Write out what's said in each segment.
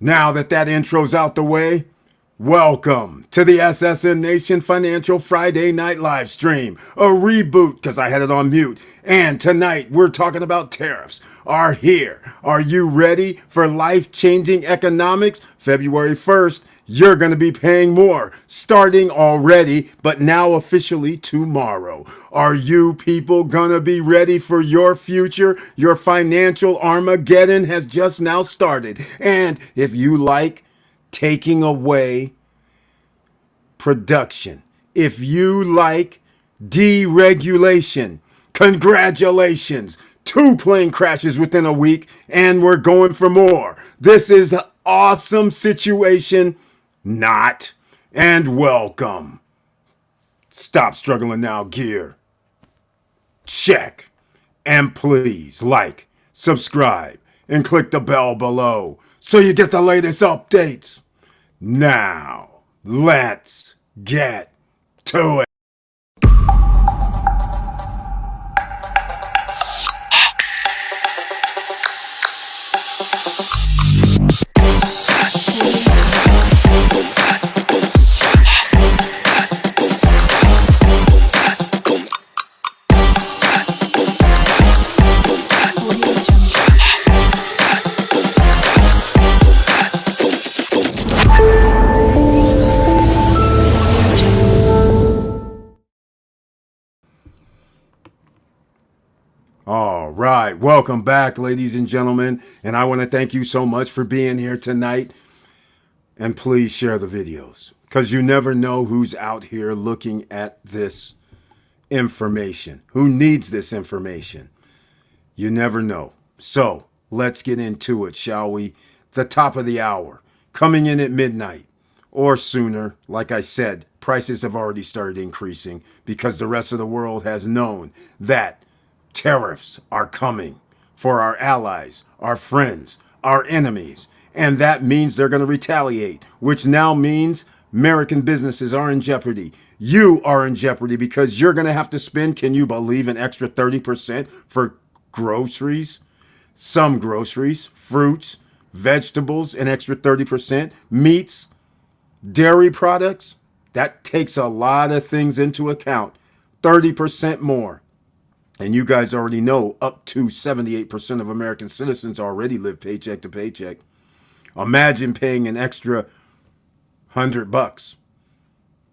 Now that intro's out the way, welcome to the SSN Nation Financial Friday Night Live Stream. A reboot because I had it on mute. And tonight we're talking about tariffs are here. Are you ready for life-changing economics? February 1st, you're going to be paying more, starting already, but now officially tomorrow. Are you people going to be ready for your future? Your financial Armageddon has just now started. And if you like taking away production, if you like deregulation, congratulations. 2 plane crashes within a week, and we're going for more. This is an awesome situation. Not. And welcome. Stop struggling now, gear. Check. And please like, subscribe, and click the bell below so you get the latest updates. Now, let's get to it. All right, welcome back, ladies and gentlemen, and I want to thank you so much for being here tonight. And please share the videos, because you never know who's out here looking at this information, who needs this information. You never know. So let's get into it, shall we? The top of the hour, coming in at midnight or sooner. Like I said, prices have already started increasing because the rest of the world has known that tariffs are coming for our allies, our friends, our enemies. And that means they're going to retaliate, which now means American businesses are in jeopardy. You are in jeopardy because you're going to have to spend, can you believe, an extra 30% for groceries? Some groceries, fruits, vegetables, an extra 30%, meats, dairy products. That takes a lot of things into account. 30% more. And you guys already know up to 78% of American citizens already live paycheck to paycheck. Imagine paying an extra $100,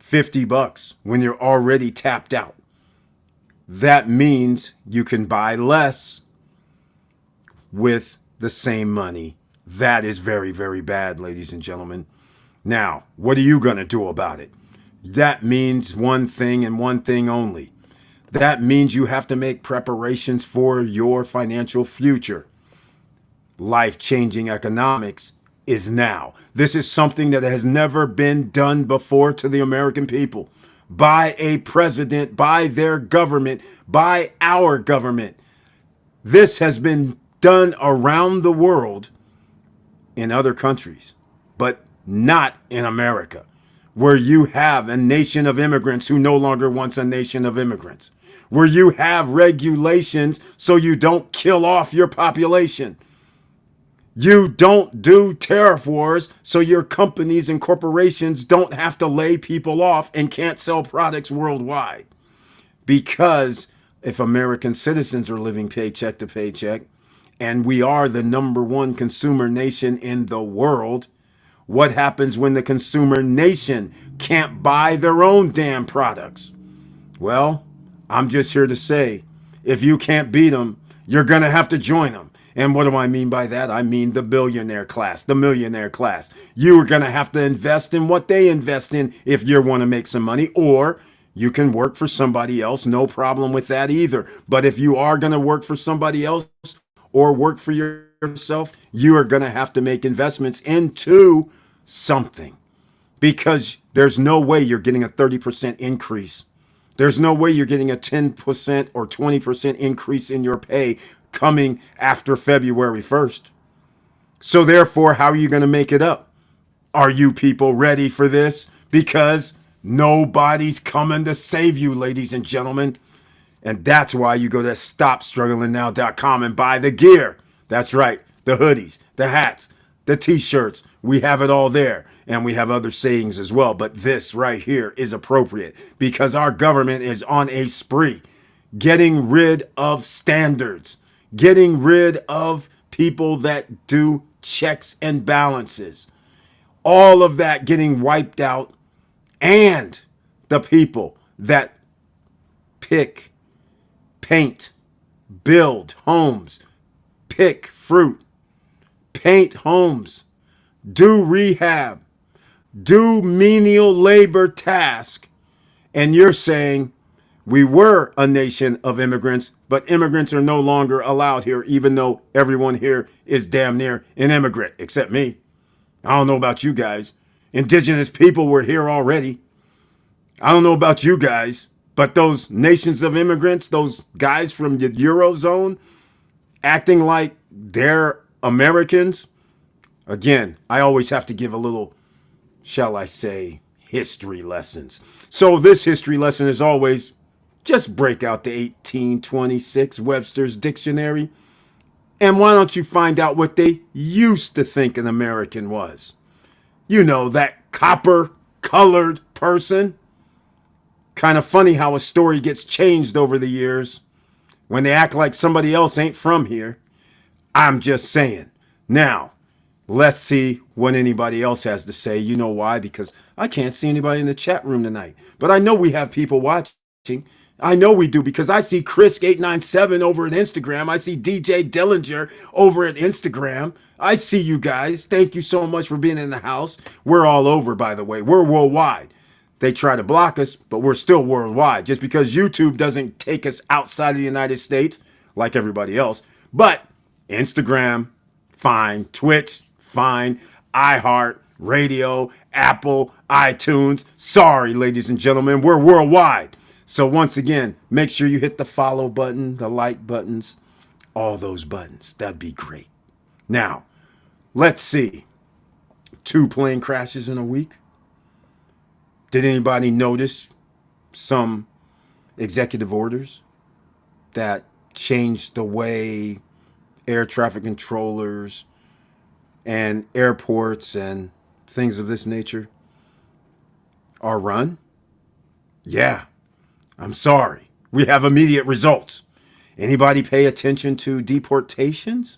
$50 when you're already tapped out. That means you can buy less with the same money. That is very, very bad, ladies and gentlemen. Now, what are you going to do about it? That means one thing and one thing only. That means you have to make preparations for your financial future. Life-changing economics is now. This is something that has never been done before to the American people. By a president, by their government, by our government. This has been done around the world in other countries, but not in America, where you have a nation of immigrants who no longer wants a nation of immigrants, where you have regulations so you don't kill off your population. You don't do tariff wars so your companies and corporations don't have to lay people off and can't sell products worldwide. Because if American citizens are living paycheck to paycheck, and we are the #1 consumer nation in the world, what happens when the consumer nation can't buy their own damn products? Well, I'm just here to say, if you can't beat them, you're going to have to join them. And what do I mean by that? I mean the billionaire class, the millionaire class. You are going to have to invest in what they invest in if you want to make some money, or you can work for somebody else. No problem with that either. But if you are going to work for somebody else or work for yourself, you are going to have to make investments into something, because there's no way you're getting a 30% increase. There's no way you're getting a 10% or 20% increase in your pay coming after February 1st. So therefore, how are you going to make it up? Are you people ready for this? Because nobody's coming to save you, ladies and gentlemen. And that's why you go to stopstrugglingnow.com and buy the gear. That's right, the hoodies, the hats, the t-shirts, we have it all there. And we have other sayings as well. But this right here is appropriate because our government is on a spree, getting rid of standards, getting rid of people that do checks and balances. All of that getting wiped out, and the people that pick, paint, build homes, pick fruit, paint homes, do rehab, do menial labor task. And you're saying we were a nation of immigrants, but immigrants are no longer allowed here, even though everyone here is damn near an immigrant, except me. I don't know about you guys. Indigenous people were here already. I don't know about you guys, but those nations of immigrants, those guys from the Eurozone acting like they're Americans. Again, I always have to give a little, shall I say, history lessons. So this history lesson is always just break out the 1826 Webster's Dictionary. And why don't you find out what they used to think an American was? You know, that copper-colored person. Kind of funny how a story gets changed over the years when they act like somebody else ain't from here. I'm just saying. Now, let's see what anybody else has to say. You know why? Because I can't see anybody in the chat room tonight. But I know we have people watching. I know we do because I see Chris897 over at Instagram. I see DJ Dillinger over at Instagram. I see you guys. Thank you so much for being in the house. We're all over, by the way. We're worldwide. They try to block us, but we're still worldwide. Just because YouTube doesn't take us outside of the United States like everybody else. But Instagram, fine. Twitch, fine. iHeart, Radio, Apple, iTunes. Sorry, ladies and gentlemen, we're worldwide. So once again, make sure you hit the follow button, the like buttons, all those buttons. That'd be great. Now, let's see. 2 plane crashes in a week. Did anybody notice some executive orders that changed the way air traffic controllers and airports and things of this nature are run? Yeah, I'm sorry. We have immediate results. Anybody pay attention to deportations?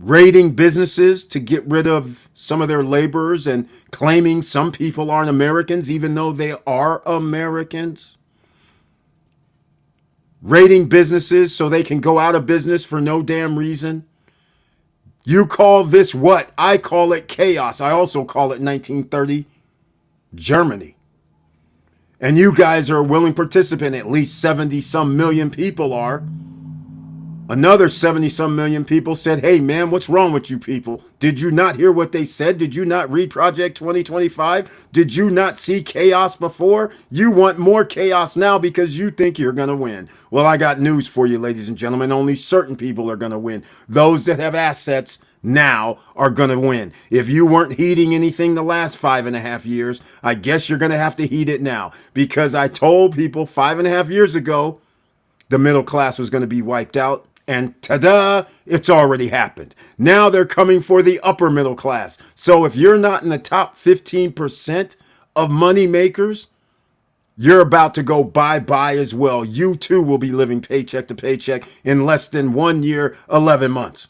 Raiding businesses to get rid of some of their laborers and claiming some people aren't Americans even though they are Americans. Raiding businesses so they can go out of business for no damn reason. You call this what? I call it chaos. I also call it 1930 Germany. And you guys are a willing participant. At least 70 some million people are. Another 70 some million people said, hey man, what's wrong with you people? Did you not hear what they said? Did you not read Project 2025? Did you not see chaos before? You want more chaos now because you think you're going to win. Well, I got news for you, ladies and gentlemen. Only certain people are going to win. Those that have assets now are going to win. If you weren't heeding anything the last 5.5 years, I guess you're going to have to heed it now, because I told people 5.5 years ago the middle class was going to be wiped out. And ta-da, it's already happened. Now they're coming for the upper middle class. So if you're not in the top 15% of money makers, you're about to go bye-bye as well. You too will be living paycheck to paycheck in less than 1 year, 11 months.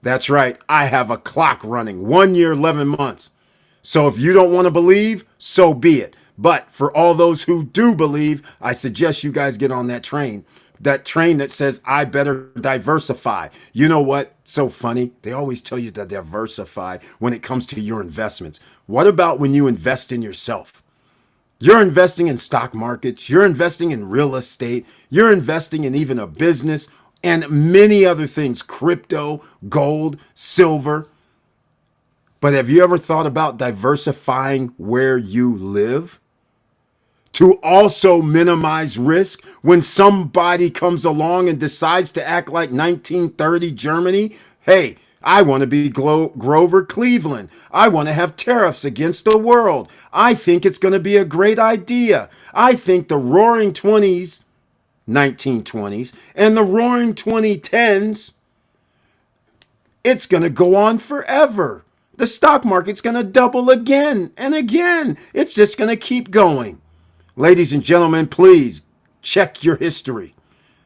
That's right. I have a clock running. 1 year, 11 months. So if you don't want to believe, so be it. But for all those who do believe, I suggest you guys get on that train. That train that says, I better diversify. You know what? So funny. They always tell you to diversify when it comes to your investments. What about when you invest in yourself? You're investing in stock markets. You're investing in real estate. You're investing in even a business and many other things, crypto, gold, silver. But have you ever thought about diversifying where you live? To also minimize risk when somebody comes along and decides to act like 1930 Germany. Hey, I want to be Grover Cleveland. I want to have tariffs against the world. I think it's going to be a great idea. I think the roaring 20s, 1920s, and the roaring 2010s It's going to go on forever. The stock market's going to double again and again. It's just going to keep going. Ladies and gentlemen, please check your history.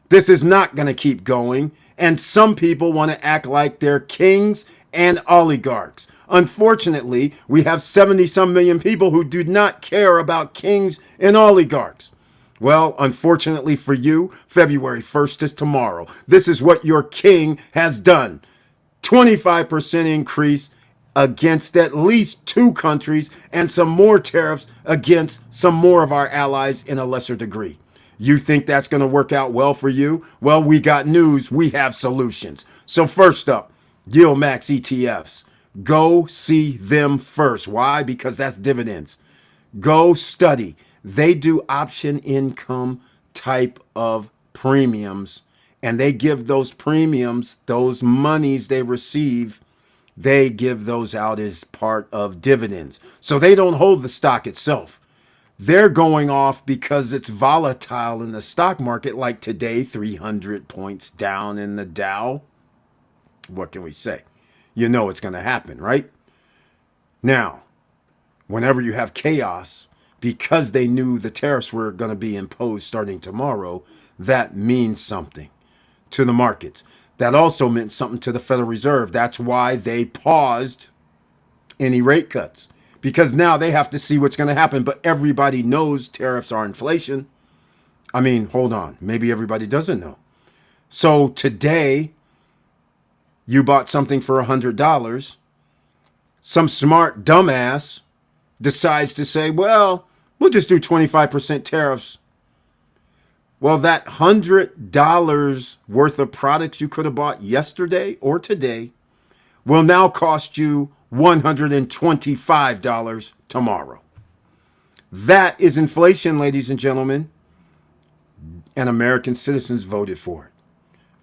This is not going to keep going. And some people want to act like they're kings and oligarchs. Unfortunately, we have 70-some million people who do not care about kings and oligarchs. Well, unfortunately for you, February 1st is tomorrow. This is what your king has done. 25% increase against at least 2 countries and some more tariffs against some more of our allies in a lesser degree. You think that's going to work out well for you? Well, we got news. We have solutions. So first up, Yield Max ETFs. Go see them first. Why? Because that's dividends. Go study. They do option income type of premiums, and they give those premiums, those monies they receive, they give those out as part of dividends. So they don't hold the stock itself. They're going off because it's volatile in the stock market, like today, 300 points down in the Dow. What can we say? You know it's going to happen, right? Now, whenever you have chaos, because they knew the tariffs were going to be imposed starting tomorrow, that means something to the markets. That also meant something to the Federal Reserve. That's why they paused any rate cuts, because now they have to see what's going to happen. But everybody knows tariffs are inflation. I mean, hold on. Maybe everybody doesn't know. So today, you bought something for $100. Some smart dumbass decides to say, well, we'll just do 25% tariffs. Well, that $100 worth of products you could have bought yesterday or today will now cost you $125 tomorrow. That is inflation, ladies and gentlemen. And American citizens voted for it.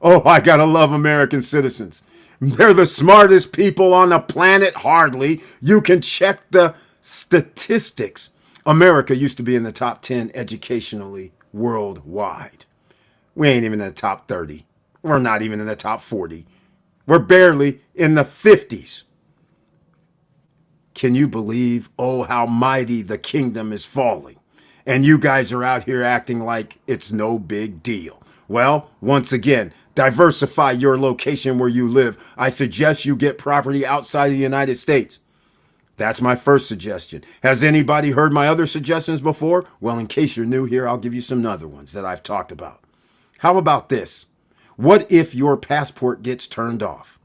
Oh, I gotta love American citizens. They're the smartest people on the planet, hardly. You can check the statistics. America used to be in the top 10 educationally worldwide. We ain't even in the top 30. We're not even in the top 40. We're barely in the 50s. Can you believe, oh, how mighty the kingdom is falling? And you guys are out here acting like it's no big deal. Well, once again, diversify your location where you live. I suggest you get property outside of the United States. That's my first suggestion. Has anybody heard my other suggestions before? Well, in case you're new here, I'll give you some other ones that I've talked about. How about this? What if your passport gets turned off?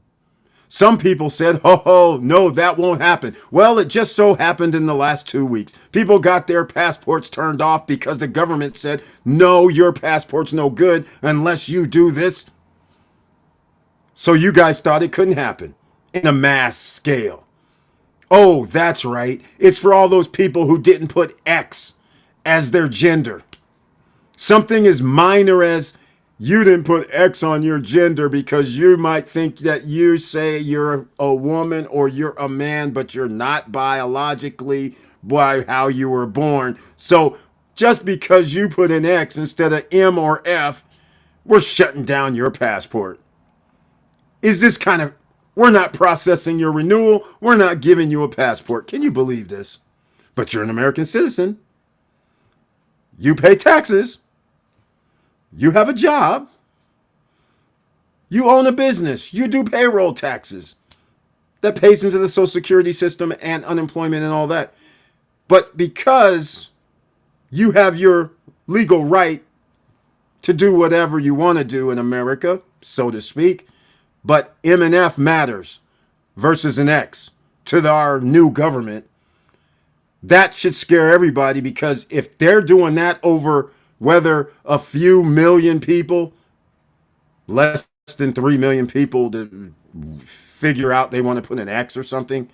Some people said, oh, no, that won't happen. Well, it just so happened in the last 2 weeks. People got their passports turned off because the government said, no, your passport's no good unless you do this. So you guys thought it couldn't happen in a mass scale. Oh, that's right. It's for all those people who didn't put X as their gender. Something as minor as you didn't put X on your gender because you might think that you say you're a woman or you're a man, but you're not biologically by how you were born. So just because you put an X instead of M or F, we're shutting down your passport. Is this kind of, we're not processing your renewal. We're not giving you a passport. Can you believe this? But you're an American citizen. You pay taxes. You have a job. You own a business. You do payroll taxes. That pays into the Social Security system and unemployment and all that. But because you have your legal right to do whatever you want to do in America, so to speak, but M and F matters versus an X to our new government, that should scare everybody, because if they're doing that over whether a few million people, less than 3 million people, to figure out they want to put an X or something.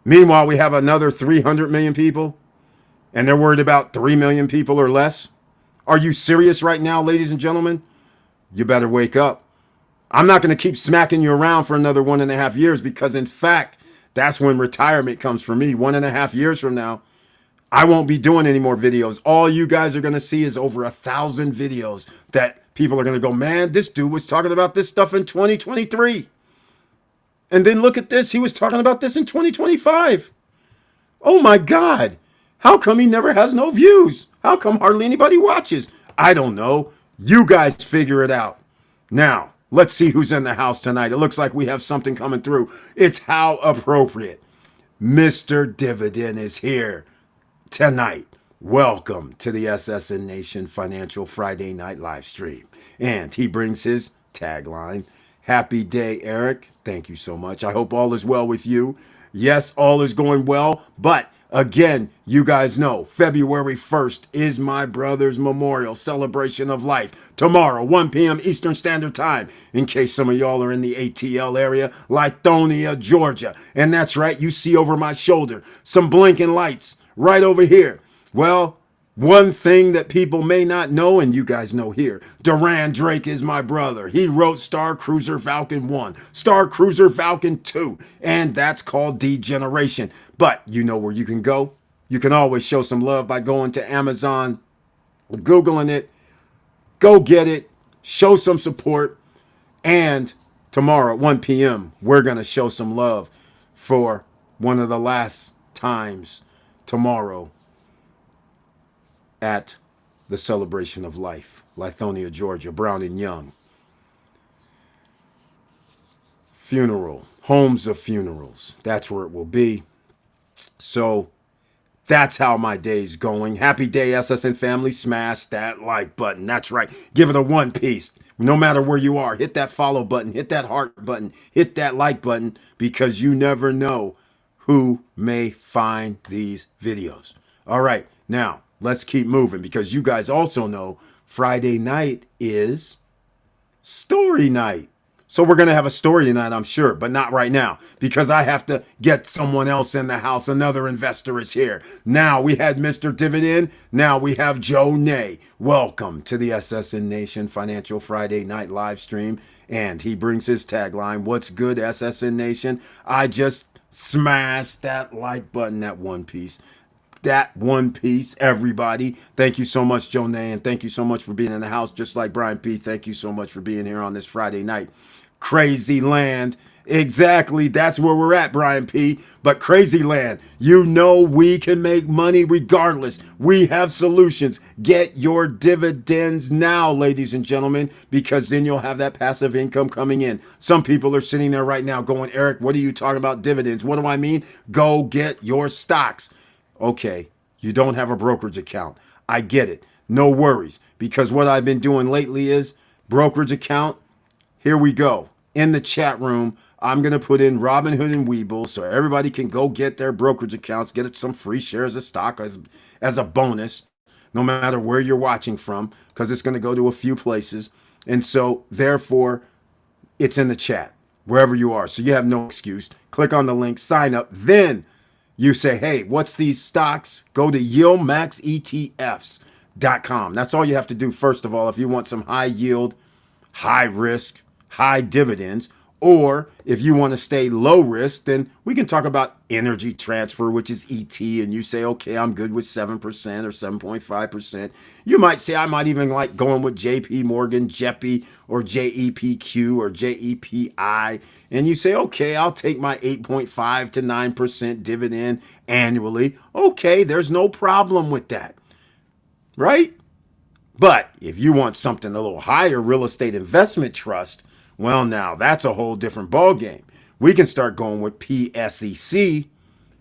Meanwhile, we have another 300 million people, and they're worried about 3 million people or less. Are you serious right now, ladies and gentlemen? You better wake up. I'm not going to keep smacking you around for another 1.5 years, because in fact, that's when retirement comes for me. 1.5 years from now, I won't be doing any more videos. All you guys are going to see is over 1,000 videos that people are going to go, man, this dude was talking about this stuff in 2023. And then look at this. He was talking about this in 2025. Oh my God. How come he never has no views? How come hardly anybody watches? I don't know. You guys figure it out. Now, let's see who's in the house tonight. It looks like we have something coming through. It's how appropriate. Mr. Dividend is here tonight. Welcome to the SSN Nation Financial Friday Night Live Stream. And he brings his tagline. Happy day, Eric. Thank you so much. I hope all is well with you. Yes, all is going well. But again, you guys know February 1st is my brother's memorial celebration of life. Tomorrow, 1 p.m. Eastern Standard Time, in case some of y'all are in the ATL area, Lithonia, Georgia. And that's right, you see over my shoulder some blinking lights right over here. Well, one thing that people may not know, and you guys know here, Duran Drake is my brother. He wrote Star Cruiser Falcon 1, Star Cruiser Falcon 2, and that's called Degeneration. But you know where you can go. You can always show some love by going to Amazon, Googling it, go get it, show some support, and tomorrow at 1 p.m., we're going to show some love for one of the last times tomorrow at the celebration of life, Lithonia, Georgia, Brown and Young. Funeral, homes of funerals. That's where it will be. So that's how my day's going. Happy day, SSN family. Smash that like button. That's right. Give it a one piece. No matter where you are, hit that follow button, hit that heart button, hit that like button, because you never know who may find these videos. All right, now let's keep moving, because you guys also know Friday night is story night. So we're going to have a story tonight, I'm sure, but not right now, because I have to get someone else in the house. Another investor is here. Now we had Mr. Dividend. Now we have Joe Nay. Welcome to the SSN Nation Financial Friday Night Live Stream. And he brings his tagline, what's good, SSN Nation? I just smashed that like button, that one piece. That one piece, everybody. Thank you so much, Joe Nay, and thank you so much for being in the house, just like Brian P. Thank you so much for being here on this Friday night. Crazy land. Exactly. That's where we're at, Brian P. But crazy land. You know we can make money regardless. We have solutions. Get your dividends now, ladies and gentlemen, because then you'll have that passive income coming in. Some people are sitting there right now going, Eric, what are you talking about dividends? What do I mean? Go get your stocks. Okay, you don't have a brokerage account. I get it. No worries. Because what I've been doing lately is brokerage account. Here we go. In the chat room, I'm going to put in Robinhood and Webull so everybody can go get their brokerage accounts, get some free shares of stock as a bonus, no matter where you're watching from, because it's going to go to a few places. And so, therefore, it's in the chat, wherever you are. So you have no excuse. Click on the link, sign up. Then you say, hey, what's these stocks? Go to yieldmaxetfs.com. That's all you have to do, first of all, if you want some high yield, high risk, high dividends, or if you want to stay low risk, then we can talk about energy transfer, which is ET, and you say, okay, I'm good with 7% or 7.5%. You might say, I might even like going with JP Morgan, JEPI, or JEPQ, or JEPI, and you say, okay, I'll take my 8.5 to 9% dividend annually. Okay, there's no problem with that, right? But if you want something a little higher, real estate investment trust, well, now that's a whole different ballgame. We can start going with PSEC,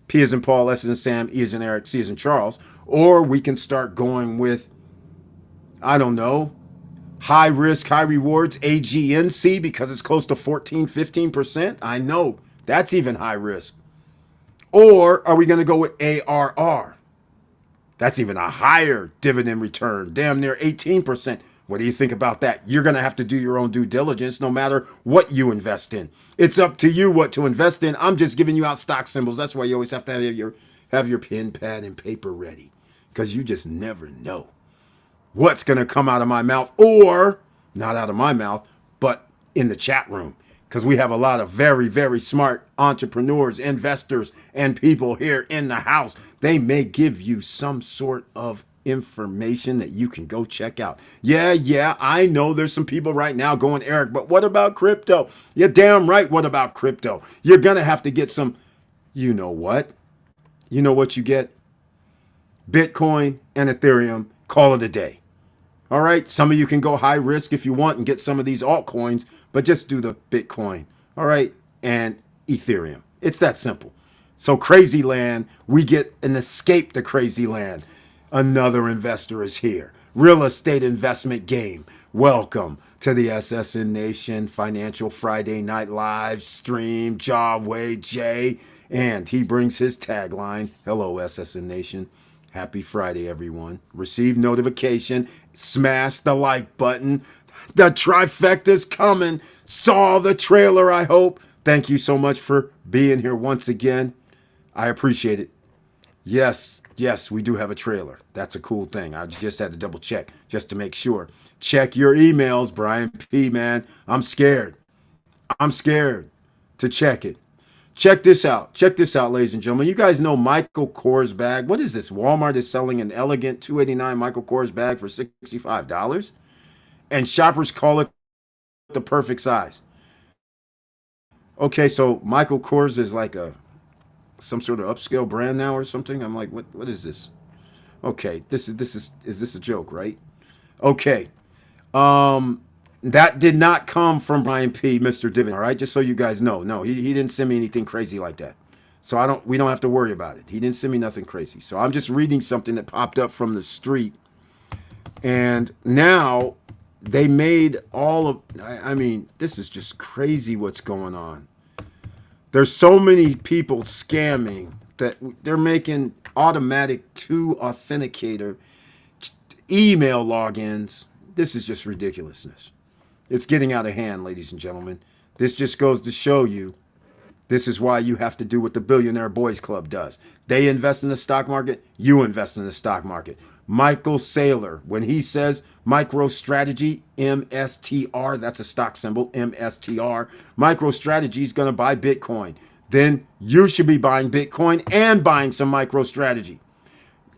P as in Paul, S as in Sam, E as in Eric, C as in Charles, or we can start going with, I don't know, high risk, high rewards, AGNC, because it's close to 14, 15%. I know that's even high risk. Or are we going to go with ARR? That's even a higher dividend return, damn near 18%. What do you think about that? You're going to have to do your own due diligence no matter what you invest in. It's up to you what to invest in. I'm just giving you out stock symbols. That's why you always have to have your pen, pad, and paper ready, because you just never know what's going to come out of my mouth, or not out of my mouth, but in the chat room, because we have a lot of very, very smart entrepreneurs, investors, and people here in the house. They may give you some sort of information that you can go check out. Yeah, I know there's some people right now going, Eric, but what about crypto? You're damn right. What about crypto? You're going to have to get some, you know what? You know what you get? Bitcoin and Ethereum. Call it a day. All right. Some of you can go high risk if you want and get some of these altcoins, but just do the Bitcoin. All right. And Ethereum. It's that simple. So crazy land, we get an escape to crazy land. Another investor is here. Real estate investment game. Welcome to the SSN Nation Financial Friday Night Live stream. Jawway J. And he brings his tagline. Hello, SSN Nation. Happy Friday, everyone. Receive notification. Smash the like button. The trifecta's coming. Saw the trailer, I hope. Thank you so much for being here once again. I appreciate it. Yes, we do have a trailer. That's a cool thing. I just had to double check just to make sure. Check your emails, Brian P, man. I'm scared. I'm scared to check it. Check this out. Check this out, ladies and gentlemen. You guys know Michael Kors bag. What is this? Walmart is selling an elegant $289 Michael Kors bag for $65. And shoppers call it the perfect size. Okay, so Michael Kors is like some sort of upscale brand now or something. I'm like, what is this? Okay, is this a joke, right? Okay. That did not come from Brian P, Mr. Dividend, all right? Just so you guys know. No, he didn't send me anything crazy like that. So we don't have to worry about it. He didn't send me nothing crazy. So I'm just reading something that popped up from the street. And now they made all of, I mean, this is just crazy what's going on. There's so many people scamming that they're making automatic two authenticator email logins. This is just ridiculousness. It's getting out of hand, ladies and gentlemen. This just goes to show you this is why you have to do what the Billionaire Boys Club does. They invest in the stock market, you invest in the stock market. Michael Saylor, when he says MicroStrategy, MSTR, that's a stock symbol, MSTR, MicroStrategy is going to buy Bitcoin. Then you should be buying Bitcoin and buying some MicroStrategy.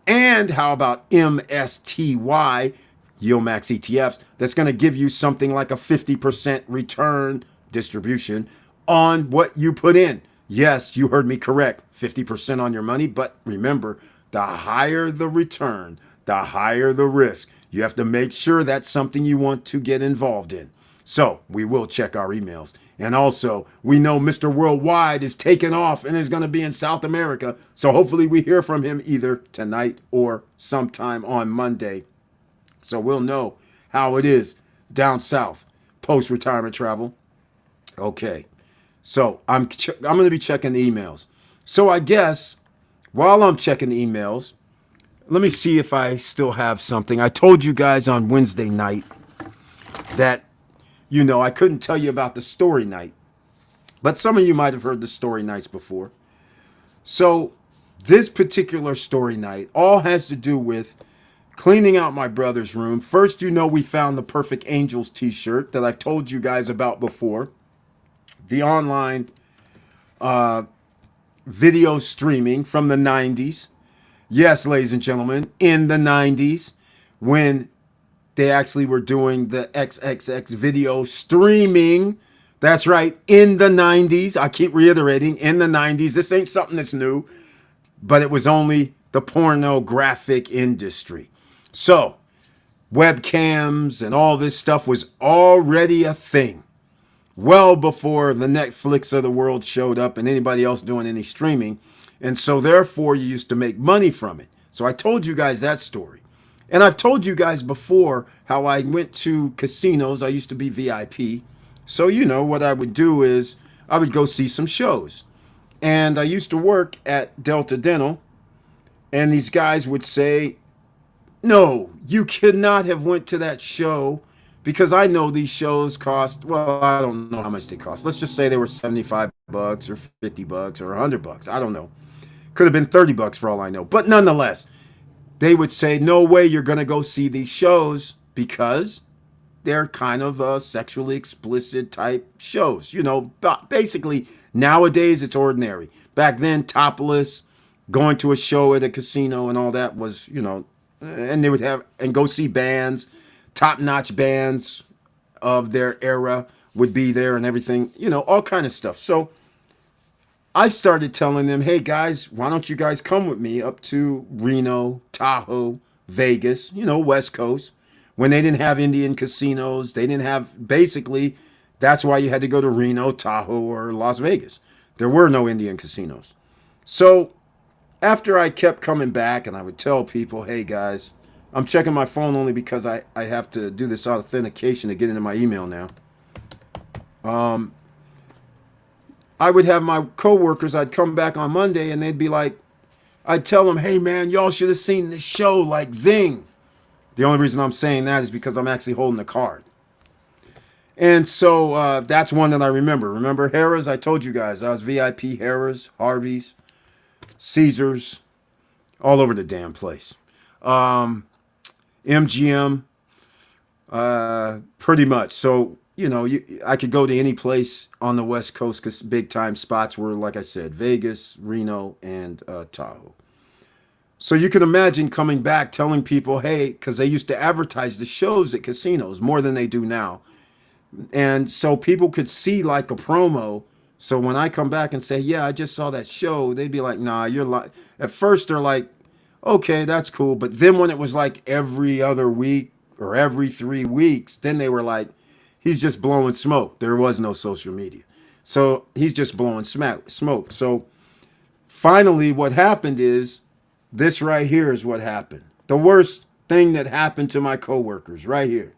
And how about MSTY, YieldMax ETFs, that's going to give you something like a 50% return distribution on what you put in. Yes, you heard me correct. 50% on your money. But remember, the higher the return, the higher the risk. You have to make sure that's something you want to get involved in. So we will check our emails. And also, we know Mr. Worldwide is taking off and is going to be in South America. So hopefully we hear from him either tonight or sometime on Monday. So we'll know how it is down south, post-retirement travel. Okay. So I'm going to be checking the emails. So I guess while I'm checking the emails, let me see if I still have something. I told you guys on Wednesday night that, I couldn't tell you about the story night. But some of you might have heard the story nights before. So this particular story night all has to do with cleaning out my brother's room. First, we found the Perfect Angels t-shirt that I've told you guys about before. The online video streaming from the 90s. Yes, ladies and gentlemen, in the 90s, when they actually were doing the XXX video streaming. That's right, in the 90s. I keep reiterating, in the 90s. This ain't something that's new, but it was only the pornographic industry. So, webcams and all this stuff was already a thing. Well before the Netflix of the world showed up and anybody else doing any streaming. And so therefore you used to make money from it. So I told you guys that story. And I've told you guys before how I went to casinos. I used to be VIP. So what I would do is I would go see some shows. And I used to work at Delta Dental. And these guys would say, no, you could not have went to that show. Because I know these shows cost, well, I don't know how much they cost. Let's just say they were $75 or $50 or $100. I don't know. Could have been $30 for all I know. But nonetheless, they would say, no way you're going to go see these shows because they're kind of sexually explicit type shows. Basically, nowadays it's ordinary. Back then, topless, going to a show at a casino and all that was, and they would have and go see bands, top-notch bands of their era would be there and everything, all kind of stuff. So I started telling them, hey guys, why don't you guys come with me up to Reno, Tahoe, Vegas, West Coast. When they didn't have Indian casinos, they didn't have, basically, that's why you had to go to Reno, Tahoe, or Las Vegas. There were no Indian casinos. So after I kept coming back and I would tell people, hey guys, I'm checking my phone only because I have to do this authentication to get into my email now. I would have my coworkers, I'd come back on Monday and they'd be like, I'd tell them, hey man, y'all should have seen this show, like Zing. The only reason I'm saying that is because I'm actually holding the card. And so that's one that I remember. Remember Harrah's? I told you guys, I was VIP Harrah's, Harvey's, Caesars, all over the damn place. MGM, pretty much. So, I could go to any place on the West Coast because big time spots were, like I said, Vegas, Reno, and Tahoe. So you can imagine coming back telling people, hey, because they used to advertise the shows at casinos more than they do now. And so people could see like a promo. So when I come back and say, yeah, I just saw that show, they'd be like, nah, you're lying. At first they're like, okay, that's cool. But then when it was like every other week or every 3 weeks, then they were like, he's just blowing smoke. There was no social media. So he's just blowing smoke. So finally what happened is, this right here is what happened. The worst thing that happened to my coworkers right here.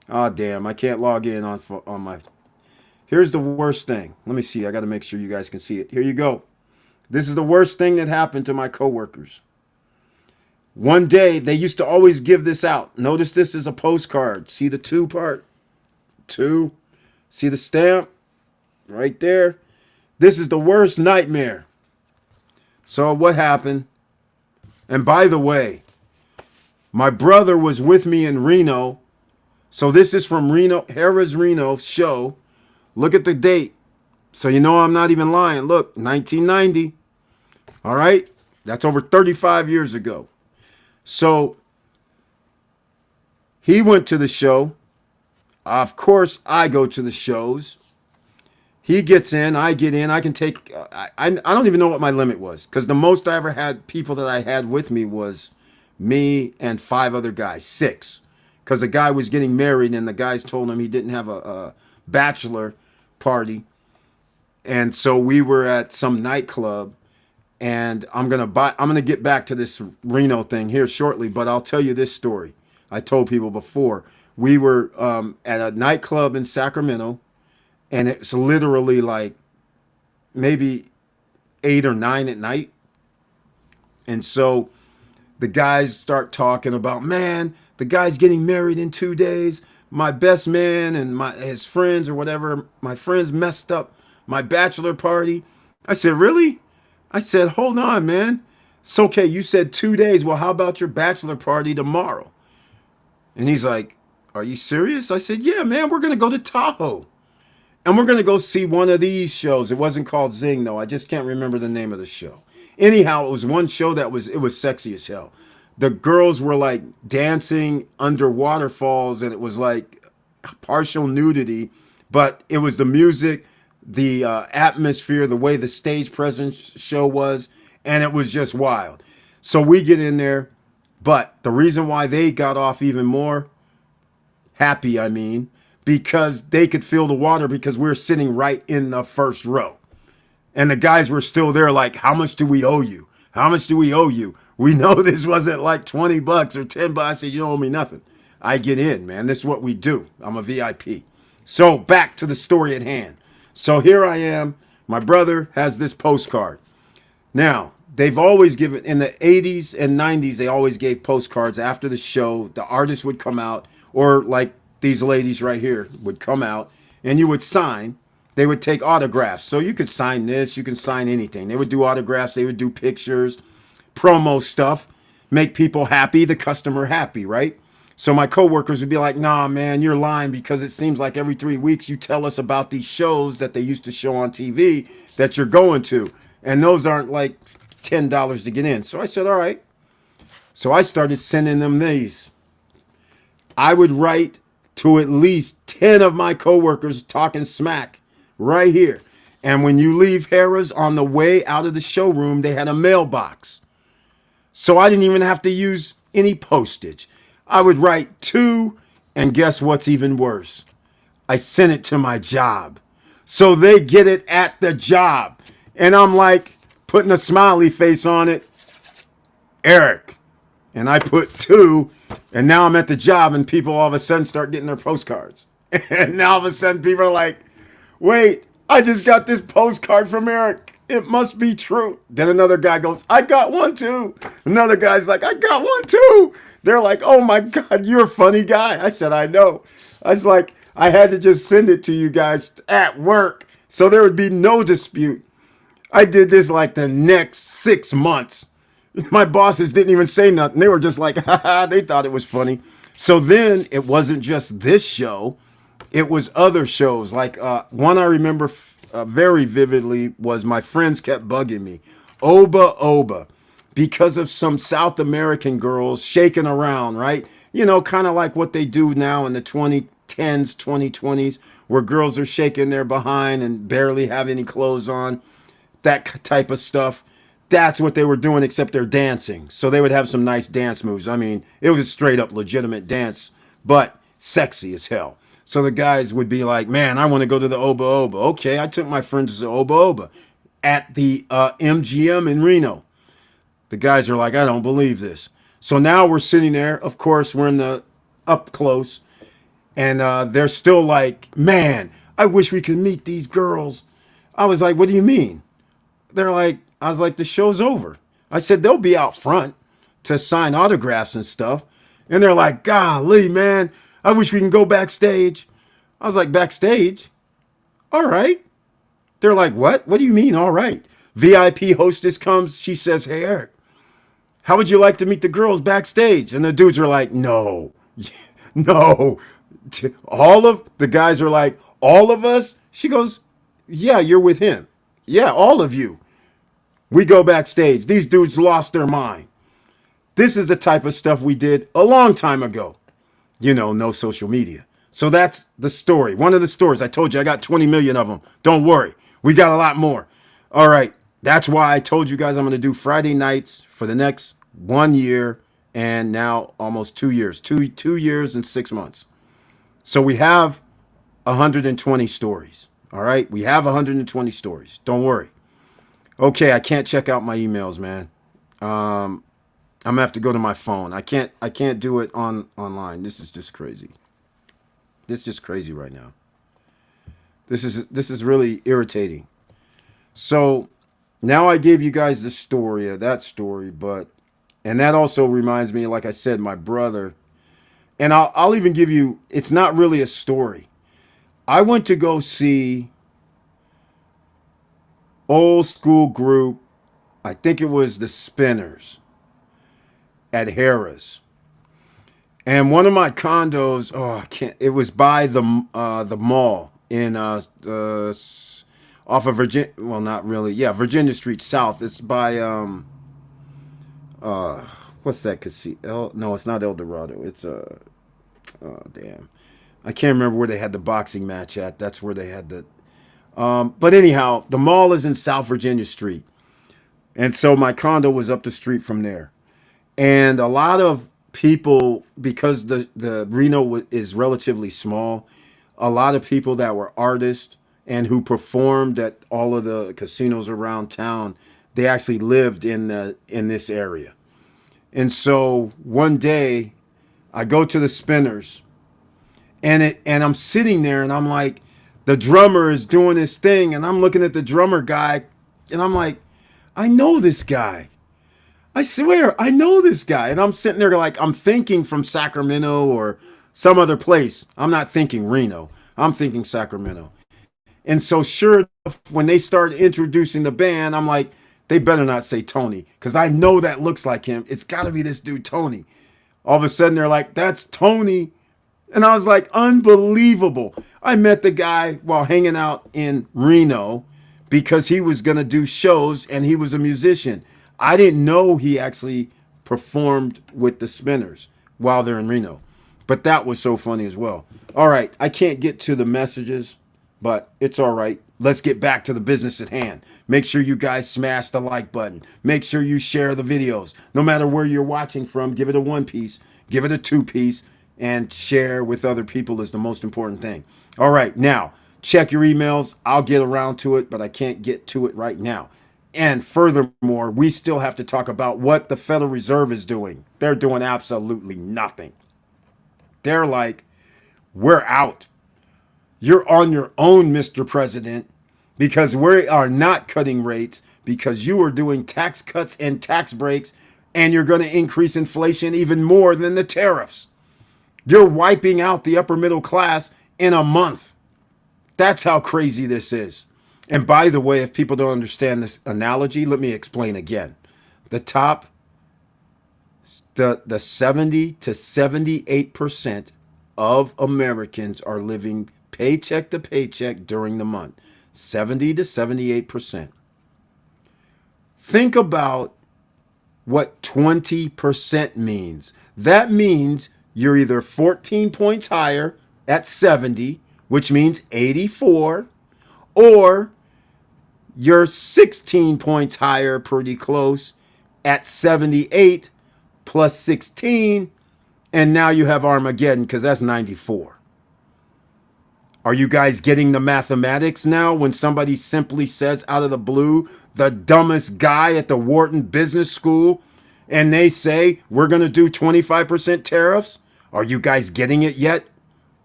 Oh, damn. I can't log in on my... Here's the worst thing. Let me see. I got to make sure you guys can see it. Here you go. This is the worst thing that happened to my coworkers. One day, they used to always give this out. Notice this is a postcard. See the two part? Two. See the stamp? Right there. This is the worst nightmare. So what happened? And by the way, my brother was with me in Reno. So this is from Reno, Harrah's Reno show. Look at the date. So you know I'm not even lying. Look, 1990. All right? That's over 35 years ago. So he went to the show. Of course, I go to the shows. He gets in, I get in. I can take, I don't even know what my limit was. Because the most I ever had people that I had with me was me and 5 other guys, 6. Because the guy was getting married and the guys told him he didn't have a bachelor party. And so we were at some nightclub. And I'm gonna get back to this Reno thing here shortly, but I'll tell you this story. I told people before. We were at a nightclub in Sacramento. And it's literally like maybe 8 or 9 at night. And so the guys start talking about, man, the guy's getting married in 2 days. My best man and his friends or whatever, my friends messed up my bachelor party. I said, really? I said, hold on, man. It's okay. You said 2 days. Well, how about your bachelor party tomorrow? And he's like, are you serious? I said, yeah, man, we're going to go to Tahoe. And we're going to go see one of these shows. It wasn't called Zing, though. I just can't remember the name of the show. Anyhow, it was one show that was sexy as hell. The girls were like dancing under waterfalls, and it was like partial nudity, but it was the music, the atmosphere, the way the stage presence show was, and it was just wild. So we get in there, but the reason why they got off even more happy, because they could feel the water because we were sitting right in the first row. And the guys were still there like, how much do we owe you? How much do we owe you? We know this wasn't like $20 or $10. I said, you don't owe me nothing. I get in, man. This is what we do. I'm a VIP. So back to the story at hand. So here I am. My brother has this postcard. Now, they've always given, in the 80s and 90s, they always gave postcards after the show. The artist would come out, or like these ladies right here would come out, and you would sign. They would take autographs. So you could sign this, you can sign anything. They would do autographs, they would do pictures, promo stuff, make people happy, the customer happy, right? So my coworkers would be like, nah, man, you're lying, because it seems like every 3 weeks you tell us about these shows that they used to show on TV that you're going to. And those aren't like $10 to get in. So I said, all right. So I started sending them these. I would write to at least 10 of my coworkers talking smack right here. And when you leave Harrah's on the way out of the showroom, they had a mailbox. So I didn't even have to use any postage. I would write to, and guess what's even worse? I sent it to my job. So they get it at the job. And I'm like putting a smiley face on it. Eric. And I put two, and now I'm at the job, and people all of a sudden start getting their postcards. And now all of a sudden people are like, wait, I just got this postcard from Eric. It must be true. Then another guy goes, I got one too. Another guy's like, I got one too. They're like, oh my God, you're a funny guy. I said, I know. I was like, I had to just send it to you guys at work so there would be no dispute. I did this like the next 6 months. My bosses didn't even say nothing. They were just like, haha, they thought it was funny. So then it wasn't just this show. It was other shows. Like one I remember very vividly was my friends kept bugging me. Oba Oba. Because of some South American girls shaking around, right? You know, kind of like what they do now in the 2010s, 2020s, where girls are shaking their behind and barely have any clothes on. That type of stuff. That's what they were doing, except they're dancing. So they would have some nice dance moves. I mean, it was a straight up legitimate dance, but sexy as hell. So the guys would be like, man, I want to go to the Oba Oba. Okay, I took my friends to the Oba Oba at the MGM in Reno. The guys are like, I don't believe this. So now we're sitting there. Of course, we're in the up close. And they're still like, man, I wish we could meet these girls. I was like, what do you mean? They're like, I was like, the show's over. I said, they'll be out front to sign autographs and stuff. And they're like, golly, man, I wish we can go backstage. I was like, backstage? All right. They're like, what? What do you mean, all right? VIP hostess comes. She says, hey, Eric, how would you like to meet the girls backstage? And the dudes are like, no, no. All of the guys are like, all of us? She goes, yeah, you're with him. Yeah, all of you. We go backstage. These dudes lost their mind. This is the type of stuff we did a long time ago. You know, no social media. So that's the story. One of the stories. I told you I got 20 million of them. Don't worry. We got a lot more. All right. That's why I told you guys I'm going to do Friday nights for the next 1 year and now almost 2 years. 2 years and 6 months. So we have 120 stories. All right. We have 120 stories. Don't worry. Okay, I can't check out my emails, man. I'm gonna have to go to my phone. I can't do it online. This is just crazy. This is just crazy right now. This is really irritating. So now I gave you guys the story of that story, and that also reminds me, like I said, my brother. And I'll even give you. It's not really a story. I went to go see old school group. I think it was the Spinners at Harrah's. And one of my condos, I can't. It was by the mall in off of Virginia. Well, not really. Yeah, Virginia Street South. It's by what's that casino? No, it's not El Dorado. It's oh damn, I can't remember where they had the boxing match at. That's where they had the. But anyhow, the mall is in South Virginia Street, and so my condo was up the street from there, and a lot of people, because the Reno is relatively small, a lot of people that were artists and who performed at all of the casinos around town, they actually lived in this area. And so one day I go to the Spinners, and I'm sitting there and I'm like, the drummer is doing his thing, and I'm looking at the drummer guy and I'm like, I know this guy. I swear, I know this guy. And I'm sitting there like, I'm thinking from Sacramento or some other place. I'm not thinking Reno. I'm thinking Sacramento. And so sure enough, when they start introducing the band, I'm like, they better not say Tony, because I know that looks like him. It's got to be this dude, Tony. All of a sudden, they're like, that's Tony. And I was like, unbelievable. I met the guy while hanging out in Reno because he was going to do shows and he was a musician. I didn't know he actually performed with the Spinners while they're in Reno. But that was so funny as well. All right, I can't get to the messages, but it's all right. Let's get back to the business at hand. Make sure you guys smash the like button. Make sure you share the videos. No matter where you're watching from, give it a 1-piece, give it a 2-piece, and share with other people is the most important thing. All right, now check your emails. I'll get around to it, but I can't get to it right now. And furthermore, we still have to talk about what the Federal Reserve is doing. They're doing absolutely nothing. They're like, we're out. You're on your own, Mr. President, because we are not cutting rates because you are doing tax cuts and tax breaks, and you're going to increase inflation even more than the tariffs. You're wiping out the upper middle class in a month. That's how crazy this is. And by the way, if people don't understand this analogy, let me explain again. The 70 to 78% of Americans are living paycheck to paycheck during the month. 70 to 78%. Think about what 20% means. That means you're either 14 points higher at 70, which means 84, or you're 16 points higher, pretty close, at 78 plus 16, and now you have Armageddon because that's 94. Are you guys getting the mathematics now when somebody simply says out of the blue, the dumbest guy at the Wharton Business School, and they say, we're going to do 25% tariffs? Are you guys getting it yet?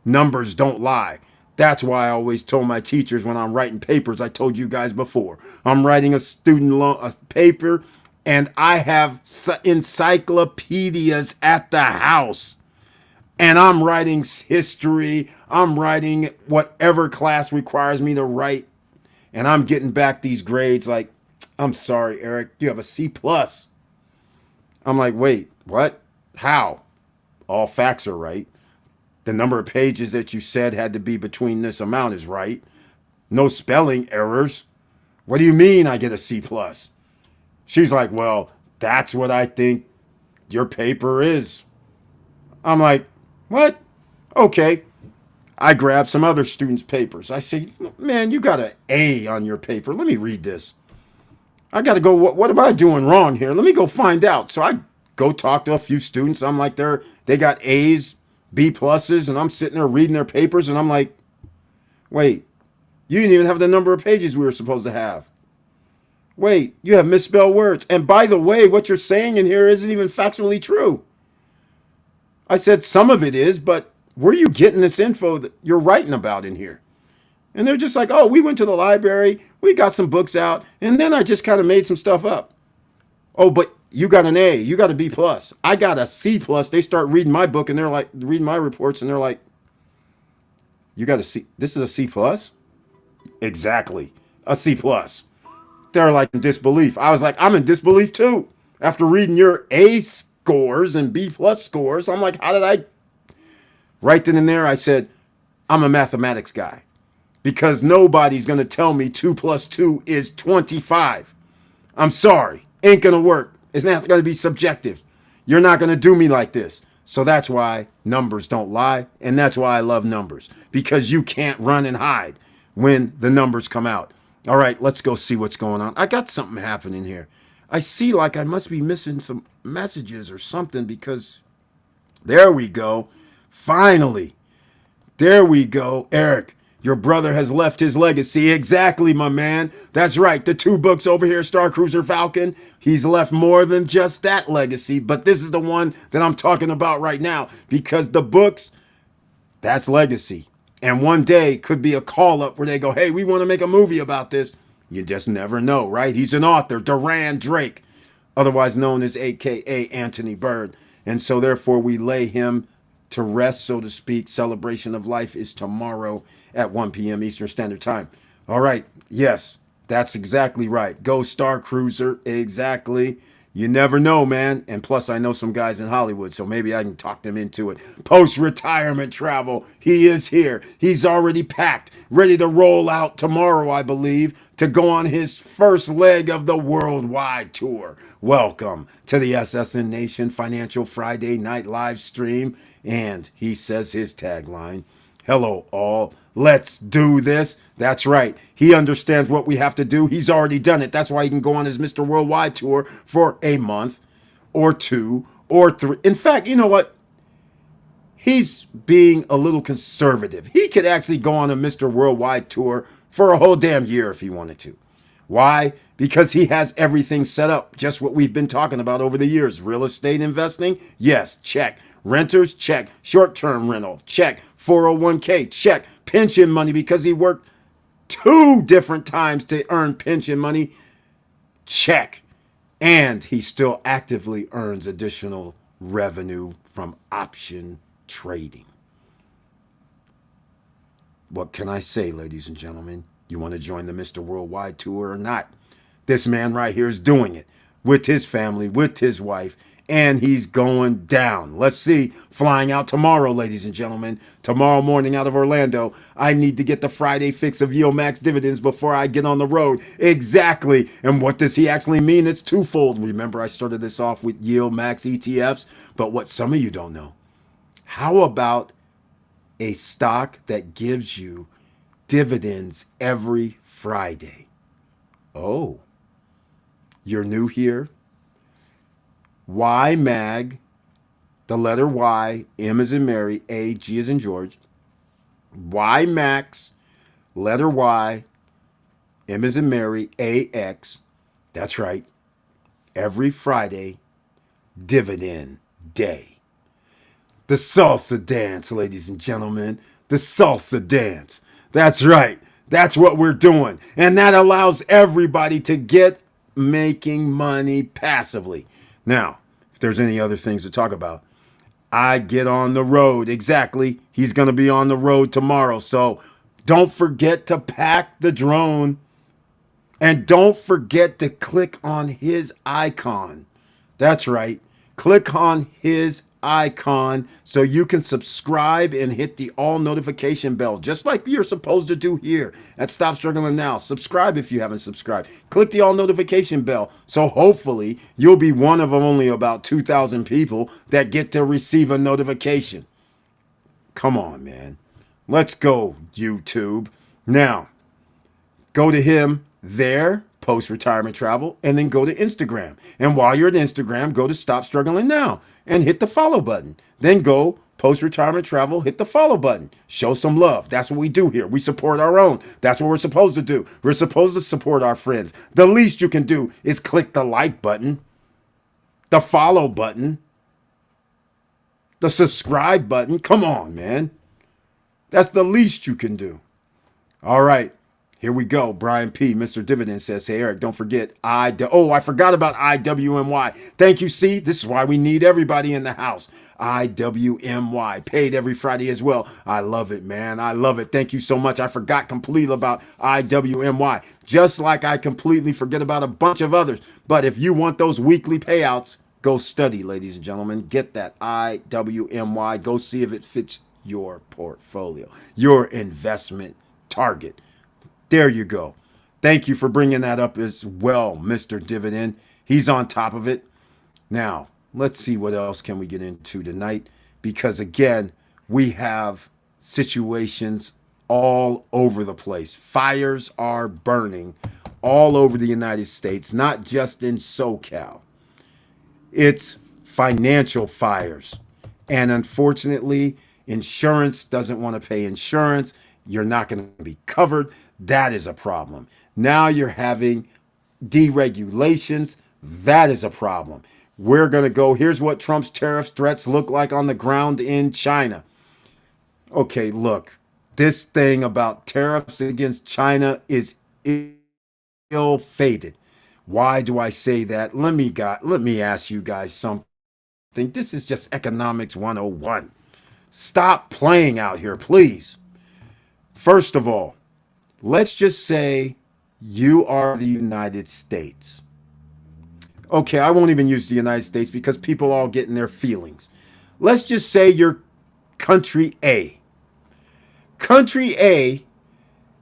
Numbers don't lie. That's why I always told my teachers when I'm writing papers, I told you guys before, I'm writing a student loan paper, and I have encyclopedias at the house. And I'm writing history. I'm writing whatever class requires me to write. And I'm getting back these grades like, I'm sorry, Eric, you have a C+. I'm like, wait, what? How? All facts are right. The number of pages that you said had to be between this amount is right. No spelling errors. What do you mean I get a C+? She's like, well, that's what I think your paper is. I'm like, what? Okay. I grabbed some other students' papers. I say, man, you got an A on your paper. Let me read this. I got to go, what am I doing wrong here? Let me go find out. So I go talk to a few students. I'm like, they got A's, B pluses, and I'm sitting there reading their papers, and I'm like, wait, you didn't even have the number of pages we were supposed to have. Wait, you have misspelled words. And by the way, what you're saying in here isn't even factually true. I said, some of it is, but where are you getting this info that you're writing about in here? And they're just like, oh, we went to the library, we got some books out, and then I just kind of made some stuff up. Oh, but you got an A, you got a B plus. I got a C plus. They start reading my book and they're like, reading my reports, and they're like, you got a C, this is a C plus? Exactly, a C plus. They're like in disbelief. I was like, I'm in disbelief too. After reading your A scores and B plus scores, I'm like, how did I? Right then and there, I said, I'm a mathematics guy. Because nobody's going to tell me 2 plus 2 is 25. I'm sorry. Ain't going to work. It's not going to be subjective. You're not going to do me like this. So that's why numbers don't lie. And that's why I love numbers. Because you can't run and hide when the numbers come out. All right, let's go see what's going on. I got something happening here. I see like I must be missing some messages or something because there we go. Finally. There we go. Eric, your brother has left his legacy. Exactly, my man. That's right. The 2 books over here, Star Cruiser Falcon, he's left more than just that legacy. But this is the one that I'm talking about right now because the books, that's legacy. And one day could be a call up where they go, hey, we want to make a movie about this. You just never know, right? He's an author, Duran Drake, otherwise known as AKA Anthony Bird. And so therefore we lay him to rest, so to speak. Celebration of life is tomorrow at 1 p.m. Eastern Standard Time. All right. Yes, that's exactly right. Go Star Cruiser. Exactly. You never know, man. And plus, I know some guys in Hollywood, so maybe I can talk them into it. Post-retirement travel. He is here. He's already packed, ready to roll out tomorrow, I believe, to go on his first leg of the worldwide tour. Welcome to the SSN Nation Financial Friday Night Live Stream. And he says his tagline, hello, all. Let's do this. That's right. He understands what we have to do. He's already done it. That's why he can go on his Mr. Worldwide tour for a month or two or three. In fact, you know what? He's being a little conservative. He could actually go on a Mr. Worldwide tour for a whole damn year if he wanted to. Why? Because he has everything set up, just what we've been talking about over the years. Real estate investing? Yes, check. Renters? Check. Short-term rental? Check. 401k? Check. Pension money because he worked 2 different times to earn pension money? Check. And he still actively earns additional revenue from option trading. What can I say, ladies and gentlemen? You want to join the Mr. Worldwide tour or not? This man right here is doing it with his family, with his wife, and he's going down. Let's see, flying out tomorrow, ladies and gentlemen. Tomorrow morning out of Orlando. I need to get the Friday fix of Yield Max dividends before I get on the road. Exactly. And what does he actually mean? It's twofold. Remember, I started this off with Yield Max ETFs, but what some of you don't know, how about a stock that gives you dividends every Friday? Oh, you're new here? YMAG, the letter Y, M as in Mary, A, G as in George. YMAX, letter Y, M as in Mary, AX. That's right. Every Friday, dividend day. The salsa dance, ladies and gentlemen. The salsa dance. That's right. That's what we're doing. And that allows everybody to get making money passively. Now, if there's any other things to talk about, I get on the road. Exactly. He's going to be on the road tomorrow. So don't forget to pack the drone. And don't forget to click on his icon. That's right. Click on his icon so you can subscribe and hit the all notification bell, just like you're supposed to do here at Stop Struggling Now. Subscribe if you haven't subscribed. Click the all notification bell so hopefully you'll be one of only about 2,000 people that get to receive a notification. Come on, man. Let's go, YouTube. Now, go to him there, post-retirement travel, and then go to Instagram. And while you're at Instagram, go to Stop Struggling Now and hit the follow button. Then go post-retirement travel, hit the follow button. Show some love. That's what we do here. We support our own. That's what we're supposed to do. We're supposed to support our friends. The least you can do is click the like button, the follow button, the subscribe button. Come on, man. That's the least you can do. All right. Here we go. Brian P. Mr. Dividend says, hey, Eric, don't forget I forgot about IWMY. Thank you. See, this is why we need everybody in the house. IWMY, paid every Friday as well. I love it, man. I love it. Thank you so much. I forgot completely about IWMY, just like I completely forget about a bunch of others. But if you want those weekly payouts, go study, ladies and gentlemen. Get that IWMY. Go see if it fits your portfolio, your investment target. There you go. Thank you for bringing that up as well, Mr. Dividend. He's on top of it. Now, let's see what else can we get into tonight. Because again, we have situations all over the place. Fires are burning all over the United States, not just in SoCal. It's financial fires. And unfortunately, insurance doesn't want to pay insurance. You're not going to be covered. That is a problem. Now you're having deregulations. That is a problem. We're going to go, here's what Trump's tariff threats look like on the ground in China. Okay, look, this thing about tariffs against China is ill-fated. Why do I say that? Let me ask you guys something. This is just economics 101. Stop playing out here, please. First of all, let's just say you are the United States. Okay, I won't even use the United States because people all get in their feelings. Let's just say you're country A. Country A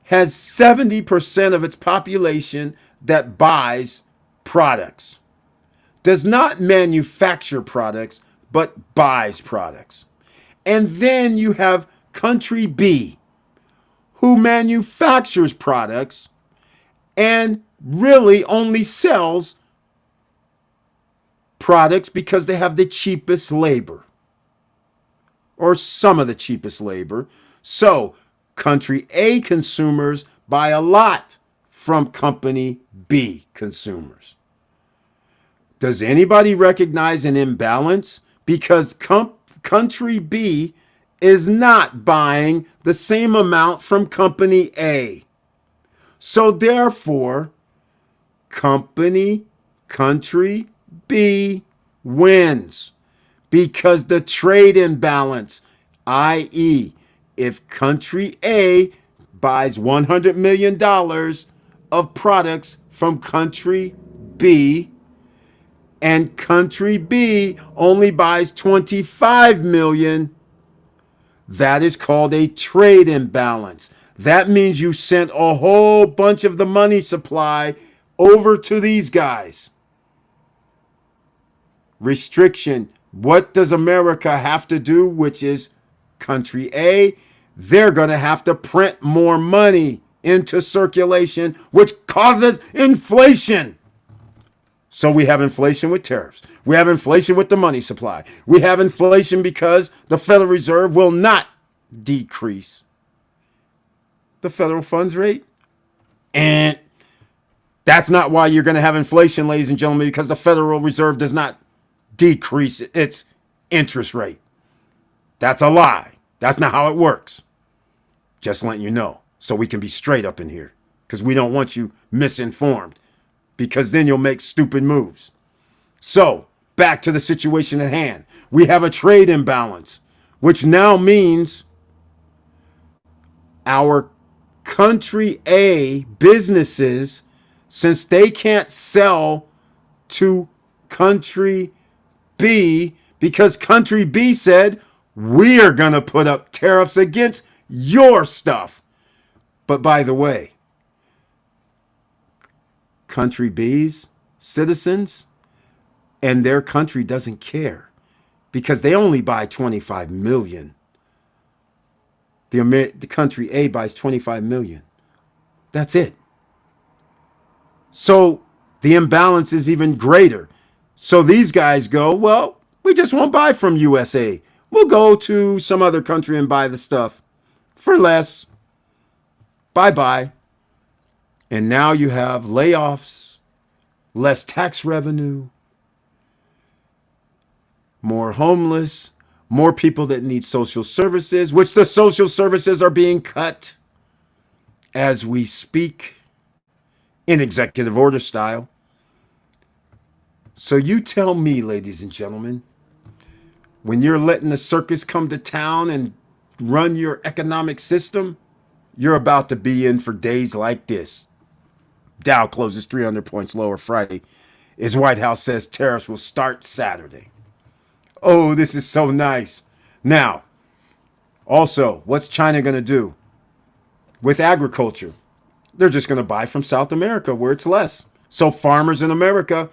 has 70% of its population that buys products, does not manufacture products, but buys products. And then you have country B, who manufactures products and really only sells products because they have the cheapest labor or some of the cheapest labor. So, country A consumers buy a lot from company B consumers. Does anybody recognize an imbalance? Because country B is not buying the same amount from company A. So therefore, country B wins because the trade imbalance, i.e., if country A buys $100 million of products from country B and country B only buys 25 million, that is called a trade imbalance. That means you sent a whole bunch of the money supply over to these guys. Restriction. What does America have to do, which is country A? They're going to have to print more money into circulation, which causes inflation. So we have inflation with tariffs. We have inflation with the money supply. We have inflation because the Federal Reserve will not decrease the federal funds rate. And that's not why you're going to have inflation, ladies and gentlemen, because the Federal Reserve does not decrease its interest rate. That's a lie. That's not how it works. Just letting you know so we can be straight up in here because we don't want you misinformed, because then you'll make stupid moves. So, back to the situation at hand. We have a trade imbalance, which now means our country A businesses, since they can't sell to country B because country B said, we're going to put up tariffs against your stuff. But by the way, country B's citizens and their country doesn't care because they only buy 25 million. The country A buys 25 million. That's it. So the imbalance is even greater. So these guys go, well, we just won't buy from USA. We'll go to some other country and buy the stuff for less. Bye-bye. And now you have layoffs, less tax revenue, more homeless, more people that need social services, which the social services are being cut as we speak in executive order style. So you tell me, ladies and gentlemen, when you're letting the circus come to town and run your economic system, you're about to be in for days like this. Dow closes 300 points lower Friday. As White House says tariffs will start Saturday. Oh, this is so nice. Now, also, what's China going to do with agriculture? They're just going to buy from South America where it's less. So farmers in America,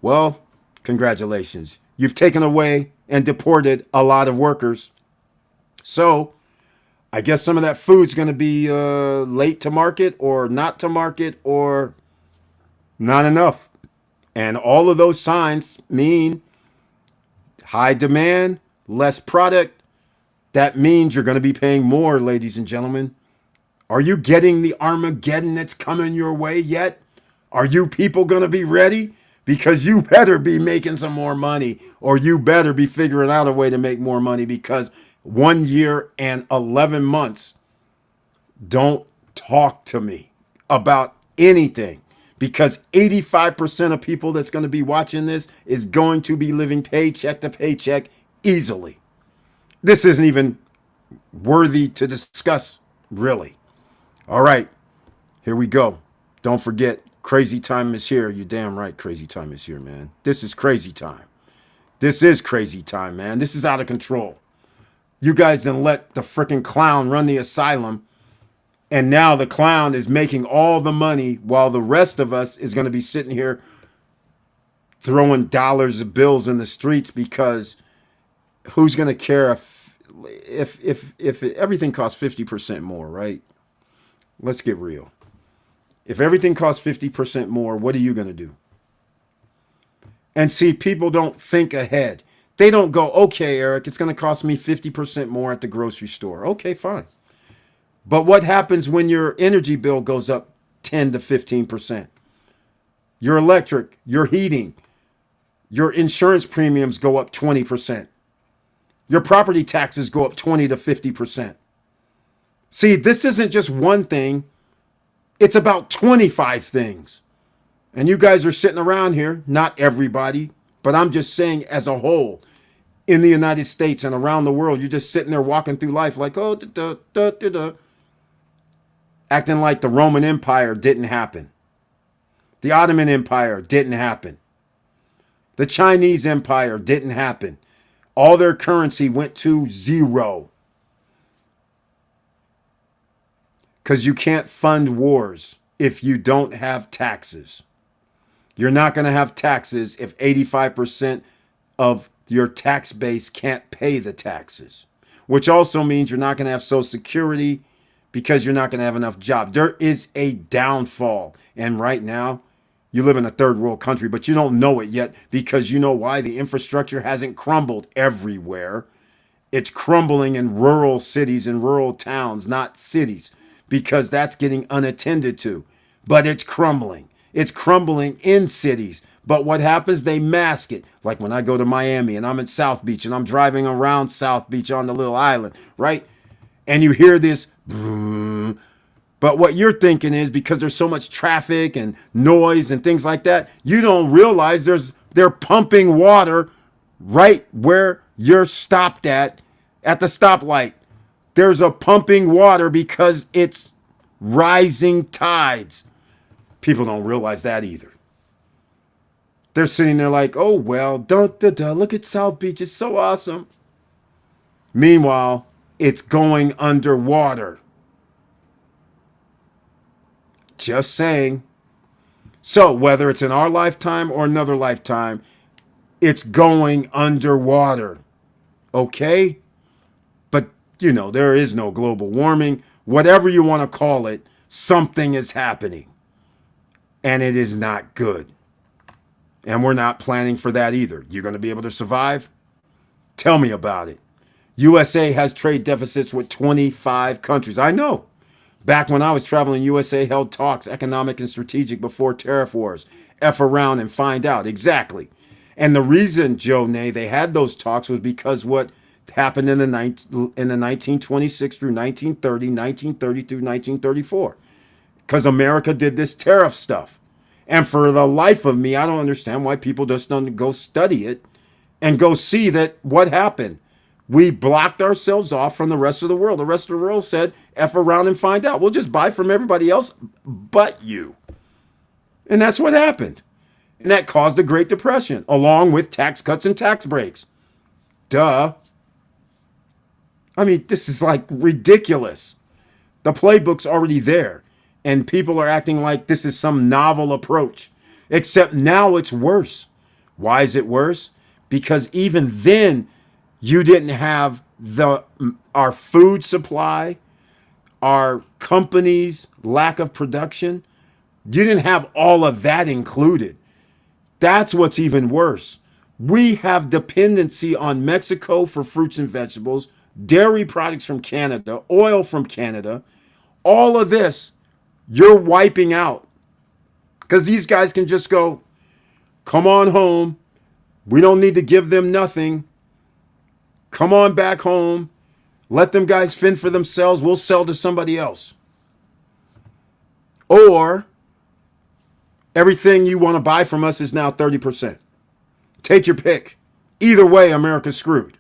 well, congratulations. You've taken away and deported a lot of workers. So I guess some of that food's going to be late to market or not to market or not enough. And all of those signs mean high demand, less product. That means you're going to be paying more, ladies and gentlemen. Are you getting the Armageddon that's coming your way yet? Are you people going to be ready? Because you better be making some more money, or you better be figuring out a way to make more money, because 1 year and 11 months, don't talk to me about anything, because 85% of people that's going to be watching this is going to be living paycheck to paycheck easily. This isn't even worthy to discuss, really. All right, here we go. Don't forget, Crazy time is here. You're damn right. Crazy time is here, man. This is crazy time. This is crazy time, man. This is out of control. You guys done let the freaking clown run the asylum. And now the clown is making all the money while the rest of us is going to be sitting here throwing dollars of bills in the streets, because who's going to care if everything costs 50% more, right? Let's get real. If everything costs 50% more, what are you going to do? And see, people don't think ahead. They don't go, okay, Eric, it's going to cost me 50% more at the grocery store. Okay, fine. But what happens when your energy bill goes up 10 to 15%? Your electric, your heating, your insurance premiums go up 20%. Your property taxes go up 20 to 50%. See, this isn't just one thing. It's about 25 things. And you guys are sitting around here, not everybody, but I'm just saying as a whole, in the United States and around the world, you're just sitting there walking through life like, oh, acting like the Roman Empire didn't happen. The Ottoman Empire didn't happen. The Chinese Empire didn't happen. All their currency went to zero. Because you can't fund wars if you don't have taxes. You're not going to have taxes if 85% of your tax base can't pay the taxes, which also means you're not going to have Social Security because you're not going to have enough jobs. There is a downfall. And right now, you live in a third world country, but you don't know it yet, because you know why? The infrastructure hasn't crumbled everywhere. It's crumbling in rural cities and rural towns, not cities, because that's getting unattended to. But it's crumbling. It's crumbling in cities. But what happens? They mask it. Like when I go to Miami and I'm in South Beach and I'm driving around South Beach on the little island, right? And you hear this, but what you're thinking is, because there's so much traffic and noise and things like that, you don't realize they're pumping water right where you're stopped at the stoplight. There's a pumping water because it's rising tides. People don't realize that either. They're sitting there like, oh, well, look at South Beach. It's so awesome. Meanwhile, it's going underwater. Just saying. So whether it's in our lifetime or another lifetime, it's going underwater. Okay? But, there is no global warming. Whatever you want to call it, something is happening. And it is not good. And we're not planning for that either. You're going to be able to survive? Tell me about it. USA has trade deficits with 25 countries. I know. Back when I was traveling, USA held talks, economic and strategic, before tariff wars. F around and find out. Exactly. And the reason, Joe Nay, they had those talks was because what happened in the 1926 through 1930, 1930 through 1934. Because America did this tariff stuff. And for the life of me, I don't understand why people just don't go study it and go see that what happened. We blocked ourselves off from the rest of the world. The rest of the world said, F around and find out. We'll just buy from everybody else but you. And that's what happened. And that caused the Great Depression, along with tax cuts and tax breaks. Duh. I mean, this is like ridiculous. The playbook's already there. And people are acting like this is some novel approach. Except now it's worse. Why is it worse? Because even then, you didn't have our food supply, our companies' lack of production. You didn't have all of that included. That's what's even worse. We have dependency on Mexico for fruits and vegetables, dairy products from Canada, oil from Canada. All of this, you're wiping out. Because these guys can just go, come on home. We don't need to give them nothing. Come on back home. Let them guys fend for themselves. We'll sell to somebody else. Or everything you want to buy from us is now 30%. Take your pick. Either way, America's screwed.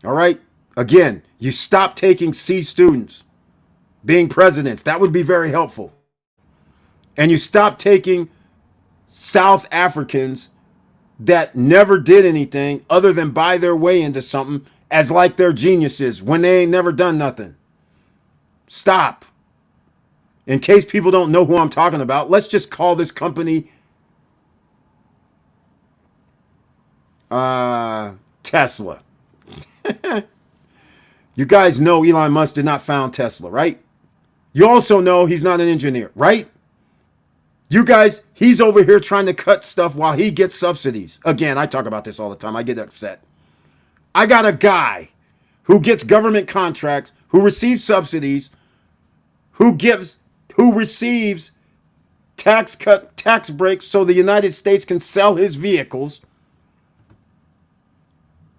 All right? Again, you stop taking C students being presidents. That would be very helpful. And you stop taking South Africans that never did anything other than buy their way into something as like they're geniuses when they ain't never done nothing. Stop. In case people don't know who I'm talking about, let's just call this company Tesla. You guys know Elon Musk did not found Tesla, right? You also know he's not an engineer, right? You guys, he's over here trying to cut stuff while he gets subsidies. Again, I talk about this all the time. I get upset. I got a guy who gets government contracts, who receives subsidies, who receives tax breaks so the United States can sell his vehicles.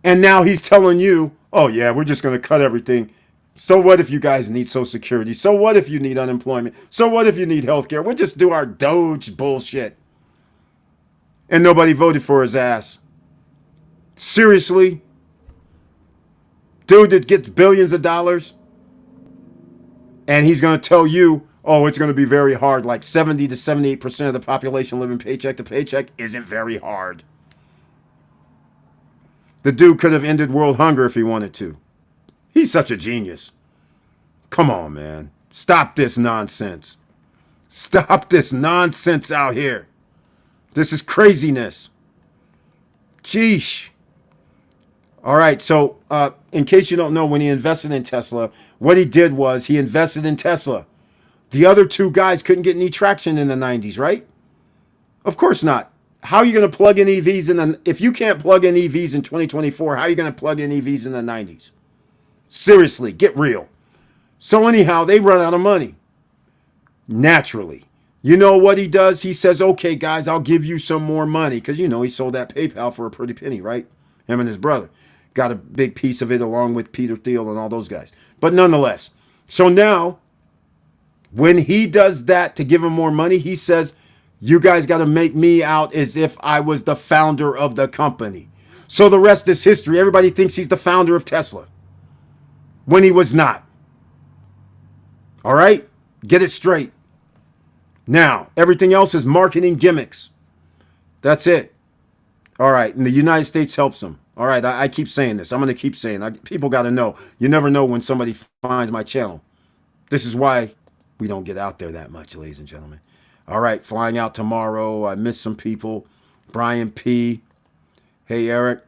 And now he's telling you, oh yeah, we're just going to cut everything. So what if you guys need Social Security? So what if you need unemployment? So what if you need health care? We'll just do our Doge bullshit. And nobody voted for his ass. Seriously? Dude that gets billions of dollars? And he's going to tell you, oh, it's going to be very hard. Like 70 to 78% of the population living paycheck to paycheck isn't very hard. The dude could have ended world hunger if he wanted to. He's such a genius. Come on, man. Stop this nonsense. Stop this nonsense out here. This is craziness. Sheesh. All right, so in case you don't know, when he invested in Tesla, what he did was he invested in Tesla. The other two guys couldn't get any traction in the 90s, right? Of course not. How are you going to plug in EVs if you can't plug in EVs in 2024, how are you going to plug in EVs in the 90s? Seriously, get real. So anyhow, they run out of money. Naturally. You know what he does? He says, okay, guys, I'll give you some more money. Because, you know, he sold that PayPal for a pretty penny, right? Him and his brother. Got a big piece of it along with Peter Thiel and all those guys. But nonetheless. So now, when he does that to give him more money, he says, you guys got to make me out as if I was the founder of the company. So the rest is history. Everybody thinks he's the founder of Tesla. When he was not. All right? Get it straight. Now, everything else is marketing gimmicks. That's it. All right. And the United States helps him. All right. I keep saying this. I'm going to keep saying it. People got to know. You never know when somebody finds my channel. This is why we don't get out there that much, ladies and gentlemen. All right. Flying out tomorrow. I missed some people. Brian P. Hey, Eric.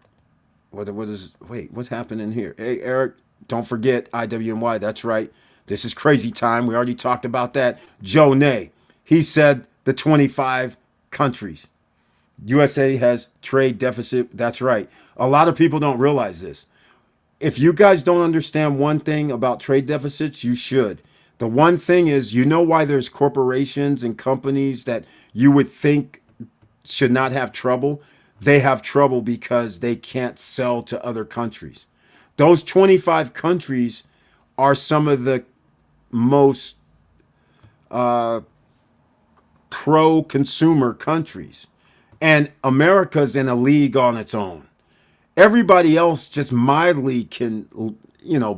What's happening here? Hey, Eric. Don't forget IWMY. That's right. This is crazy time. We already talked about that. Joe Nay. He said the 25 countries. USA has trade deficit. That's right. A lot of people don't realize this. If you guys don't understand one thing about trade deficits, you should. The one thing is, you know why there's corporations and companies that you would think should not have trouble? They have trouble because they can't sell to other countries. Those 25 countries are some of the most pro-consumer countries. And America's in a league on its own. Everybody else just mildly can,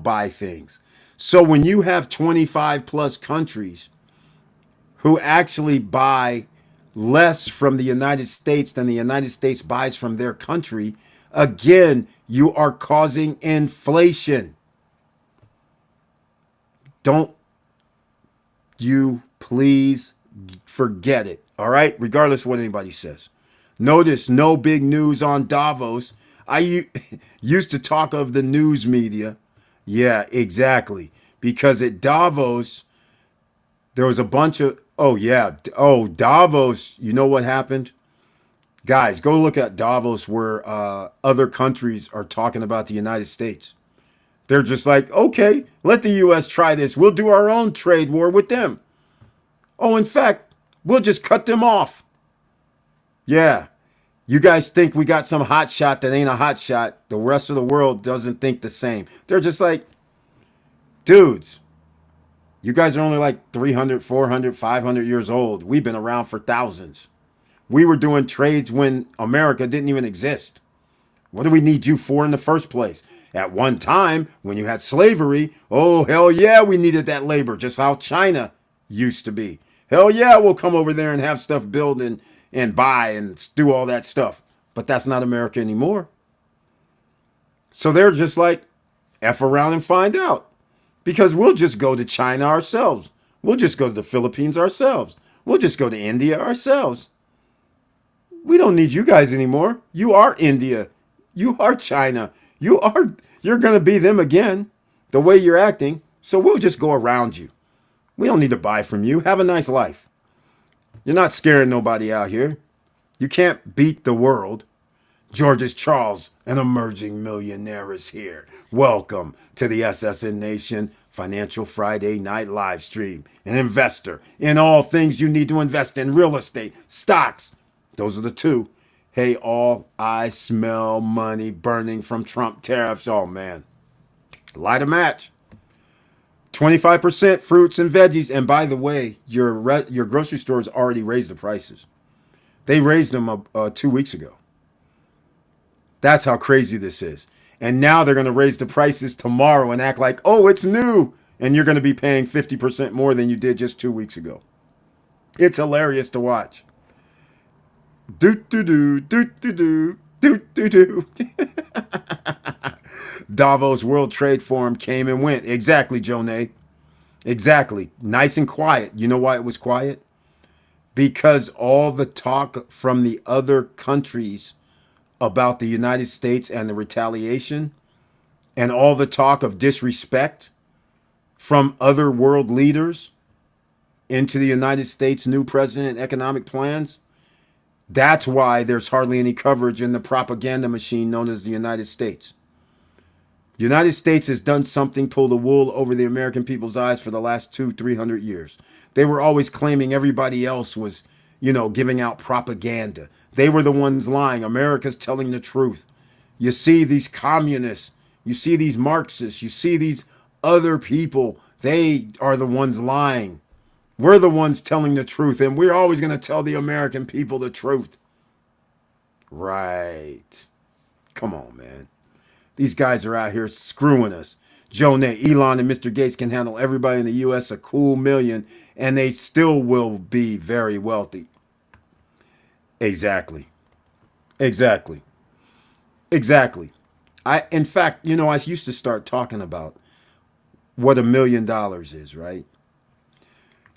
buy things. So when you have 25 plus countries who actually buy less from the United States than the United States buys from their country, again, you are causing inflation. Don't you please forget it. All right? Regardless of what anybody says. Notice no big news on Davos. I used to talk of the news media. Yeah, exactly. Because at Davos, there was a bunch of, Davos, you know what happened? Guys, go look at Davos where other countries are talking about the United States. They're just like, okay, let the U.S. try this. We'll do our own trade war with them. Oh, in fact, we'll just cut them off. Yeah. You guys think we got some hot shot that ain't a hot shot. The rest of the world doesn't think the same. They're just like, dudes, you guys are only like 300, 400, 500 years old. We've been around for thousands. We were doing trades when America didn't even exist. What do we need you for in the first place? At one time, when you had slavery, oh, hell yeah, we needed that labor, just how China used to be. Hell yeah, we'll come over there and have stuff built and buy and do all that stuff. But that's not America anymore. So they're just like, F around and find out. Because we'll just go to China ourselves. We'll just go to the Philippines ourselves. We'll just go to India ourselves. We don't need you guys anymore. You are India. You are China. You're going to be them again, the way you're acting. So we'll just go around you. We don't need to buy from you. Have a nice life. You're not scaring nobody out here. You can't beat the world. George's Charles, an emerging millionaire, is here. Welcome to the SSN Nation Financial Friday Night Live Stream. An investor in all things you need to invest in: real estate, stocks. Those are the two. Hey, all I smell money burning from Trump tariffs. Oh, man. Light a match. 25% fruits and veggies. And by the way, your grocery stores already raised the prices. They raised them 2 weeks ago. That's how crazy this is. And now they're going to raise the prices tomorrow and act like, oh, it's new. And you're going to be paying 50% more than you did just 2 weeks ago. It's hilarious to watch. Do-do-do, do-do-do, do-do-do. Davos World Trade Forum came and went. Exactly, Jonay. Exactly. Nice and quiet. You know why it was quiet? Because all the talk from the other countries about the United States and the retaliation, and all the talk of disrespect from other world leaders into the United States' new president and economic plans, that's why there's hardly any coverage in the propaganda machine known as the United States. The United States has done something, pull the wool over the American people's eyes for the last 200-300 years. They were always claiming everybody else was, giving out propaganda. They were the ones lying. America's telling the truth. You see these communists, you see these Marxists, you see these other people. They are the ones lying. We're the ones telling the truth, and we're always going to tell the American people the truth. Right. Come on, man. These guys are out here screwing us. Jonay, Elon, and Mr. Gates can handle everybody in the U.S. a cool million, and they still will be very wealthy. Exactly. Exactly. Exactly. In fact, I used to start talking about what $1 million is, right?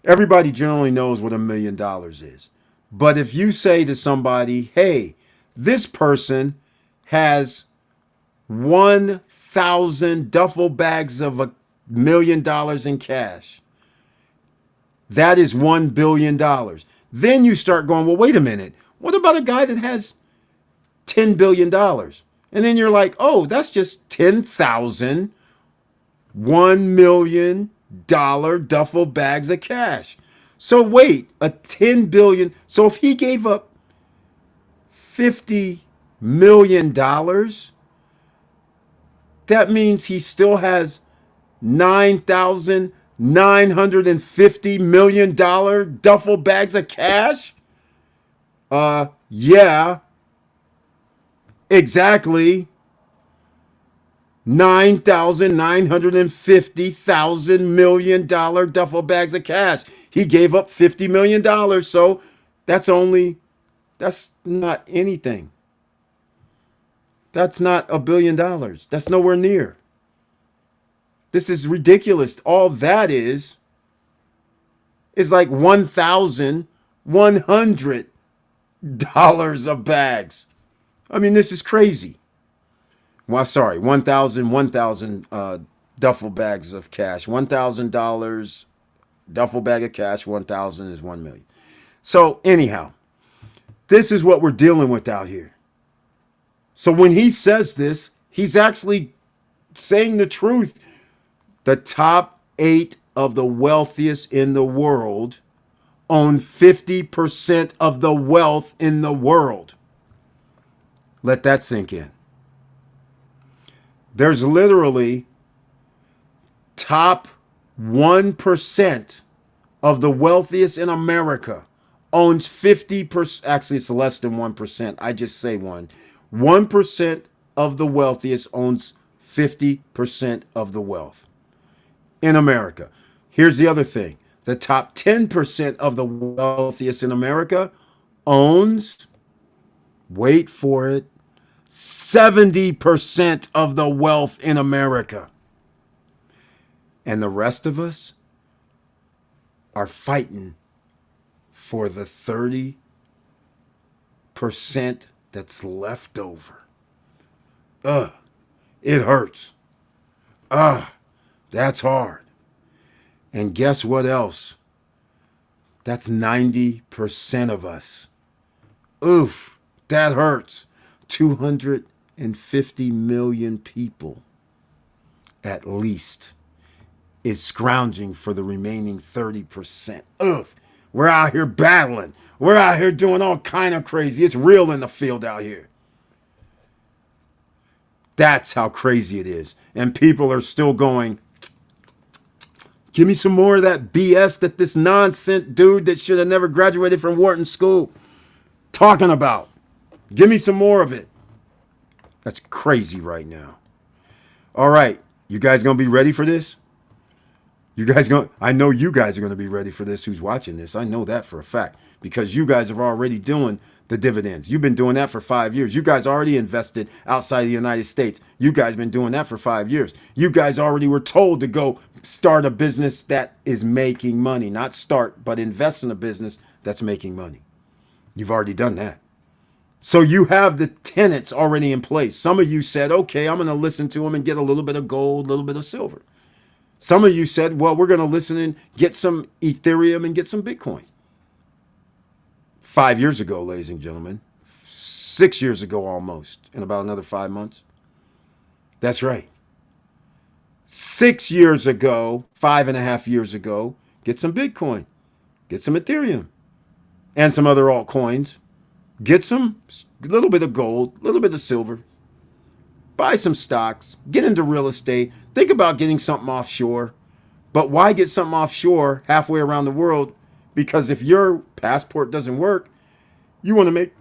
Everybody generally knows what $1 million is. But if you say to somebody, hey, this person has 1,000 duffel bags of $1 million in cash, that is $1 billion. Then you start going, well, wait a minute. What about a guy that has $10 billion? And then you're like, oh, that's just 10,000 $1 million duffel bags of cash. So wait, a 10 billion. So if he gave up $50 million, that means he still has $9,950 million duffel bags of cash? Yeah, exactly. 9,950 million dollar duffel bags of cash. He gave up $50 million. So that's not anything. That's not $1 billion. That's nowhere near. This is ridiculous. All that is like $1,100 of bags. I mean, this is crazy. Well, sorry, 1,000 duffel bags of cash. $1,000 duffel bag of cash. 1,000 is 1 million. So anyhow, this is what we're dealing with out here. So when he says this, he's actually saying the truth. The top 8 of the wealthiest in the world own 50% of the wealth in the world. Let that sink in. There's literally top 1% of the wealthiest in America owns 50%. Actually, it's less than 1%. I just say 1. 1% of the wealthiest owns 50% of the wealth in America. Here's the other thing. The top 10% of the wealthiest in America owns, wait for it, 70% of the wealth in America. And the rest of us are fighting for the 30% that's left over. Ugh, it hurts. Ugh, that's hard. And guess what else? That's 90% of us. Oof, that hurts. 250 million people, at least, is scrounging for the remaining 30%. Ugh, we're out here battling. We're out here doing all kind of crazy. It's real in the field out here. That's how crazy it is. And people are still going, give me some more of that BS that this nonsense dude that should have never graduated from Wharton School talking about. Give me some more of it. That's crazy right now. All right, you guys gonna be ready for this? I know you guys are gonna be ready for this who's watching this. I know that for a fact because you guys are already doing the dividends. You've been doing that for 5 years. You guys already invested outside the United States. You guys been doing that for 5 years. You guys already were told to go start a business that is making money. Not start, but invest in a business that's making money. You've already done that. So you have the tenets already in place. Some of you said, okay, I'm going to listen to them and get a little bit of gold, a little bit of silver. Some of you said, well, we're going to listen and get some Ethereum and get some Bitcoin. 5 years ago, ladies and gentlemen, 6 years ago almost, in about another 5 months. That's right. 6 years ago, 5.5 years ago, get some Bitcoin, get some Ethereum, and some other altcoins. Get some, a little bit of gold, a little bit of silver. Buy some stocks. Get into real estate. Think about getting something offshore. But why get something offshore halfway around the world? Because if your passport doesn't work, you want to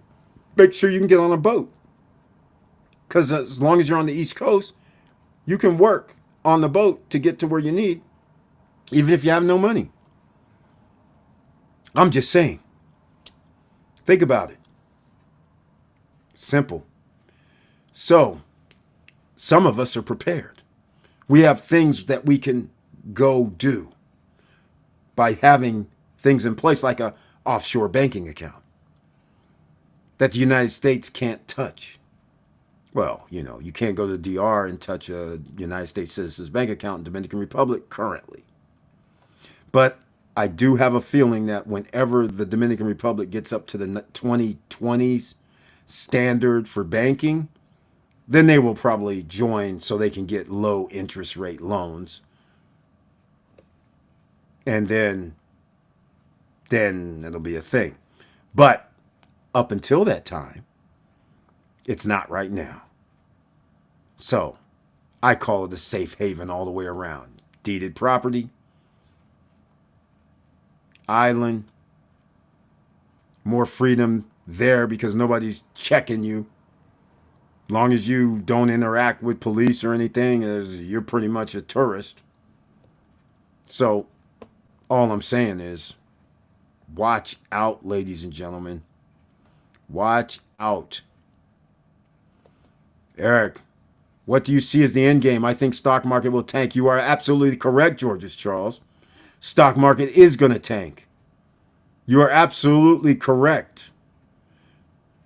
make sure you can get on a boat. Because as long as you're on the East Coast, you can work on the boat to get to where you need, even if you have no money. I'm just saying. Think about it. Simple. So, some of us are prepared. We have things that we can go do by having things in place like a offshore banking account that the United States can't touch. Well, you can't go to the DR and touch a United States citizen's bank account in Dominican Republic currently. But I do have a feeling that whenever the Dominican Republic gets up to the 2020s standard for banking, then they will probably join so they can get low interest rate loans. And then it'll be a thing. But up until that time, it's not right now. So I call it a safe haven all the way around. Deeded property, island, more freedom there because nobody's checking you. Long as you don't interact with police or anything, you're pretty much a tourist. So all I'm saying is, watch out, ladies and gentlemen. Watch out. Eric, what do you see as the end game? I think stock market will tank. You are absolutely correct, Georges Charles. Stock market is going to tank. You are absolutely correct.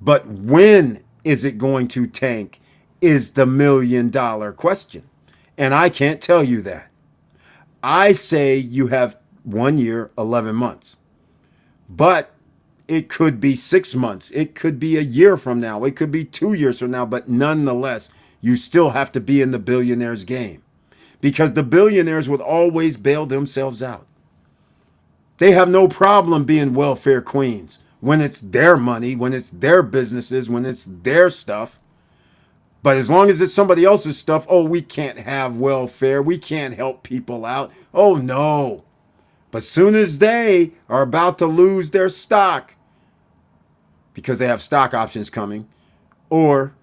But when is it going to tank is the $1 million question. And I can't tell you that. I say you have 1 year, 11 months. But it could be 6 months. It could be a year from now. It could be 2 years from now. But nonetheless, you still have to be in the billionaires game. Because the billionaires would always bail themselves out. They have no problem being welfare queens when it's their money, when it's their businesses, when it's their stuff. But as long as it's somebody else's stuff, oh, we can't have welfare. We can't help people out. Oh, no. But soon as they are about to lose their stock because they have stock options coming, or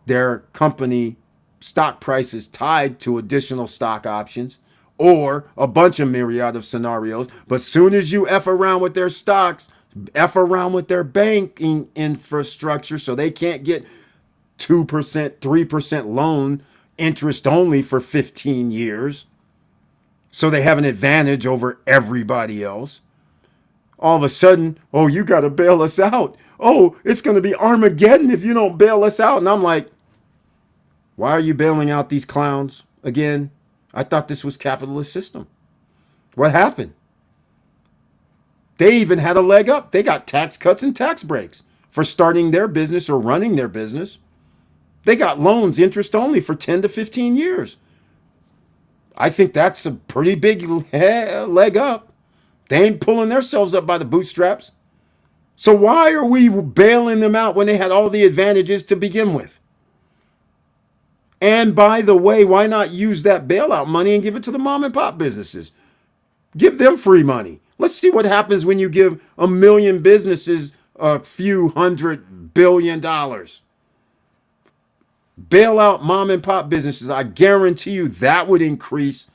their company stock price is tied to additional stock options, or a bunch of myriad of scenarios. But soon as you F around with their stocks, F around with their banking infrastructure so they can't get 2%, 3% loan interest only for 15 years. So they have an advantage over everybody else. All of a sudden, oh, you got to bail us out. Oh, it's going to be Armageddon if you don't bail us out. And I'm like, why are you bailing out these clowns again? I thought this was capitalist system. What happened? They even had a leg up. They got tax cuts and tax breaks for starting their business or running their business. They got loans interest only for 10 to 15 years. I think that's a pretty big leg up. They ain't pulling themselves up by the bootstraps. So why are we bailing them out when they had all the advantages to begin with? And by the way, why not use that bailout money and give it to the mom and pop businesses? Give them free money. Let's see what happens when you give a million businesses a few $100 billion. Bail out mom and pop businesses. I guarantee you that would increase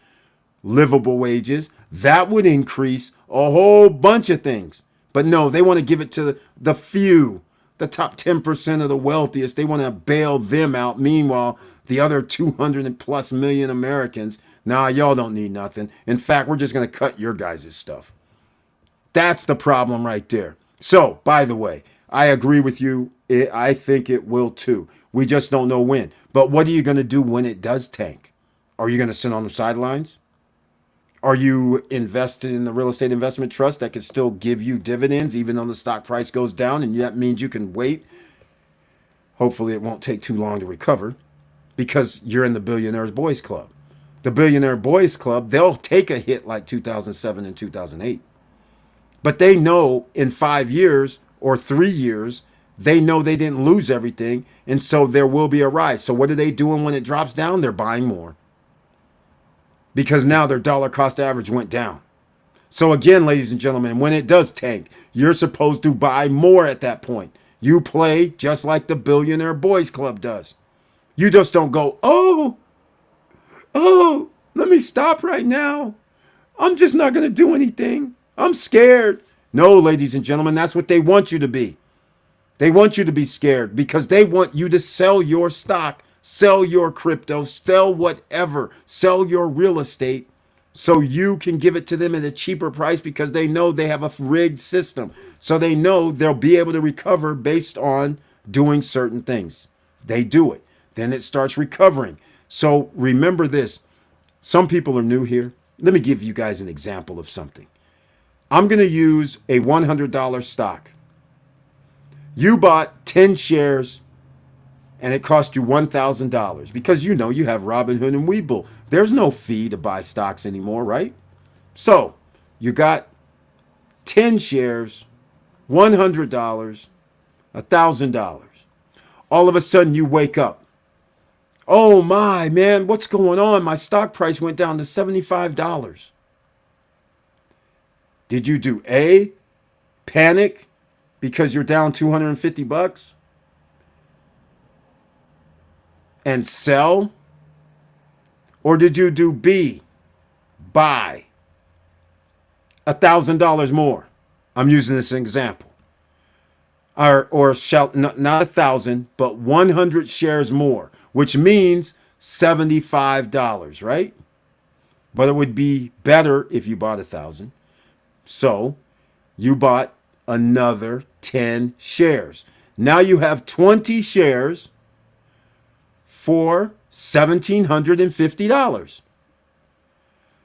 livable wages. That would increase a whole bunch of things. But no, they want to give it to the few, the top 10% of the wealthiest. They want to bail them out. Meanwhile, the other 200 plus million Americans, nah, y'all don't need nothing. In fact, we're just going to cut your guys' stuff. That's the problem right there. So, by the way, I agree with you. I think it will too. We just don't know when. But what are you going to do when it does tank? Are you going to sit on the sidelines? Are you invested in the real estate investment trust that can still give you dividends even though the stock price goes down? And that means you can wait. Hopefully it won't take too long to recover because you're in the Billionaires Boys Club. The Billionaire Boys Club, they'll take a hit like 2007 and 2008. But they know in 5 years or 3 years, they know they didn't lose everything. And so there will be a rise. So what are they doing when it drops down? They're buying more. Because now their dollar cost average went down. So again, ladies and gentlemen, when it does tank, you're supposed to buy more at that point. You play just like the Billionaire Boys Club does. You just don't go, oh, let me stop right now. I'm just not going to do anything. I'm scared. No, ladies and gentlemen, that's what they want you to be. They want you to be scared because they want you to sell your stock, sell your crypto, sell whatever, sell your real estate so you can give it to them at a cheaper price because they know they have a rigged system. So they know they'll be able to recover based on doing certain things. They do it. Then it starts recovering. So remember this. Some people are new here. Let me give you guys an example of something. I'm going to use a $100 stock. You bought 10 shares and it cost you $1,000 because you know you have Robinhood and Webull. There's no fee to buy stocks anymore, right? So you got 10 shares, $100, $1,000. All of a sudden you wake up. Oh my, man, what's going on? My stock price went down to $75. Did you do A, panic because you're down $250 and sell? Or did you do B, buy $1,000 more? I'm using this example. Or shall not 1,000, but 100 shares more, which means $75, right? But it would be better if you bought 1,000. So you bought another 10 shares. Now you have 20 shares for $1,750.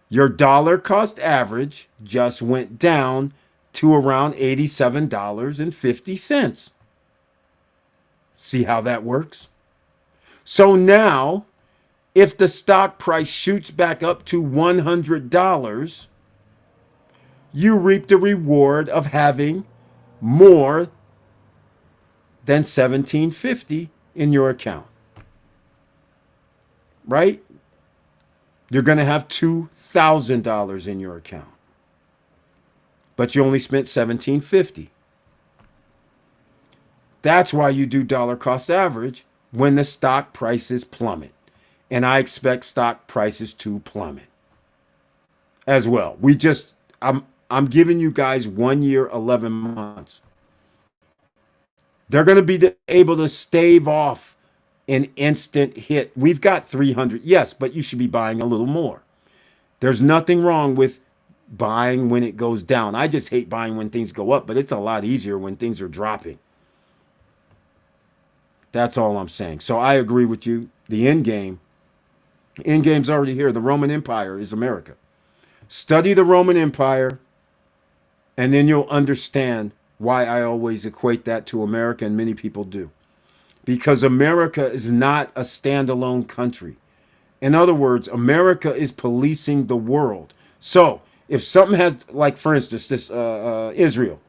Your dollar cost average just went down to around $87.50. See how that works? So now, if the stock price shoots back up to $100, you reap the reward of having more than $1,750 in your account. Right? You're going to have $2,000 in your account. But you only spent $1,750. That's why you do dollar cost average when the stock prices plummet. And I expect stock prices to plummet. as well. I'm giving you guys 1 year, 11 months. They're going to be able to stave off an instant hit. We've got 300, yes, but you should be buying a little more. There's nothing wrong with buying when it goes down. I just hate buying when things go up, but it's a lot easier when things are dropping. That's all I'm saying. So I agree with you. The end game's already here. The Roman Empire is America. Study the Roman Empire, and then you'll understand why I always equate that to America, and many people do. Because America is not a standalone country. In other words, America is policing the world. So if something has, like for instance, this Israel,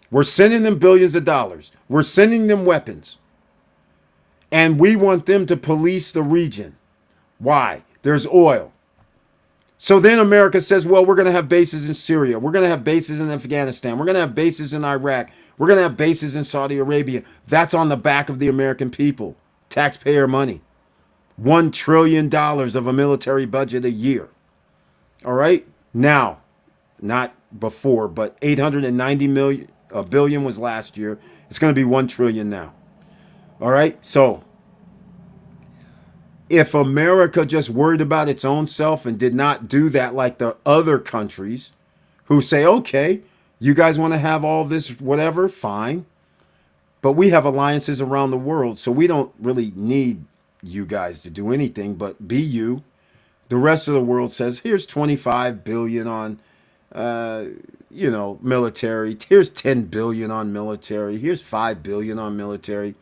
we're sending them billions of dollars. We're sending them weapons. And we want them to police the region. Why? There's oil. So then America says, well, we're going to have bases in Syria. We're going to have bases in Afghanistan. We're going to have bases in Iraq. We're going to have bases in Saudi Arabia. That's on the back of the American people. Taxpayer money. $1 trillion of a military budget a year. All right? Now, not before, but 890 billion was last year. It's going to be 1 trillion now. All right? So if America just worried about its own self and did not do that like the other countries who say, okay, you guys want to have all this, whatever, fine. But we have alliances around the world, so we don't really need you guys to do anything but be you. The rest of the world says, here's 25 billion on, military. Here's 10 billion on military. Here's 5 billion on military.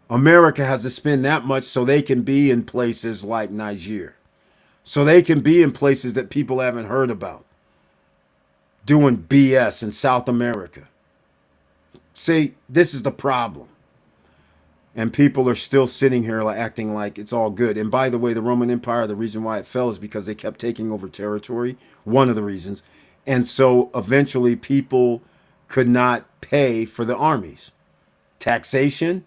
America has to spend that much so they can be in places like Niger. So they can be in places that people haven't heard about. Doing BS in South America. See, this is the problem. And people are still sitting here acting like it's all good. And by the way, the Roman Empire, the reason why it fell is because they kept taking over territory. One of the reasons. And so eventually people could not pay for the armies. Taxation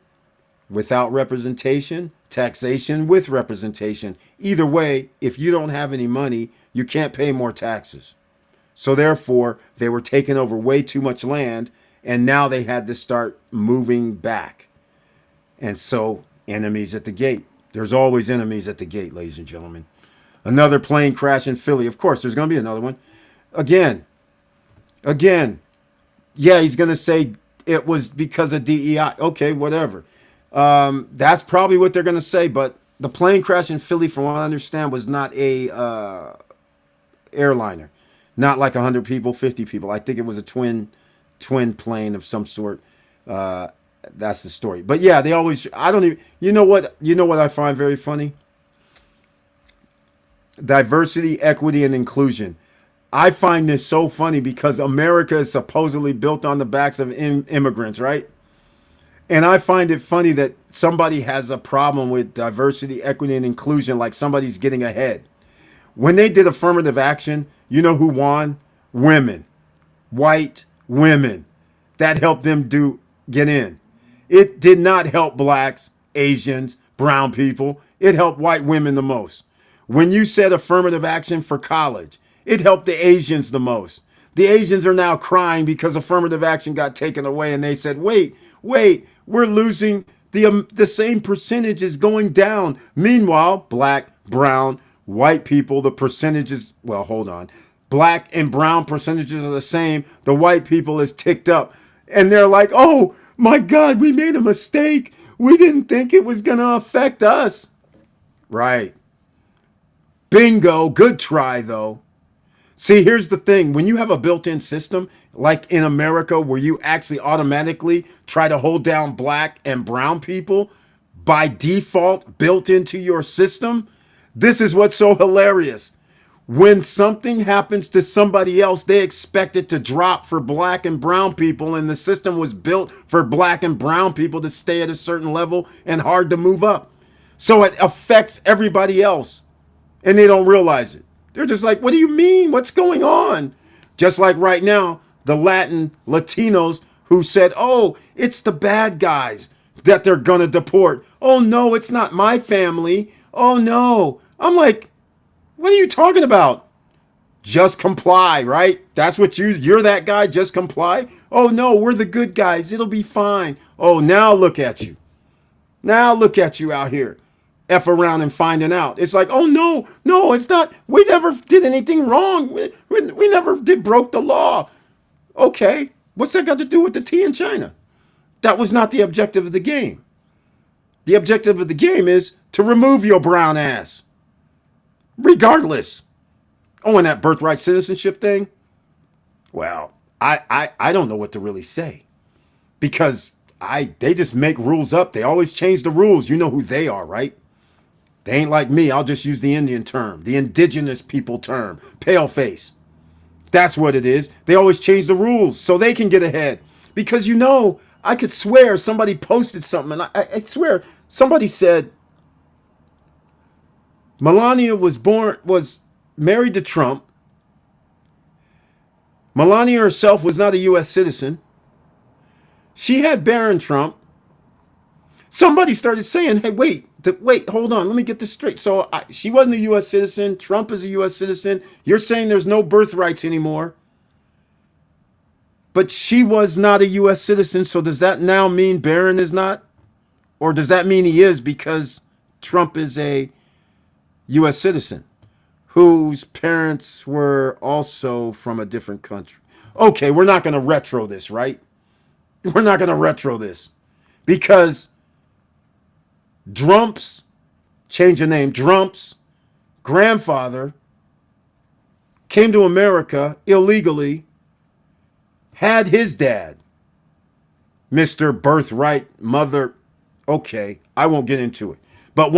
without representation, taxation with representation. Either way, if you don't have any money, you can't pay more taxes. So therefore, they were taking over way too much land, and now they had to start moving back. And so, enemies at the gate. There's always enemies at the gate, ladies and gentlemen. Another plane crash in Philly. Of course, there's going to be another one. Again. Yeah, he's going to say it was because of DEI. Okay, whatever. That's probably what they're going to say, but the plane crash in Philly, from what I understand, was not a airliner. Not like 100 people, 50 people. I think it was a twin plane of some sort. That's the story. But yeah, they always, I don't even, you know what I find very funny? Diversity, equity, and inclusion. I find this so funny because America is supposedly built on the backs of immigrants, right? And I find it funny that somebody has a problem with diversity, equity, and inclusion, like somebody's getting ahead. When they did affirmative action, you know who won? Women. White women. That helped them get in. It did not help blacks, Asians, brown people. It helped white women the most. When you said affirmative action for college, it helped the Asians the most. The Asians are now crying because affirmative action got taken away, and they said, wait, we're losing the same percentage is going down. Meanwhile, black, brown, white people, the percentages, well, hold on. Black and brown percentages are the same. The white people is ticked up. And they're like, oh, my God, we made a mistake. We didn't think it was going to affect us. Right. Bingo. Good try, though. See, here's the thing. When you have a built-in system, like in America, where you actually automatically try to hold down black and brown people by default built into your system, this is what's so hilarious. When something happens to somebody else, they expect it to drop for black and brown people, and the system was built for black and brown people to stay at a certain level and hard to move up. So it affects everybody else, and they don't realize it. They're just like, what do you mean? What's going on? Just like right now, the Latinos who said, oh, it's the bad guys that they're going to deport. Oh, no, it's not my family. Oh, no. I'm like, what are you talking about? Just comply, right? That's what you're that guy, just comply. Oh no, we're the good guys. It'll be fine. Oh, now look at you. Now look at you out here. F around and finding out. It's like, oh no, no, it's not. We never did anything wrong. We never did broke the law. Okay, what's that got to do with the tea in China? That was not the objective of the game. The objective of the game is to remove your brown ass. Regardless. Oh, and that birthright citizenship thing? Well, I don't know what to really say. Because they just make rules up. They always change the rules. You know who they are, right? They ain't like me. I'll just use the Indian term, the indigenous people term, paleface. That's what it is. They always change the rules so they can get ahead. Because I could swear somebody posted something, and I swear somebody said Melania was married to Trump. Melania herself was not a U.S. citizen. She had Barron Trump. Somebody started saying, hey, wait, hold on. Let me get this straight. So she wasn't a U.S. citizen. Trump is a U.S. citizen. You're saying there's no birthrights anymore. But she was not a U.S. citizen. So does that now mean Barron is not? Or does that mean he is because Trump is a U.S. citizen whose parents were also from a different country? Okay, we're not going to retro this, right? We're not going to retro this because change the name, Drump's grandfather came to America illegally, had his dad, Mr. Birthright Mother. Okay, I won't get into it. But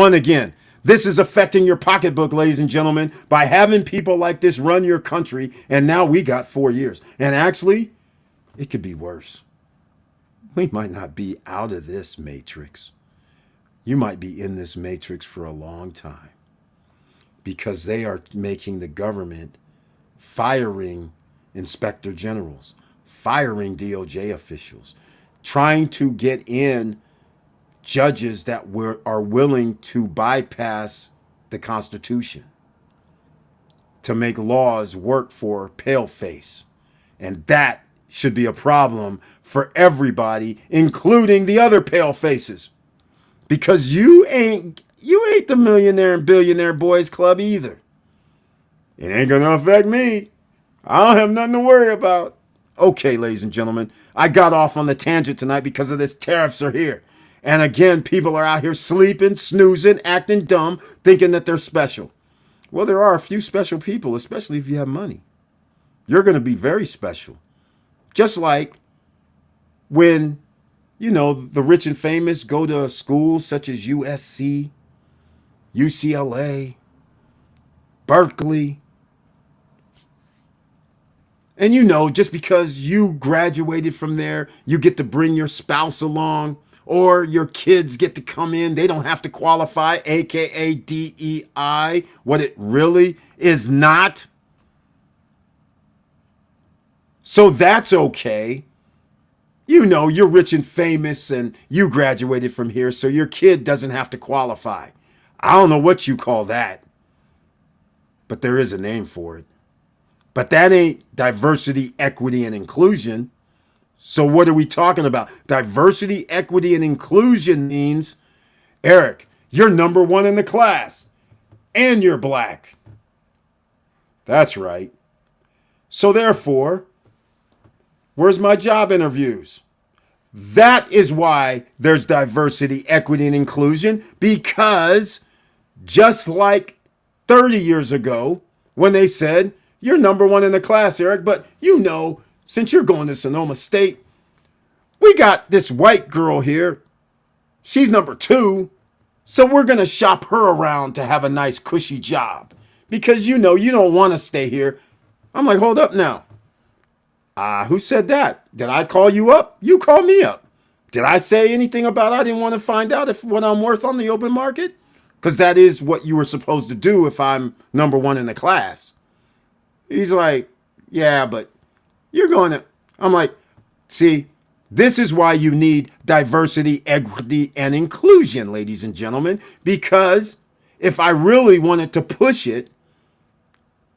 this is affecting your pocketbook, ladies and gentlemen, by having people like this run your country. And now we got 4 years. And actually, it could be worse. We might not be out of this matrix. You might be in this matrix for a long time because they are making the government firing inspector generals, firing DOJ officials, trying to get in judges that are willing to bypass the Constitution to make laws work for paleface. And that should be a problem for everybody, including the other pale faces. Because you ain't the millionaire and billionaire boys club either. It ain't gonna affect me. I don't have nothing to worry about. Okay, ladies and gentlemen, I got off on the tangent tonight because of this tariffs are here. And again, people are out here sleeping, snoozing, acting dumb, thinking that they're special. Well, there are a few special people, especially if you have money. You're going to be very special. Just like when, the rich and famous go to schools such as USC, UCLA, Berkeley. And just because you graduated from there, you get to bring your spouse along, or your kids get to come in. They don't have to qualify, aka DEI, what it really is not. So that's okay. You're rich and famous and you graduated from here, so your kid doesn't have to qualify. I don't know what you call that, but there is a name for it. But that ain't diversity, equity, and inclusion. So what are we talking about? Diversity, equity, and inclusion means, Eric, you're number one in the class and you're black. That's right. So therefore, where's my job interviews? That is why there's diversity, equity, and inclusion, because just like 30 years ago when they said, you're number one in the class, Eric, but since you're going to Sonoma State, we got this white girl here. She's number 2. So we're going to shop her around to have a nice cushy job because you don't want to stay here. I'm like, hold up now. Who said that? Did I call you up? You called me up. Did I say anything about I didn't want to find out what I'm worth on the open market? Because that is what you were supposed to do if I'm number 1 in the class. He's like, yeah, but you're going to... I'm like, see, this is why you need diversity, equity, and inclusion, ladies and gentlemen, because if I really wanted to push it,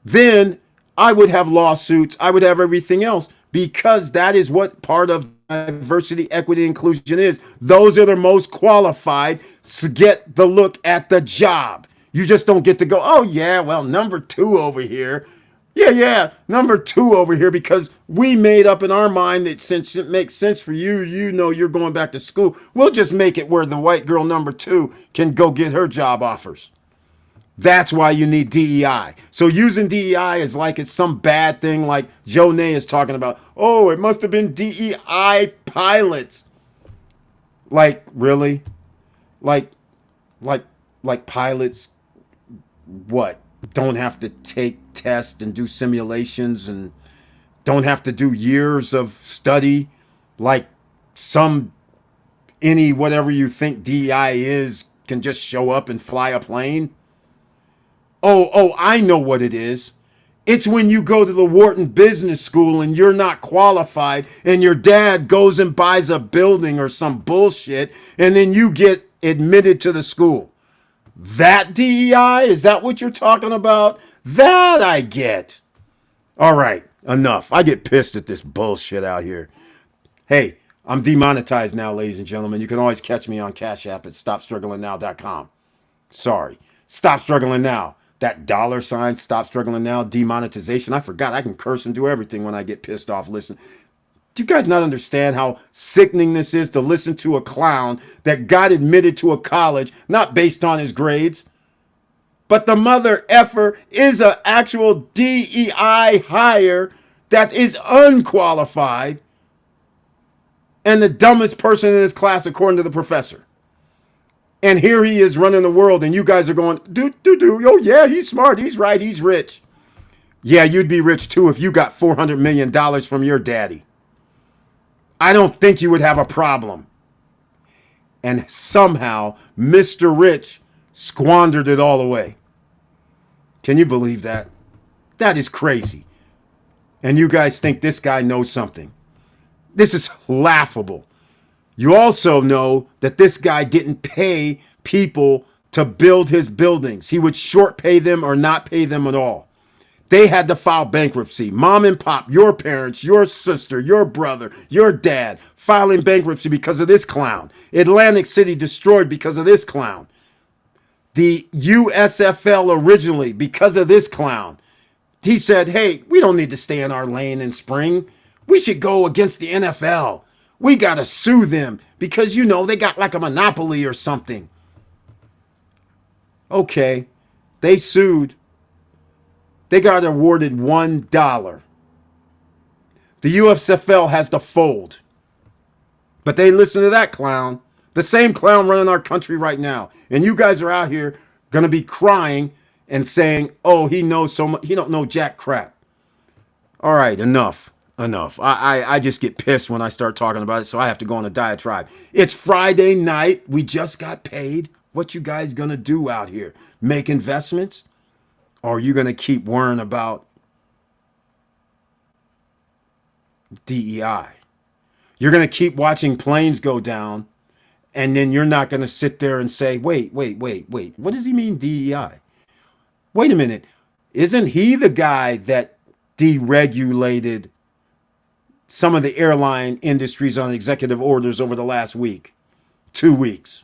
then I would have lawsuits. I would have everything else, because that is what part of diversity, equity, inclusion is. Those are the most qualified to get the look at the job. You just don't get to go, oh, yeah, well, number two over here. Yeah, number two over here, because we made up in our mind that since it makes sense for you, you know you're going back to school, we'll just make it where the white girl number two can go get her job offers. That's why you need DEI. So using DEI is like it's some bad thing, like Joe Nay is talking about. Oh, it must have been DEI pilots. Like, really? Like, like pilots, what? Don't have to take tests and do simulations and don't have to do years of study like any whatever you think DEI is can just show up and fly a plane. Oh, I know what it is. It's when you go to the Wharton Business School and you're not qualified and your dad goes and buys a building or some bullshit and then you get admitted to the school. That DEI? Is that what you're talking about? That I get. All right, enough. I get pissed at this bullshit out here. Hey, I'm demonetized now, ladies and gentlemen. You can always catch me on Cash App at StopStrugglingNow.com. Sorry. Stop Struggling Now. That $, Stop Struggling Now, demonetization. I forgot I can curse and do everything when I get pissed off listening. Do you guys not understand how sickening this is to listen to a clown that got admitted to a college, not based on his grades, but the mother effer is an actual DEI hire that is unqualified and the dumbest person in his class according to the professor. And here he is running the world and you guys are going, oh yeah, he's smart, he's right, he's rich. Yeah, you'd be rich too if you got $400 million from your daddy. I don't think you would have a problem. And somehow, Mr. Rich squandered it all away. Can you believe that? That is crazy. And you guys think this guy knows something. This is laughable. You also know that this guy didn't pay people to build his buildings. He would short pay them or not pay them at all. They had to file bankruptcy. Mom and pop, your parents, your sister, your brother, your dad, filing bankruptcy because of this clown. Atlantic City destroyed because of this clown. The USFL originally because of this clown. He said, hey, we don't need to stay in our lane in spring. We should go against the NFL. We got to sue them because, you know, they got like a monopoly or something. Okay, they sued. They got awarded $1. The USFL has to fold. But they listen to that clown. The same clown running our country right now. And you guys are out here going to be crying and saying, oh, he knows so much. He don't know jack crap. All right, enough. I just get pissed when I start talking about it, so I have to go on a diatribe. It's Friday night. We just got paid. What you guys going to do out here? Make investments? Or are you going to keep worrying about DEI? You're going to keep watching planes go down, and then you're not going to sit there and say, wait. What does he mean DEI? Wait a minute. Isn't he the guy that deregulated some of the airline industries on executive orders over the last week, 2 weeks?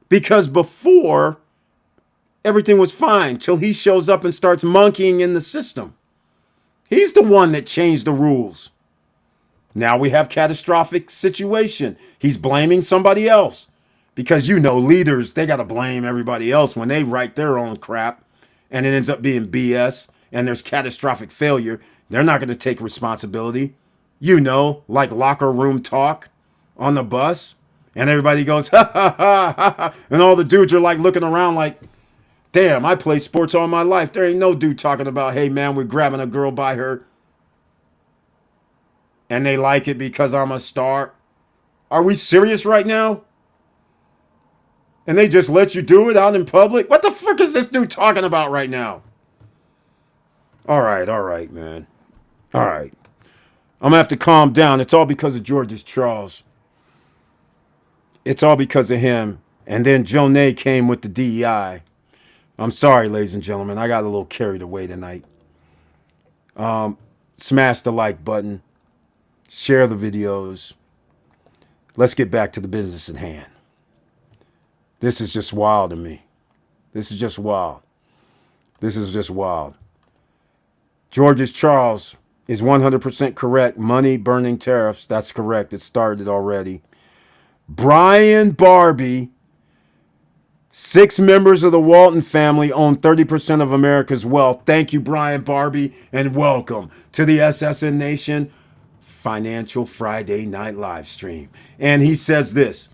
Because before, everything was fine till he shows up and starts monkeying in the system. He's the one that changed the rules. Now we have catastrophic situation. He's blaming somebody else because, you know, leaders, they got to blame everybody else when they write their own crap and it ends up being BS and there's catastrophic failure. They're not going to take responsibility. You know, like locker room talk on the bus and everybody goes, ha, ha, ha, ha, ha. And all the dudes are like looking around like, damn, I play sports all my life. There ain't no dude talking about, hey, man, we're grabbing a girl by her. And they like it because I'm a star. Are we serious right now? And they just let you do it out in public? What the fuck is this dude talking about right now? All right, man. All right. I'm going to have to calm down. It's all because of George Charles. It's all because of him. And then Joe Nay came with the DEI. I'm sorry, ladies and gentlemen. I got a little carried away tonight. Smash the like button, share the videos. Let's get back to the business at hand. This is just wild to me. This is just wild. This is just wild. George's Charles is 100% correct. Money burning tariffs. That's correct. It started already. Brian Barbie, 6 members of the Walton family own 30% of America's wealth. Thank you, Brian Barbie, and welcome to the SSN Nation Financial Friday Night Live Stream. And he says this: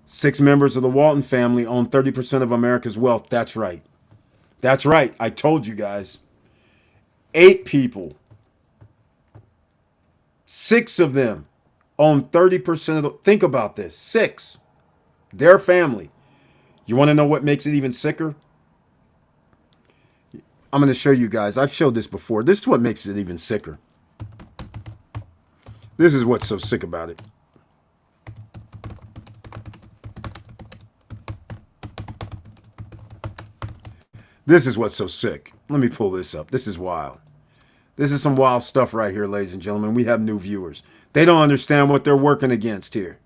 6 members of the Walton family own 30% of America's wealth. That's right. That's right. I told you guys. 8 people, 6 of them own 30% of the. Think about this. 6. Their family. You want to know what makes it even sicker? I'm going to show you guys. I've showed this before. This is what makes it even sicker. This is what's so sick about it. This is what's so sick. Let me pull this up. This is wild. This is some wild stuff right here, ladies and gentlemen. We have new viewers. They don't understand what they're working against here.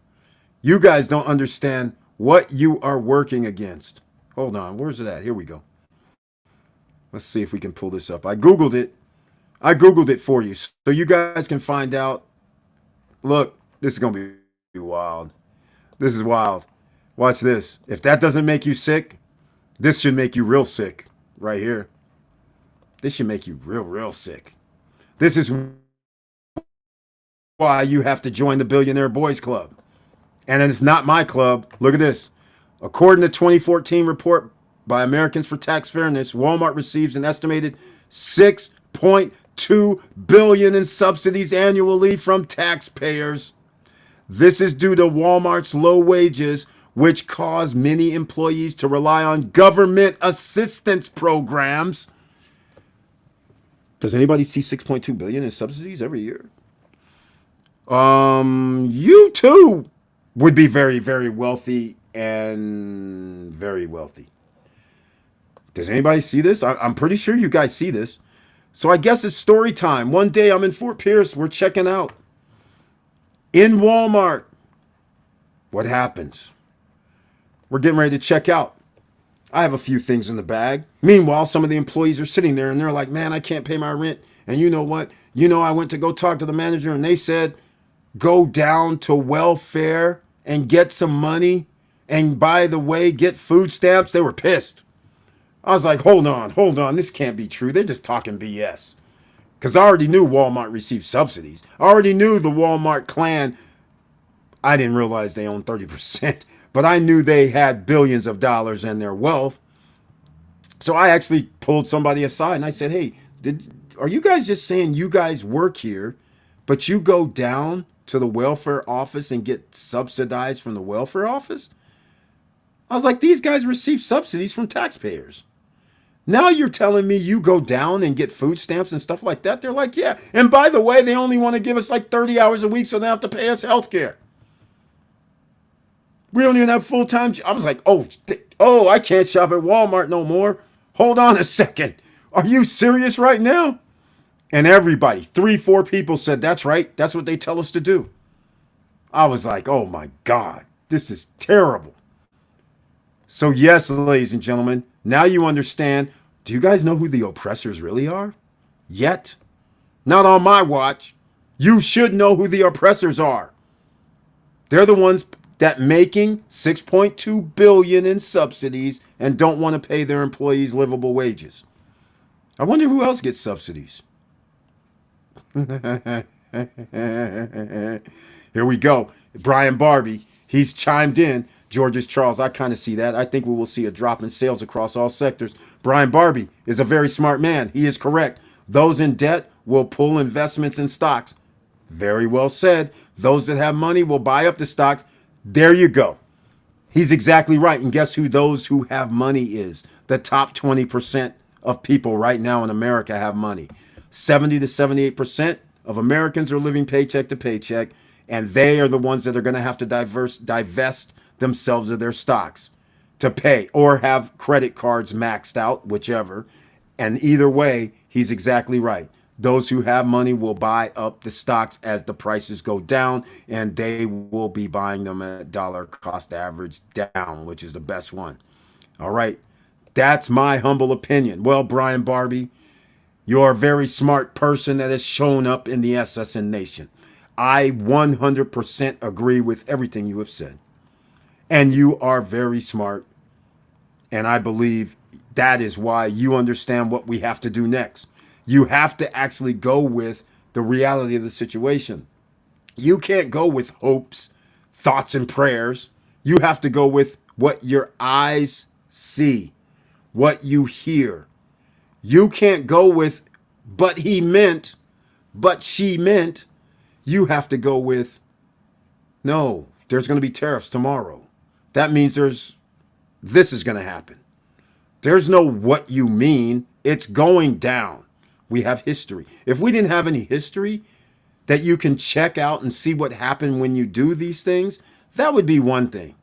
You guys don't understand what you are working against. Hold on. Where's it at? Here we go. Let's see if we can pull this up. I Googled it. I Googled it for you so you guys can find out. Look, this is going to be wild. This is wild. Watch this. If that doesn't make you sick, this should make you real sick right here. This should make you real sick. This is why you have to join the Billionaire Boys Club. And it's not my club. Look at this. According to 2014 report by Americans for Tax Fairness, Walmart receives an estimated $6.2 billion in subsidies annually from taxpayers. This is due to Walmart's low wages, which cause many employees to rely on government assistance programs. Does anybody see $6.2 billion in subsidies every year? You too would be very wealthy and very wealthy. Does anybody see this? I'm pretty sure you guys see this. So I guess it's story time. One day I'm in Fort Pierce. We're checking out. In Walmart. What happens? We're getting ready to check out. I have a few things in the bag. Meanwhile, some of the employees are sitting there and they're like, man, I can't pay my rent. And you know what? I went to go talk to the manager and they said, go down to welfare and get some money. And by the way, get food stamps. They were pissed. I was like, hold on. This can't be true. They're just talking BS. Because I already knew Walmart received subsidies. I already knew the Walmart clan. I didn't realize they owned 30%, but I knew they had billions of dollars in their wealth. So I actually pulled somebody aside and I said, hey, are you guys just saying you guys work here, but you go down to the welfare office and get subsidized from the welfare office? I was like, these guys receive subsidies from taxpayers. Now you're telling me you go down and get food stamps and stuff like that? They're like, yeah. And by the way, they only want to give us like 30 hours a week so they have to pay us health care. We don't even have full-time. I was like, oh, I can't shop at Walmart no more. Hold on a second. Are you serious right now? And everybody, 3-4 people said, that's right. That's what they tell us to do. I was like, oh my God, this is terrible. So yes, ladies and gentlemen, now you understand. Do you guys know who the oppressors really are? Yet? Not on my watch. You should know who the oppressors are. They're the ones that making $6.2 billion in subsidies and don't want to pay their employees livable wages. I wonder who else gets subsidies. Here we go. Brian Barbie, he's chimed in. George's Charles, I kind of see that. I think we will see a drop in sales across all sectors. Brian Barbie is a very smart man. He is correct. Those in debt will pull investments in stocks. Very well said. Those that have money will buy up the stocks. There you go. He's exactly right. And guess who those who have money is? The top 20% of people right now in America have money. 70 to 78% of Americans are living paycheck to paycheck, and they are the ones that are going to have to divest themselves of their stocks to pay or have credit cards maxed out, whichever. And either way, he's exactly right. Those who have money will buy up the stocks as the prices go down, and they will be buying them at dollar cost average down, which is the best one. All right. That's my humble opinion. Well, Brian Barbie, you're a very smart person that has shown up in the SSN Nation. I 100% agree with everything you have said. And you are very smart. And I believe that is why you understand what we have to do next. You have to actually go with the reality of the situation. You can't go with hopes, thoughts, and prayers. You have to go with what your eyes see, what you hear. You can't go with, but he meant, but she meant. You have to go with, no, there's going to be tariffs tomorrow. That means this is going to happen. There's no what you mean. It's going down. We have history. If we didn't have any history that you can check out and see what happened when you do these things, that would be one thing.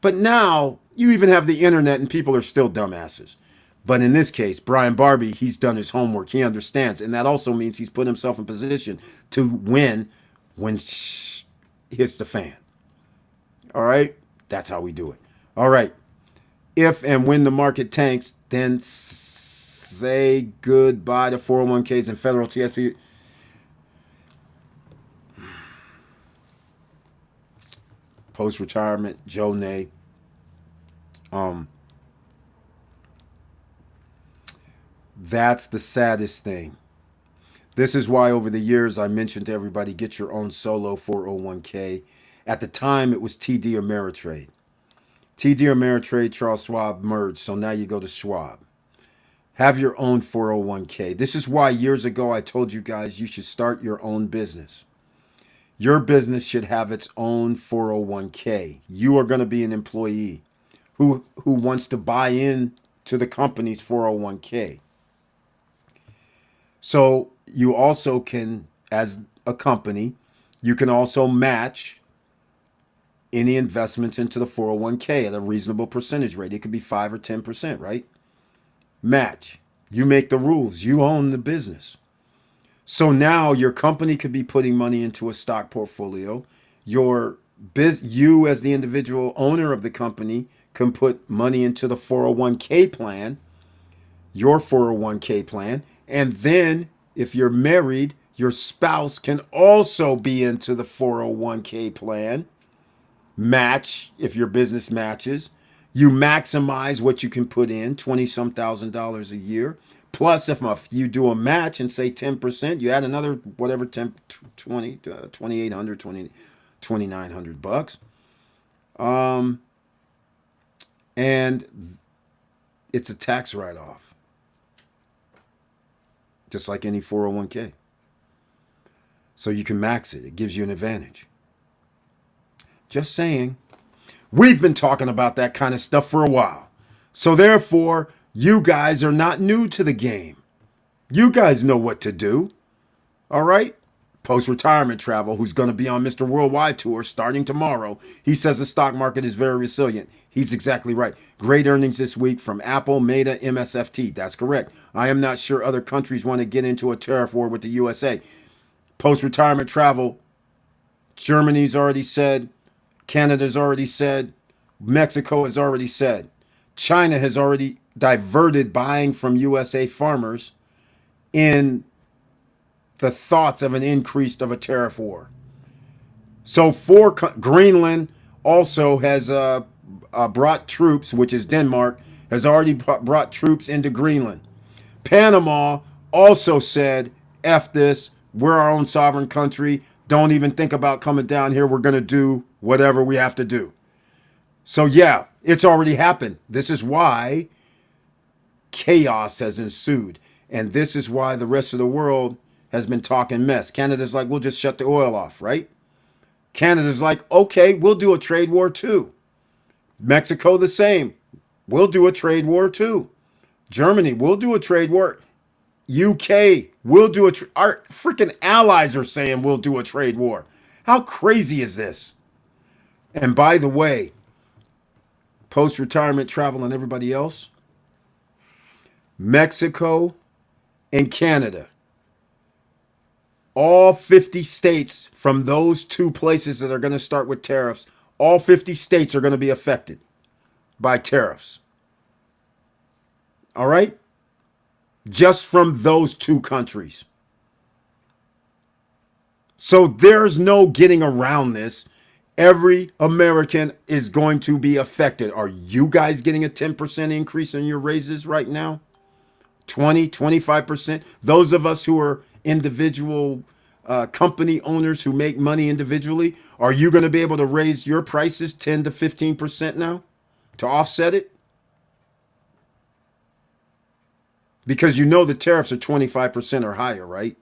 But now you even have the internet and people are still dumbasses. But in this case, Brian Barbie, he's done his homework. He understands. And that also means he's put himself in position to win when hits the fan. All right? That's how we do it. All right. If and when the market tanks, then say goodbye to 401ks and federal TSP. Post-retirement, Joe Nay. That's the saddest thing. This is why over the years I mentioned to everybody, get your own solo 401k. At the time, it was TD Ameritrade. TD Ameritrade, Charles Schwab merged, so now you go to Schwab. Have your own 401k. This is why years ago I told you guys you should start your own business. Your business should have its own 401k. You are going to be an employee who wants to buy in to the company's 401k. So you also can, as a company, you can also match any investments into the 401k at a reasonable percentage rate. It could be 5 or 10%, right? Match. You make the rules. You own the business. So now your company could be putting money into a stock portfolio. You as the individual owner of the company can put money into the 401k plan, your 401k plan. And then if you're married, your spouse can also be into the 401k plan. Match if your business matches. You maximize what you can put in, 20 some $1,000 a year. Plus, if you do a match and say 10%, you add another whatever 10, 20, 2,800, 2,900 bucks. And it's a tax write-off, just like any 401k. So you can max it. It gives you an advantage. Just saying. We've been talking about that kind of stuff for a while. So therefore, you guys are not new to the game. You guys know what to do. All right? Post-retirement travel, who's going to be on Mr. Worldwide Tour starting tomorrow. He says the stock market is very resilient. He's exactly right. Great earnings this week from Apple, Meta, MSFT. That's correct. I am not sure other countries want to get into a tariff war with the USA. Post-retirement travel, Germany's already said. Canada's already said. Mexico has already said. China has already diverted buying from USA farmers in the thoughts of an increase of a tariff war. So Greenland also has brought troops, which is Denmark, has already brought troops into Greenland. Panama also said, F this, we're our own sovereign country. Don't even think about coming down here. We're going to do whatever we have to do. So yeah, it's already happened. This is why chaos has ensued. And this is why the rest of the world has been talking mess. Canada's like, we'll just shut the oil off, right? Canada's like, okay, we'll do a trade war too. Mexico, the same. We'll do a trade war too. Germany, we'll do a trade war. UK, we'll do our freaking allies are saying we'll do a trade war. How crazy is this? And by the way, post-retirement travel and everybody else, Mexico and Canada All 50 states from those two places that are going to start with tariffs, all 50 states are going to be affected by tariffs. All right? Just from those two countries. So there's no getting around this. Every American is going to be affected. Are you guys getting a 10% increase in your raises right now? 20, 25%? Those of us who are individual company owners who make money individually, are you going to be able to raise your prices 10 to 15% now to offset it? Because you know the tariffs are 25% or higher, right?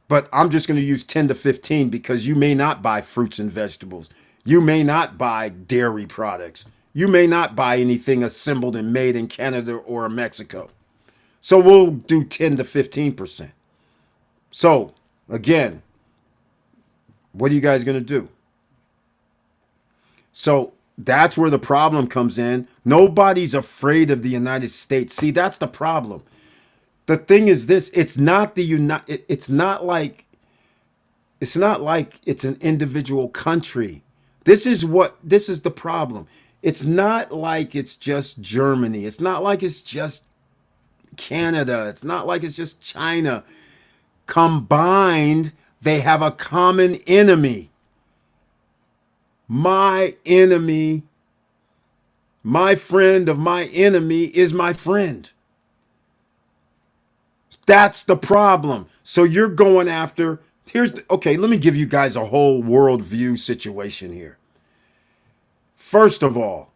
But I'm just going to use 10 to 15 because you may not buy fruits and vegetables. You may not buy dairy products. You may not buy anything assembled and made in Canada or Mexico. So we'll do 10 to 15%. So again, what are you guys going to do? So that's where the problem comes in. Nobody's afraid of the United States. See, that's the problem. The thing is this, it's not it's not like it's an individual country. This is the problem. It's not like it's just Germany. It's not like it's just Canada. It's not like it's just China. Combined, they have a common enemy. My enemy, my friend of my enemy is my friend. That's the problem. So you're going after, okay, let me give you guys a whole worldview situation here. First of all,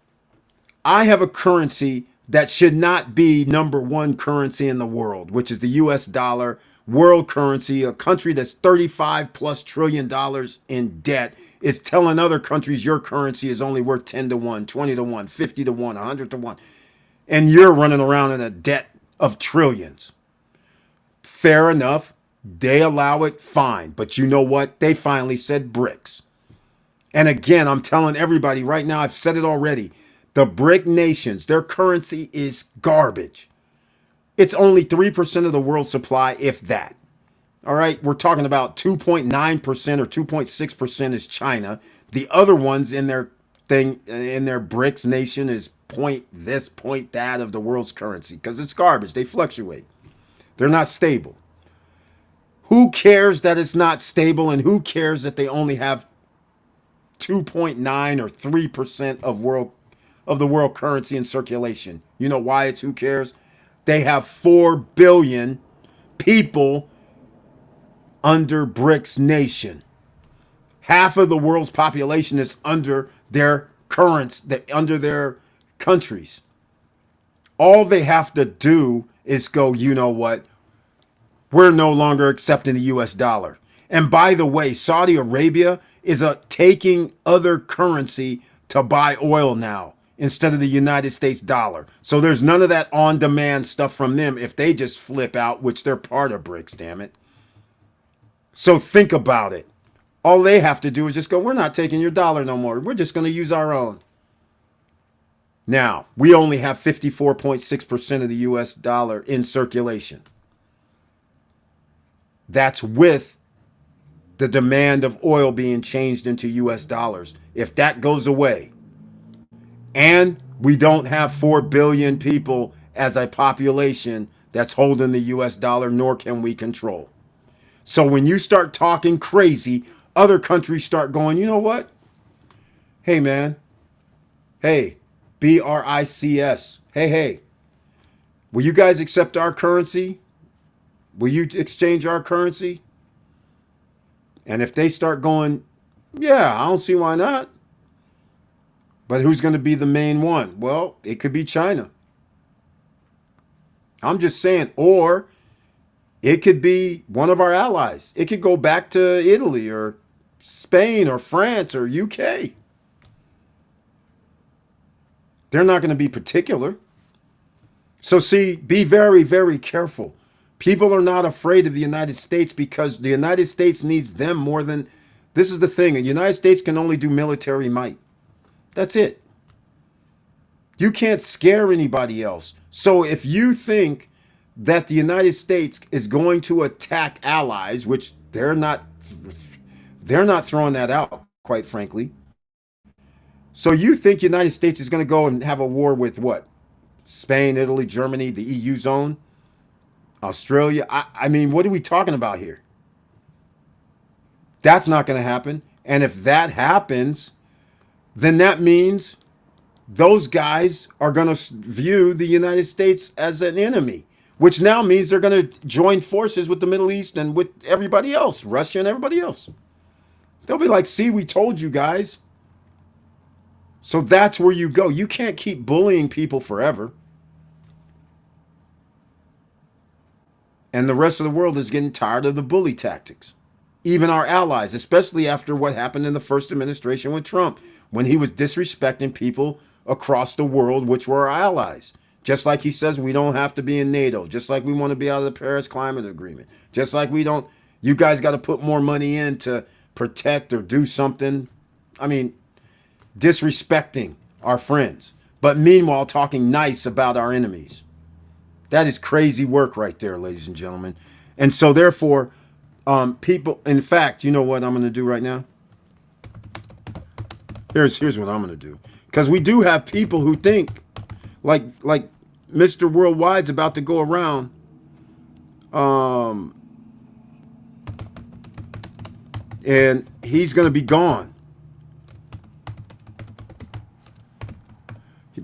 I have a currency that should not be number one currency in the world, which is the US dollar, world currency. A country that's 35 plus trillion dollars in debt is telling other countries your currency is only worth 10 to 1, 20 to 1, 50 to 1, 100 to 1. And you're running around in a debt of trillions. Fair enough. They allow it, fine. But you know what? They finally said BRICS. And again, I'm telling everybody right now, I've said it already. The BRIC nations, their currency is garbage. It's only 3% of the world's supply, if that. All right, we're talking about 2.9% or 2.6% is China. The other ones in their BRICS nation is point this, point that of the world's currency because it's garbage. They fluctuate. They're not stable. Who cares that it's not stable, and who cares that they only have 2.9 or 3% of the world currency in circulation? You know why it's who cares? They have 4 billion people under BRICS nation. Half of the world's population is under their under their countries. All they have to do is go, you know what? We're no longer accepting the US dollar. And by the way, Saudi Arabia is taking other currency to buy oil now instead of the United States dollar. So there's none of that on-demand stuff from them if they just flip out, which they're part of BRICS, damn it. So think about it. All they have to do is just go, we're not taking your dollar no more. We're just going to use our own. Now, we only have 54.6% of the US dollar in circulation. That's with the demand of oil being changed into US dollars. If that goes away, and we don't have 4 billion people as a population that's holding the US dollar, nor can we control. So when you start talking crazy, other countries start going, you know what? Hey, man. Hey, BRICS. Hey. Will you guys accept our currency? Will you exchange our currency? And if they start going, yeah, I don't see why not. But who's going to be the main one? Well, it could be China. I'm just saying, or it could be one of our allies. It could go back to Italy or Spain or France or UK. They're not going to be particular. So see, be very, very careful. People are not afraid of the United States because the United States needs them more than, this is the thing, the United States can only do military might. That's it. You can't scare anybody else. So if you think that the United States is going to attack allies, which they're not throwing that out, quite frankly. So you think United States is going to go and have a war with what? Spain, Italy, Germany, the EU zone, Australia? I mean, what are we talking about here? That's not going to happen. And if that happens, then that means those guys are going to view the United States as an enemy, which now means they're going to join forces with the Middle East and with everybody else, Russia and everybody else. They'll be like, see, we told you guys. So that's where you go. You can't keep bullying people forever. And the rest of the world is getting tired of the bully tactics. Even our allies, especially after what happened in the first administration with Trump, when he was disrespecting people across the world, which were our allies. Just like he says we don't have to be in NATO, just like we want to be out of the Paris Climate Agreement, just like we don't, you guys got to put more money in to protect or do something. I mean, disrespecting our friends, but meanwhile talking nice about our enemies. That is crazy work right there, ladies and gentlemen. And so therefore, people, in fact, you know what I'm going to do right now? Here's what I'm going to do. Because we do have people who think like Mr. Worldwide's about to go around and he's going to be gone.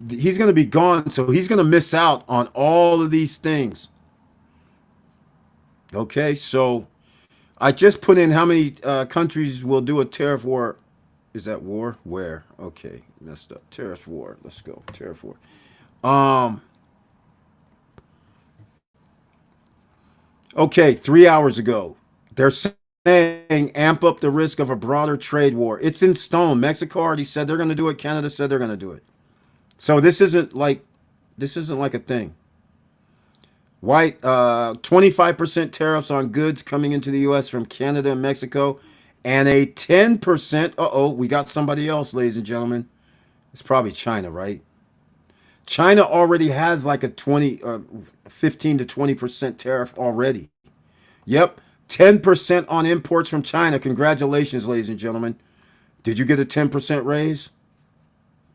He's going to be gone, so he's going to miss out on all of these things. Okay, so I just put in how many countries will do a tariff war. Is that war? Where? Okay, messed up. Tariff war. Let's go. Tariff war. Okay, 3 hours ago, they're saying amp up the risk of a broader trade war. It's in stone. Mexico already said they're going to do it. Canada said they're going to do it. So this isn't like a thing. White 25% tariffs on goods coming into the U.S. from Canada and Mexico, and a 10%. We got somebody else, ladies and gentlemen. It's probably China, right? China already has like a 15 to 20% tariff already. Yep, 10% on imports from China. Congratulations, ladies and gentlemen. Did you get a 10% raise?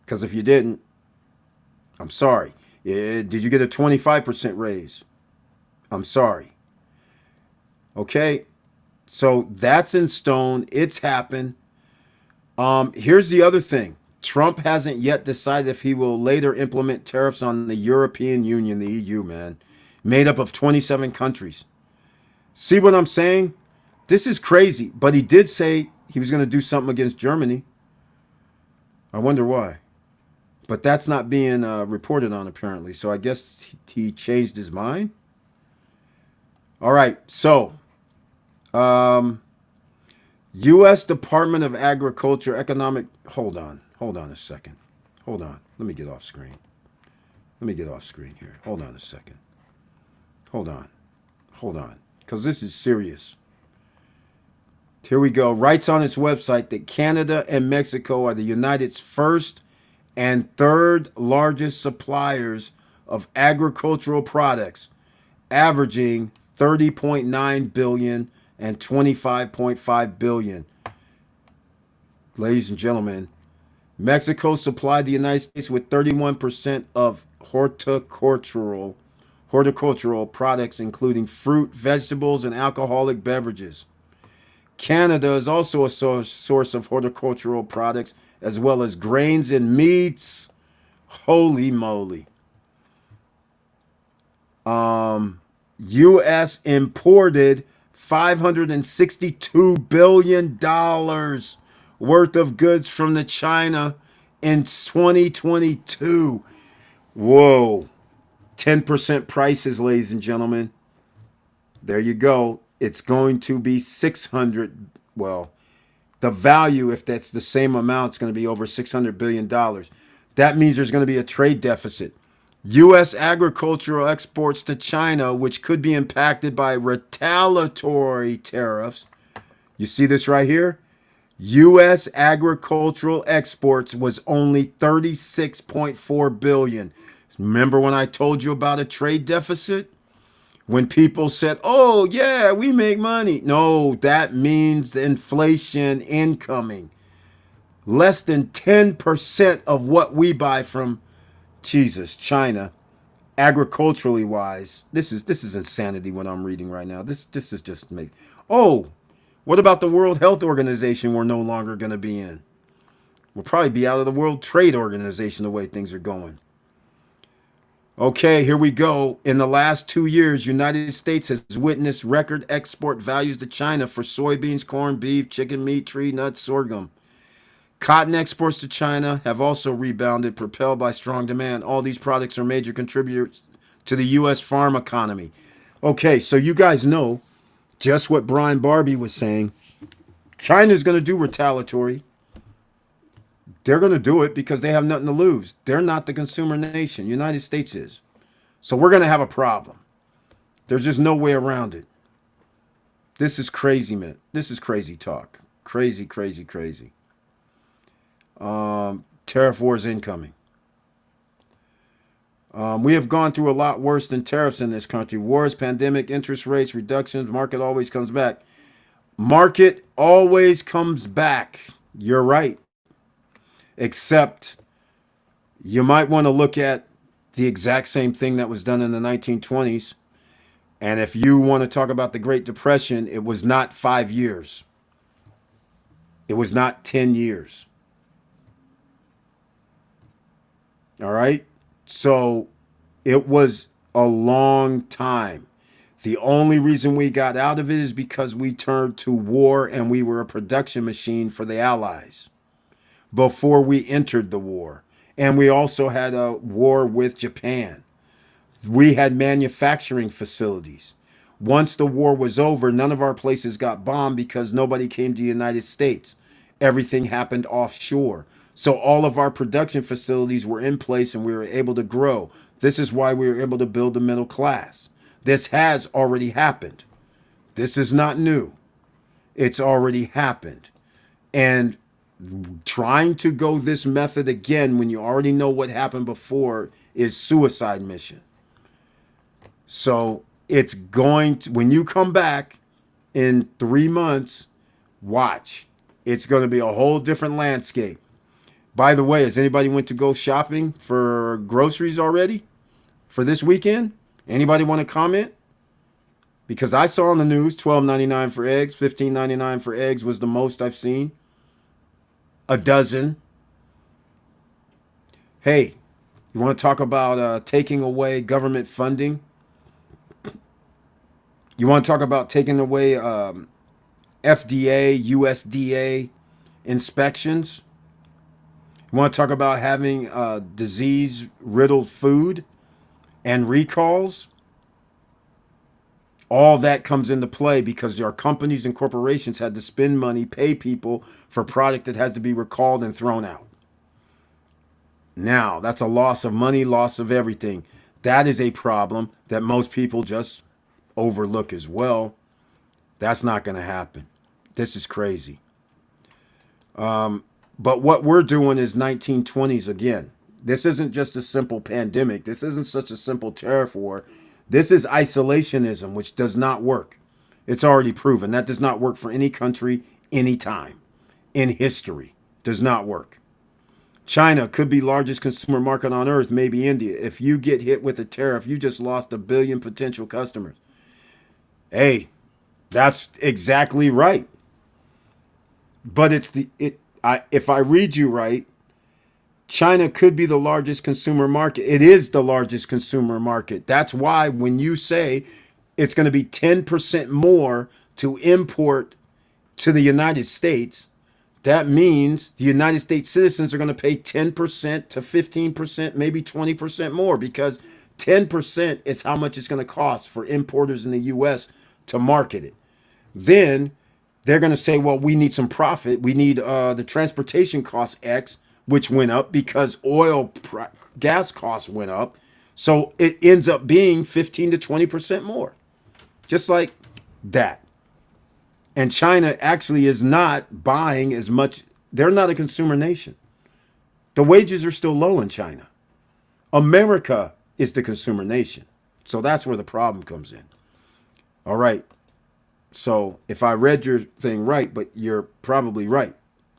Because if you didn't, I'm sorry. Did you get a 25% raise? I'm sorry. Okay, so that's in stone. It's happened. Here's the other thing. Trump hasn't yet decided if he will later implement tariffs on the European Union, the EU, man, made up of 27 countries. See what I'm saying? This is crazy. But he did say he was going to do something against Germany. I wonder why. But that's not being reported on, apparently. So I guess he changed his mind. All right. So, U.S. Department of Agriculture, Economic. Hold on a second. Hold on. Let me get off screen. Let me get off screen here. Hold on a second. Hold on. Because this is serious. Here we go. Writes on its website that Canada and Mexico are the United's first and third largest suppliers of agricultural products, averaging 30.9 billion and 25.5 billion. Ladies and gentlemen, Mexico supplied the United States with 31% of horticultural products, including fruit, vegetables, and alcoholic beverages. Canada is also a source of horticultural products, as well as grains and meats. Holy moly. U.S. imported $562 billion worth of goods from the China in 2022. Whoa. 10% prices, ladies and gentlemen. There you go. It's going to be 600. Well, the value, if that's the same amount, is going to be over $600 billion. That means there's going to be a trade deficit. U.S. agricultural exports to China, which could be impacted by retaliatory tariffs. You see this right here? U.S. agricultural exports was only $36.4 billion. Remember when I told you about a trade deficit? When people said, oh, yeah, we make money. No, that means inflation incoming. Less than 10% of what we buy from Jesus, China, agriculturally wise. This is insanity what I'm reading right now. This is just me. Oh, what about the World Health Organization we're no longer going to be in? We'll probably be out of the World Trade Organization the way things are going. Okay, here we go. In the last 2 years, United States has witnessed record export values to China for soybeans, corn, beef, chicken meat, tree nuts, sorghum. Cotton exports to China have also rebounded, propelled by strong demand. All these products are major contributors to the U.S. farm economy. Okay, so you guys know just what Brian Barbie was saying. China's going to do retaliatory. They're going to do it because they have nothing to lose. They're not the consumer nation. United States is. So we're going to have a problem. There's just no way around it. This is crazy, man. This is crazy talk. Crazy, crazy, crazy. Tariff wars incoming. We have gone through a lot worse than tariffs in this country. Wars, pandemic, interest rates, reductions. Market always comes back. Market always comes back. You're right. Except you might want to look at the exact same thing that was done in the 1920s. And if you want to talk about the Great Depression, it was not 5 years. It was not 10 years. All right? So it was a long time. The only reason we got out of it is because we turned to war and we were a production machine for the Allies before we entered the war. And we also had a war with Japan. We had manufacturing facilities. Once the war was over, none of our places got bombed because nobody came to the United States. Everything happened offshore. So all of our production facilities were in place and we were able to grow. This is why we were able to build the middle class. This has already happened. This is not new. It's already happened. And trying to go this method again when you already know what happened before is suicide mission. So it's going to, when you come back in 3 months, watch. It's going to be a whole different landscape. By the way, has anybody went to go shopping for groceries already for this weekend? Anybody want to comment? Because I saw on the news $12.99 for eggs, $15.99 for eggs was the most I've seen. A dozen. Hey, you want to talk about taking away government funding? You want to talk about taking away FDA, USDA inspections? You want to talk about having disease-riddled food and recalls? All that comes into play because our companies and corporations had to spend money, pay people for product that has to be recalled and thrown out. Now, that's a loss of money, loss of everything. That is a problem that most people just overlook as well. That's not going to happen. This is crazy. But what we're doing is 1920s again. This isn't just a simple pandemic. This isn't such a simple tariff war. This is isolationism, which does not work. It's already proven. That does not work for any country, anytime. In history, does not work. China could be largest consumer market on earth, maybe India. If you get hit with a tariff, you just lost 1 billion potential customers. Hey, that's exactly right. But if I read you right, China could be the largest consumer market. It is the largest consumer market. That's why when you say it's going to be 10% more to import to the United States, that means the United States citizens are going to pay 10% to 15%, maybe 20% more, because 10% is how much it's going to cost for importers in the U.S. to market it. Then they're going to say, well, we need some profit. We need the transportation cost X, which went up because gas costs went up. So it ends up being 15 to 20% more, just like that. And China actually is not buying as much. They're not a consumer nation. The wages are still low in China. America is the consumer nation. So that's where the problem comes in. All right. So if I read your thing right, but you're probably right.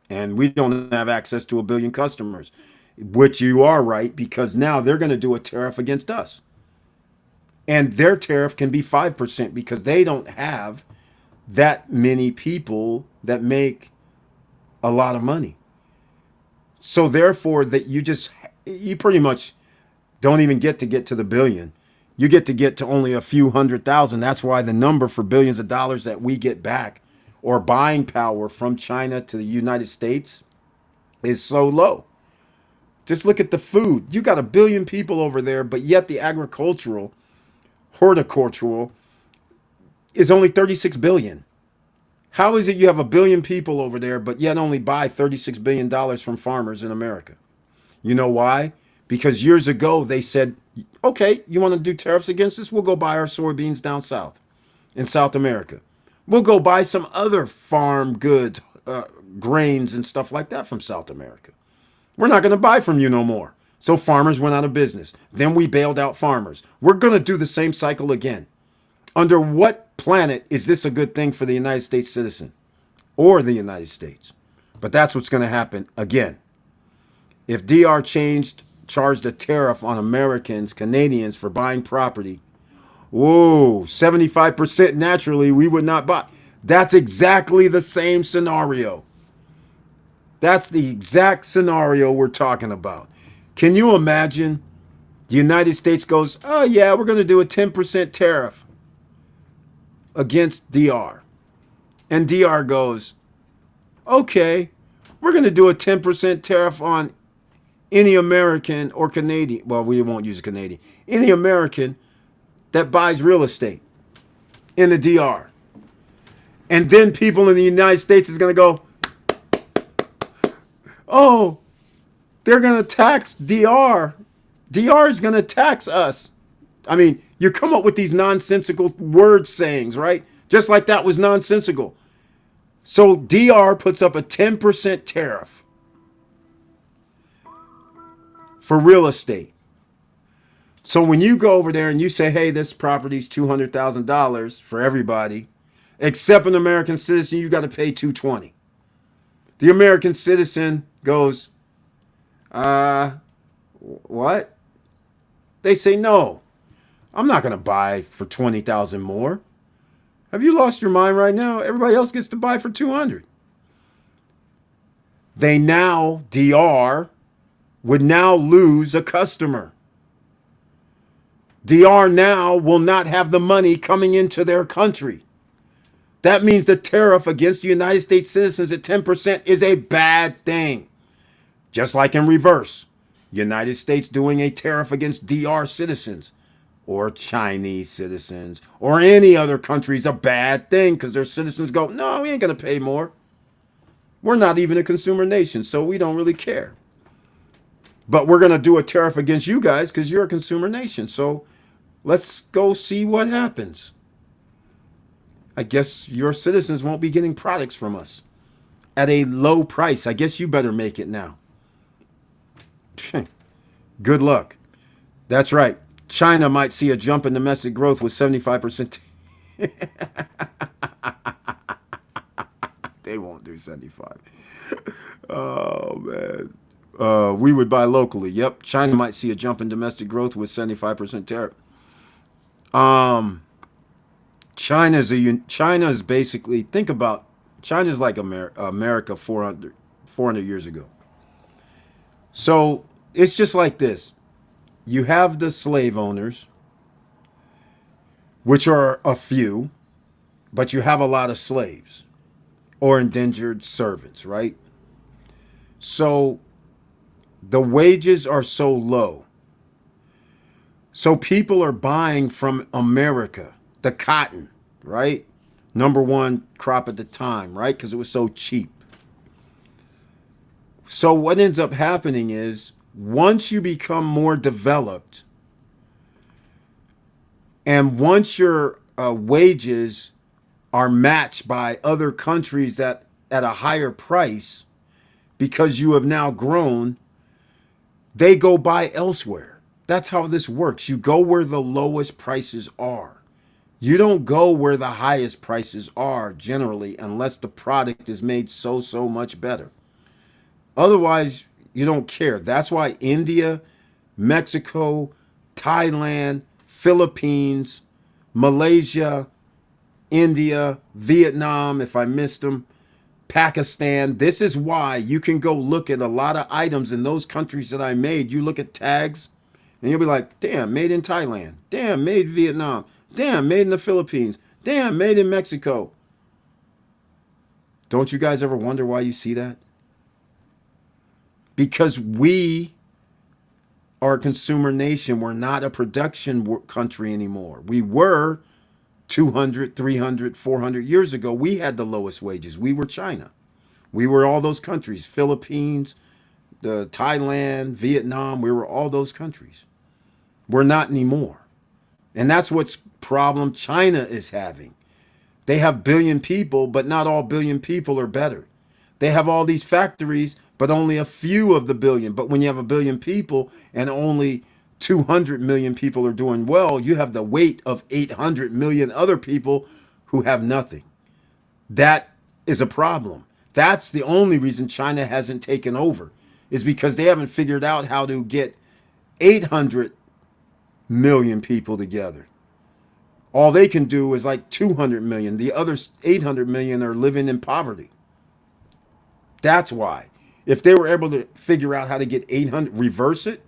And we don't have access to a billion customers, which you are right, because now they're going to do a tariff against us. And their tariff can be 5% because they don't have that many people that make a lot of money. So therefore that you pretty much don't even get to the billion. You get to only a few 100,000. That's why the number for billions of dollars that we get back or buying power from China to the United States is so low. Just look at the food. You got a billion people over there, but yet the horticultural is only 36 billion. How is it you have a billion people over there, but yet only buy $36 billion from farmers in America? You know why? Because years ago they said, okay, you want to do tariffs against us? We'll go buy our soybeans down south in South America. We'll go buy some other farm goods, grains and stuff like that from South America. We're not going to buy from you no more. So farmers went out of business. Then we bailed out farmers. We're going to do the same cycle again. Under what planet is this a good thing for the United States citizen or the United States? But that's what's going to happen again. If DR charged a tariff on Americans, Canadians for buying property, whoa, 75% naturally we would not buy. That's exactly the same scenario. That's the exact scenario we're talking about. Can you imagine the United States goes, oh yeah, we're going to do a 10% tariff against DR. And DR goes, okay, we're going to do a 10% tariff on any American or Canadian, well, we won't use a Canadian, any American that buys real estate in the DR. And then people in the United States is going to go, oh, they're going to tax DR. DR is going to tax us. I mean, you come up with these nonsensical word sayings, right? Just like that was nonsensical. So DR puts up a 10% tariff for real estate. So when you go over there and you say, hey, this property's $200,000 for everybody, except an American citizen, you got to pay $220,000. The American citizen goes, what? They say, no, I'm not going to buy for $20,000 more. Have you lost your mind right now? Everybody else gets to buy for $200,000. They now, DR, would now lose a customer. DR now will not have the money coming into their country. That means the tariff against the United States citizens at 10% is a bad thing. Just like in reverse, United States doing a tariff against DR citizens or Chinese citizens or any other country is a bad thing because their citizens go, no, we ain't going to pay more. We're not even a consumer nation, so we don't really care. But we're going to do a tariff against you guys because you're a consumer nation. So let's go see what happens. I guess your citizens won't be getting products from us at a low price. I guess you better make it now. Good luck. That's right. China might see a jump in domestic growth with 75%. They won't do 75. Oh, man. We would buy locally. Yep. China might see a jump in domestic growth with 75% tariff. China is basically, think about, China's like America 400 years ago. So it's just like this. You have the slave owners, which are a few, but you have a lot of slaves or indentured servants, right? So the wages are so low. So people are buying from America, the cotton, right? Number one crop at the time, right? Because it was so cheap. So what ends up happening is once you become more developed and once your wages are matched by other countries that at a higher price because you have now grown, they go buy elsewhere. That's how this works. You go where the lowest prices are. You don't go where the highest prices are generally unless the product is made so much better. Otherwise, you don't care. That's why India, Mexico, Thailand, Philippines, Malaysia, India, Vietnam, if I missed them, Pakistan. This is why you can go look at a lot of items in those countries that I made. You look at tags and you'll be like, damn, made in Thailand. Damn, made in Vietnam. Damn, made in the Philippines. Damn, made in Mexico. Don't you guys ever wonder why you see that? Because we are a consumer nation. We're not a production country anymore. We were 200, 300, 400 years ago. We had the lowest wages. We were China. We were all those countries, Philippines, the Thailand, Vietnam. We were all those countries. We're not anymore. And that's what's problem China is having. They have billion people, but not all billion people are better. They have all these factories, but only a few of the billion. But when you have a billion people and only 200 million people are doing well, you have the weight of 800 million other people who have nothing. That is a problem. That's the only reason China hasn't taken over, is because they haven't figured out how to get 800 million people together. All they can do is like 200 million. The other 800 million are living in poverty. That's why. If they were able to figure out how to get 800, reverse it,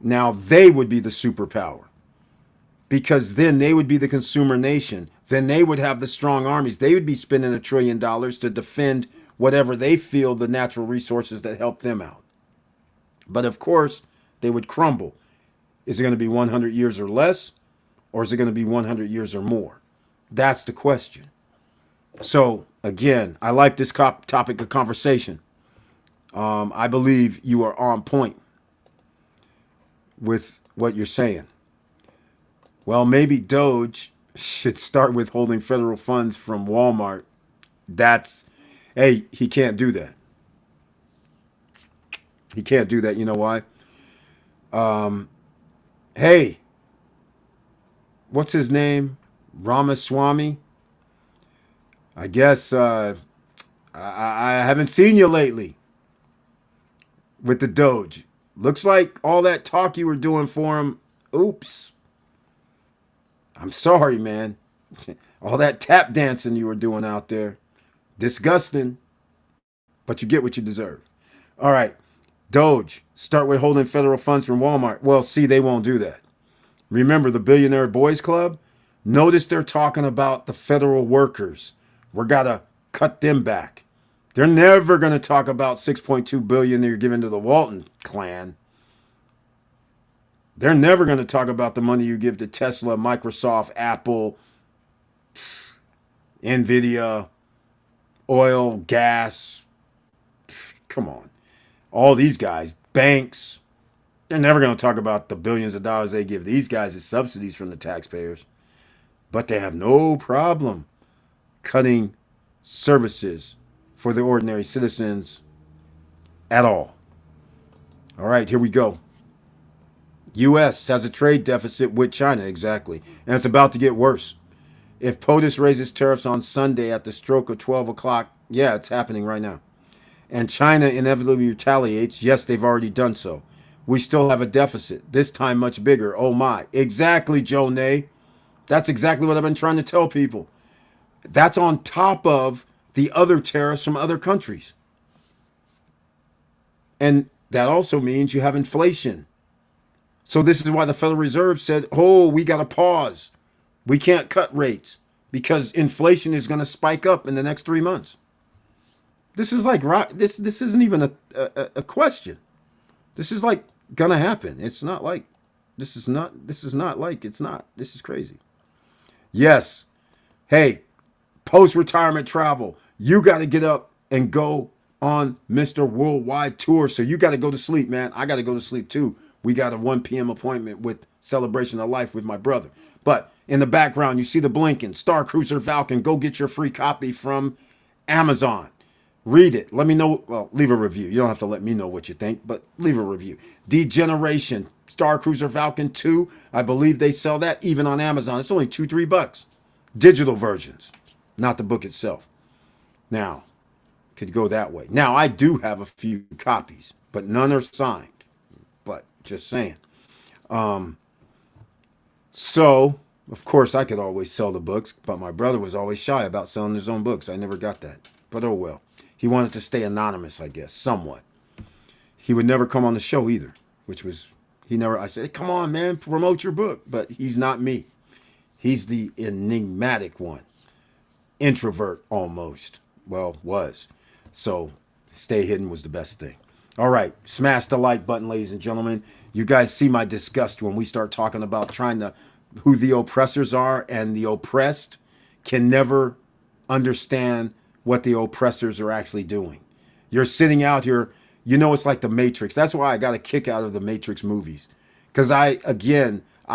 now they would be the superpower. Because then they would be the consumer nation. Then they would have the strong armies. They would be spending $1 trillion to defend whatever they feel the natural resources that help them out. But of course, they would crumble. Is it going to be 100 years or less? Or is it going to be 100 years or more? That's the question. So again, I like this topic of conversation. I believe you are on point with what you're saying. Well, maybe Doge should start withholding federal funds from Walmart. Hey, he can't do that. He can't do that. You know why? Hey, what's his name? Ramaswamy. I guess I haven't seen you lately with the Doge. Looks like all that talk you were doing for him, oops. I'm sorry, man. All that tap dancing you were doing out there. Disgusting. But you get what you deserve. All right. Doge, start withholding federal funds from Walmart. Well, see, they won't do that. Remember the Billionaire Boys Club? Notice they're talking about the federal workers. We're got to cut them back. They're never going to talk about $6.2 billion they're giving to the Walton clan. They're never going to talk about the money you give to Tesla, Microsoft, Apple, Nvidia, oil, gas. Come on. All these guys, banks, they're never going to talk about the billions of dollars they give these guys as subsidies from the taxpayers. But they have no problem cutting services for the ordinary citizens at all. All right, here we go. U.S. has a trade deficit with China, exactly. And it's about to get worse. If POTUS raises tariffs on Sunday at the stroke of 12 o'clock, yeah, it's happening right now. And China inevitably retaliates, yes, they've already done so. We still have a deficit, this time much bigger. Oh my. Exactly, Joe Nay. That's exactly what I've been trying to tell people. That's on top of the other tariffs from other countries. And that also means you have inflation. So this is why the Federal Reserve said, oh, we got to pause. We can't cut rates because inflation is going to spike up in the next 3 months. This is like, this isn't even a question. This is like going to happen. It's not like, this is not like, it's not. This is crazy. Yes. Hey, post-retirement travel. You got to get up and go on Mr. Worldwide Tour. So you got to go to sleep, man. I got to go to sleep too. We got a 1 p.m. appointment with Celebration of Life with my brother. But in the background, you see the blinking Star Cruiser Falcon. Go get your free copy from Amazon. Read it. Let me know. Well, leave a review. You don't have to let me know what you think, but leave a review. Degeneration. Star Cruiser Falcon 2. I believe they sell that even on Amazon. It's only $2-3. Digital versions, not the book itself. Now, could go that way. Now, I do have a few copies, but none are signed. But just saying. So, of course, I could always sell the books, but my brother was always shy about selling his own books. I never got that. But oh well. He wanted to stay anonymous, I guess, somewhat. He would never come on the show either, which was, I said, come on, man, promote your book. But he's not me. He's the enigmatic one. Introvert almost. Well, was. So stay hidden was the best thing. All right. Smash the like button, ladies and gentlemen. You guys see my disgust when we start talking about who the oppressors are, and the oppressed can never understand what the oppressors are actually doing. You're sitting out here, it's like the Matrix. That's why I got a kick out of the Matrix movies. Because I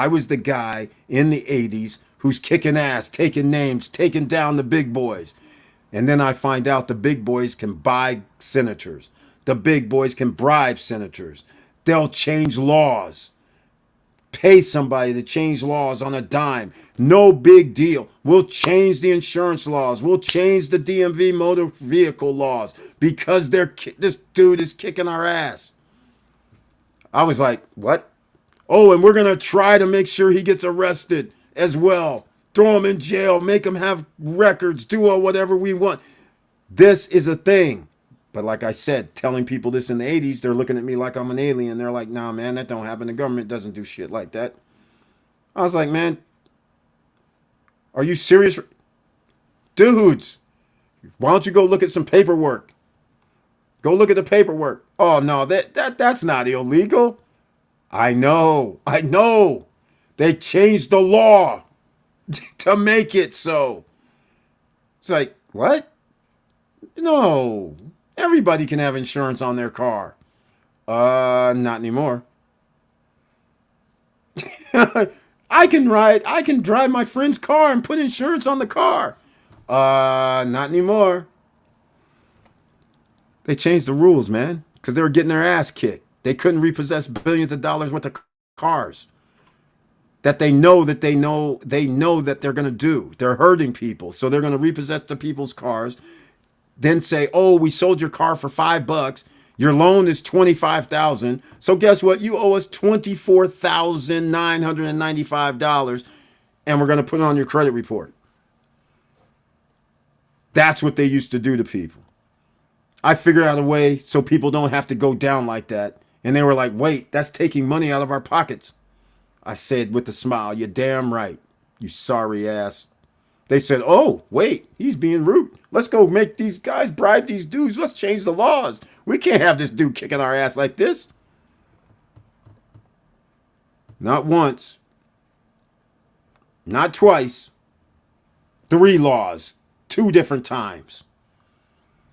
was the guy in the 80s who's kicking ass, taking names, taking down the big boys. And then I find out the big boys can buy senators. The big boys can bribe senators. They'll change laws. Pay somebody to change laws on a dime. No big deal. We'll change the insurance laws. We'll change the DMV motor vehicle laws because this dude is kicking our ass. I was like, what? Oh, and we're going to try to make sure he gets arrested as well. Throw him in jail, make him have records, do whatever we want. This is a thing. But like I said, telling people this in the 80s, they're looking at me like I'm an alien. They're like, nah, man, that don't happen. The government doesn't do shit like that. I was like, man, are you serious? Dudes, why don't you go look at some paperwork? Go look at the paperwork. Oh, no, that's not illegal. I know. They changed the law to make it so. It's like, what? No. Everybody can have insurance on their car. Not anymore. I can drive my friend's car and put insurance on the car. Not anymore. They changed the rules, man, because they were getting their ass kicked. They couldn't repossess billions of dollars worth of cars that they know that they're going to do. They're hurting people, so they're going to repossess the people's cars. Then say, oh, we sold your car for $5. Your loan is $25,000. So guess what? You owe us $24,995, and we're going to put it on your credit report. That's what they used to do to people. I figured out a way so people don't have to go down like that. And they were like, wait, that's taking money out of our pockets. I said with a smile, you're damn right, you sorry ass. They said, oh, wait, he's being rude. Let's go make these guys bribe these dudes. Let's change the laws. We can't have this dude kicking our ass like this. Not once. Not twice. 3 laws. 2 different times.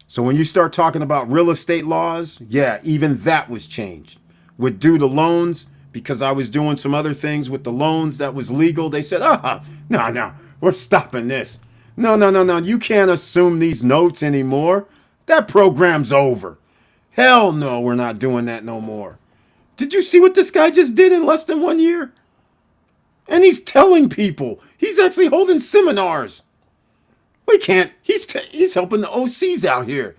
So when you start talking about real estate laws, yeah, even that was changed. With due to loans, because I was doing some other things with the loans that was legal, they said, no, we're stopping this. No, you can't assume these notes anymore. That program's over. Hell no, we're not doing that no more. Did you see what this guy just did in less than 1 year? And he's telling people. He's actually holding seminars. We can't. He's helping the OCs out here.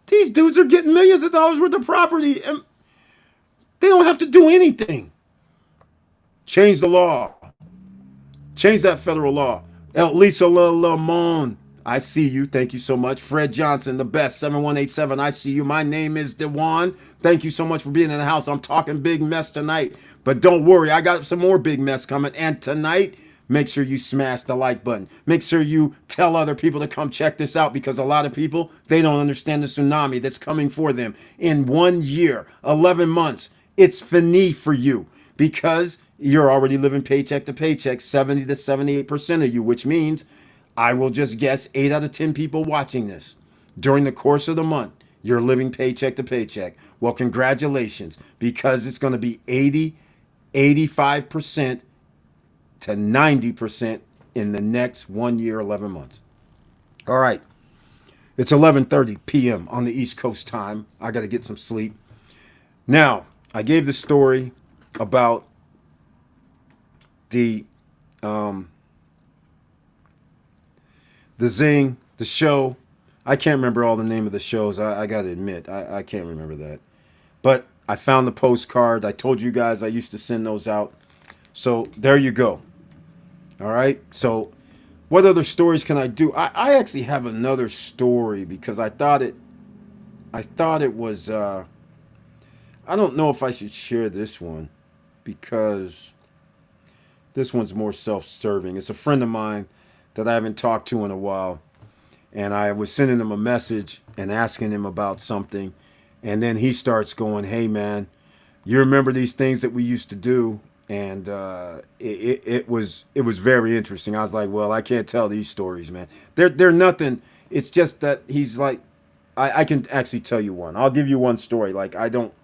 These dudes are getting millions of dollars worth of property, and they don't have to do anything. Change the law. Change that federal law. Elisa Lamone, I see you. Thank you so much. Fred Johnson, the best. 7187, I see you. My name is Dewan. Thank you so much for being in the house. I'm talking big mess tonight. But don't worry, I got some more big mess coming. And tonight, make sure you smash the like button. Make sure you tell other people to come check this out, because a lot of people, they don't understand the tsunami that's coming for them. In 1 year, 11 months, it's fini for you, because you're already living paycheck to paycheck, 70 to 78% of you, which means I will just guess 8 out of 10 people watching this during the course of the month, you're living paycheck to paycheck. Well, congratulations, because it's going to be 80, 85% to 90% in the next 1 year, 11 months. All right. It's 11:30 p.m. on the East Coast time. I got to get some sleep. Now, I gave the story about the um, the Zing, the show. I can't remember all the name of the shows. I got to admit, I can't remember that. But I found the postcard. I told you guys I used to send those out. So there you go. All right. So what other stories can I do? I actually have another story because I thought it was I don't know if I should share this one because this one's more self-serving. It's a friend of mine that I haven't talked to in a while, and I was sending him a message and asking him about something, and then he starts going, "Hey man, you remember these things that we used to do?" And it was very interesting. I was like, "Well, I can't tell these stories, man. They're nothing. It's just that he's like, I can actually tell you one. I'll give you one story. Like I don't,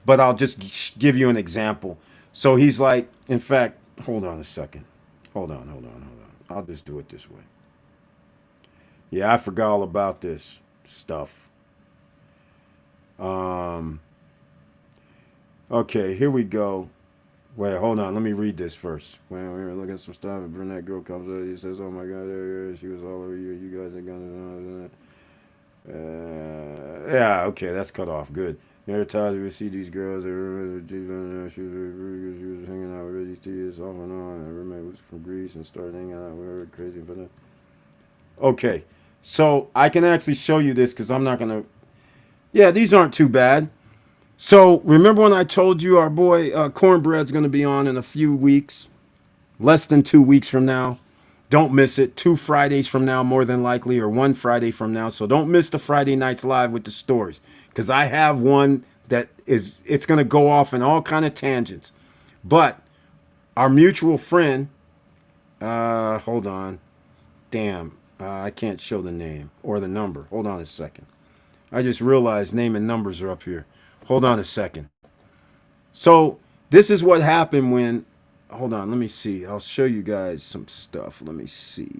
but I'll just give you an example. So he's like, in fact, hold on a second. Hold on. I'll just do it this way. Yeah, I forgot all about this stuff. Um, okay, here we go. Wait, hold on. Let me read this first. When we were looking at some stuff, a brunette girl comes up. He says, "Oh my God, she was all over you. You guys are gonna." Yeah, okay, that's cut off. Good. There are times we see these girls. She was hanging out with these 2 years off and on. I remember it was from Greece and started hanging out with her. Crazy, but okay. So I can actually show you this because I'm not gonna. Yeah, these aren't too bad. So remember when I told you our boy Cornbread's gonna be on in a few weeks, less than 2 weeks from now. Don't miss it. 2 Fridays from now, more than likely, or 1 Friday from now. So don't miss the Friday nights live with the stories, because I have one that it's going to go off in all kind of tangents. But our mutual friend, hold on, damn, I can't show the name or the number. Hold on a second. I just realized name and numbers are up here. Hold on a second. So this is what happened when. Hold on, let me see. I'll show you guys some stuff. Let me see.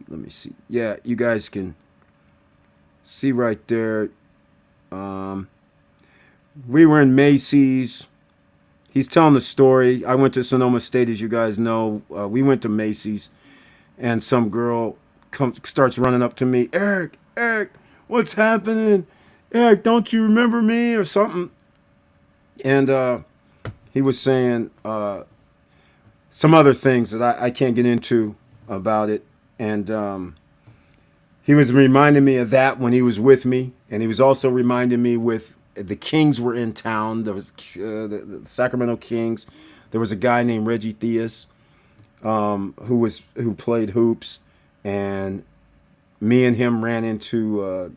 Yeah, you guys can see right there. Um, we were in Macy's. He's telling the story. I went to Sonoma State, as you guys know. We went to Macy's, and some girl starts running up to me. Eric, what's happening? Eric, don't you remember me or something? And he was saying some other things that I can't get into about it. And he was reminding me of that when he was with me. And he was also reminding me with the Kings were in town. There was the Sacramento Kings. There was a guy named Reggie Theus who played hoops. And me and him ran into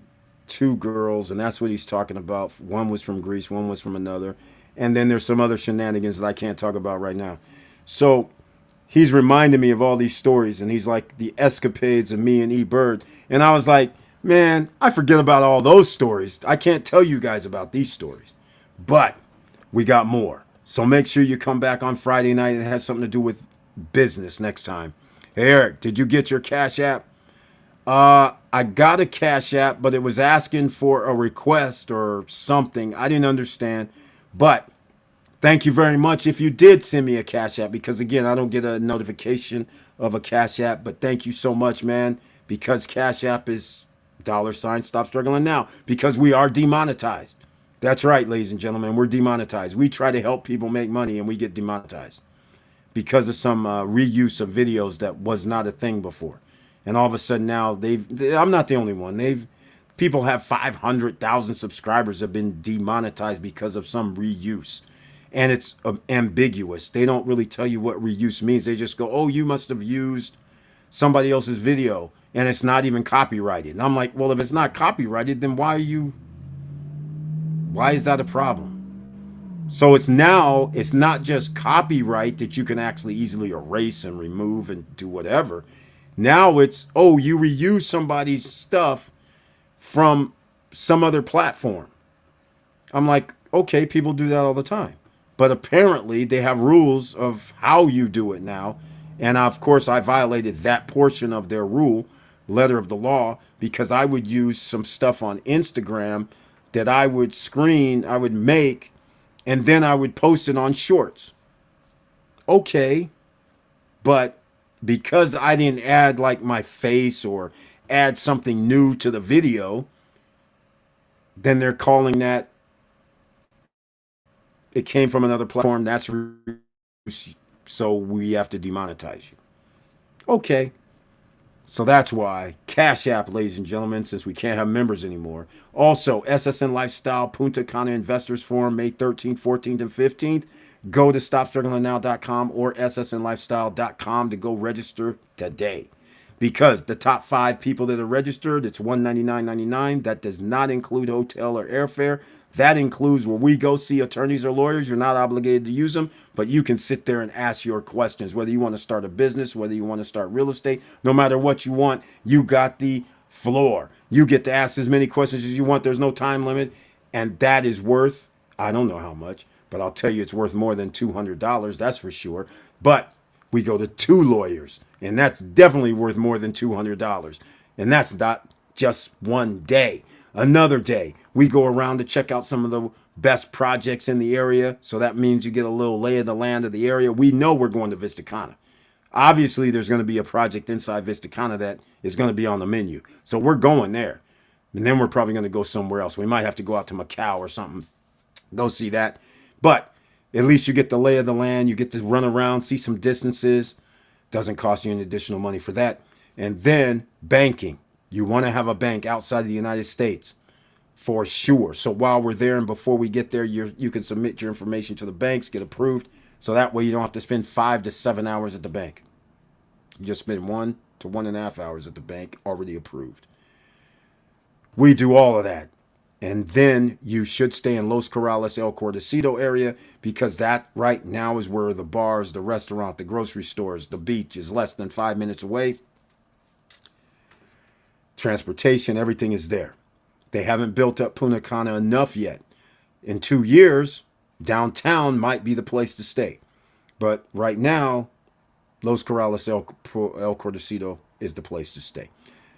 2 girls. And that's what he's talking about. One was from Greece. One was from another. And then there's some other shenanigans that I can't talk about right now. So he's reminding me of all these stories, and he's like the escapades of me and E. Bird. And I was like, man, I forget about all those stories. I can't tell you guys about these stories. But we got more. So make sure you come back on Friday night. It has something to do with business next time. Hey, Eric, did you get your Cash App? I got a Cash App, but it was asking for a request or something. I didn't understand. But thank you very much if you did send me a Cash App, because again, I don't get a notification of a Cash App, but thank you so much, man, because Cash App is $ stop struggling now, because we are demonetized. That's right, ladies and gentlemen, we're demonetized. We try to help people make money and we get demonetized because of some reuse of videos that was not a thing before. And all of a sudden now I'm not the only one. People have 500,000 subscribers have been demonetized because of some reuse. And it's ambiguous. They don't really tell you what reuse means. They just go, oh, you must have used somebody else's video, and it's not even copyrighted. And I'm like, well, if it's not copyrighted, then why is that a problem? So it's not just copyright that you can actually easily erase and remove and do whatever. Now it's, oh, you reuse somebody's stuff from some other platform. I'm like, okay, people do that all the time. But apparently they have rules of how you do it now. And of course, I violated that portion of their rule, letter of the law, because I would use some stuff on Instagram that I would make, and then I would post it on Shorts. Okay, but because I didn't add like my face or add something new to the video, then they're calling that it came from another platform. That's so we have to demonetize you. Okay, so that's why Cash App, ladies and gentlemen, since we can't have members anymore. Also, SSN Lifestyle Punta Cana Investors Forum, May 13th, 14th, and 15th. Go to stopstrugglingnow.com or ssnlifestyle.com to go register today. Because the top 5 people that are registered, it's $199.99. That does not include hotel or airfare. That includes where we go see attorneys or lawyers. You're not obligated to use them, but you can sit there and ask your questions. Whether you want to start a business, whether you want to start real estate, no matter what you want, you got the floor. You get to ask as many questions as you want. There's no time limit. And that is worth, I don't know how much, but I'll tell you it's worth more than $200. That's for sure. But we go to 2 lawyers, and that's definitely worth more than $200. And that's not just one day. Another day, we go around to check out some of the best projects in the area. So that means you get a little lay of the land of the area. We know we're going to Vista Cana. Obviously, there's going to be a project inside Vista Cana that is going to be on the menu. So we're going there. And then we're probably going to go somewhere else. We might have to go out to Macau or something. Go see that. But at least you get the lay of the land. You get to run around, see some distances. Doesn't cost you any additional money for that. And then banking. You want to have a bank outside of the United States for sure. So while we're there and before we get there, you can submit your information to the banks, get approved. So that way you don't have to spend 5 to 7 hours at the bank. You just spend 1 to 1.5 hours at the bank, already approved. We do all of that. And then you should stay in Los Corrales, El Cordecito area, because that right now is where the bars, the restaurant, the grocery stores, the beach is less than 5 minutes away. Transportation, everything is there. They haven't built up Punta Cana enough yet. In 2 years, downtown might be the place to stay. But right now, Los Corrales, El Cordecito is the place to stay.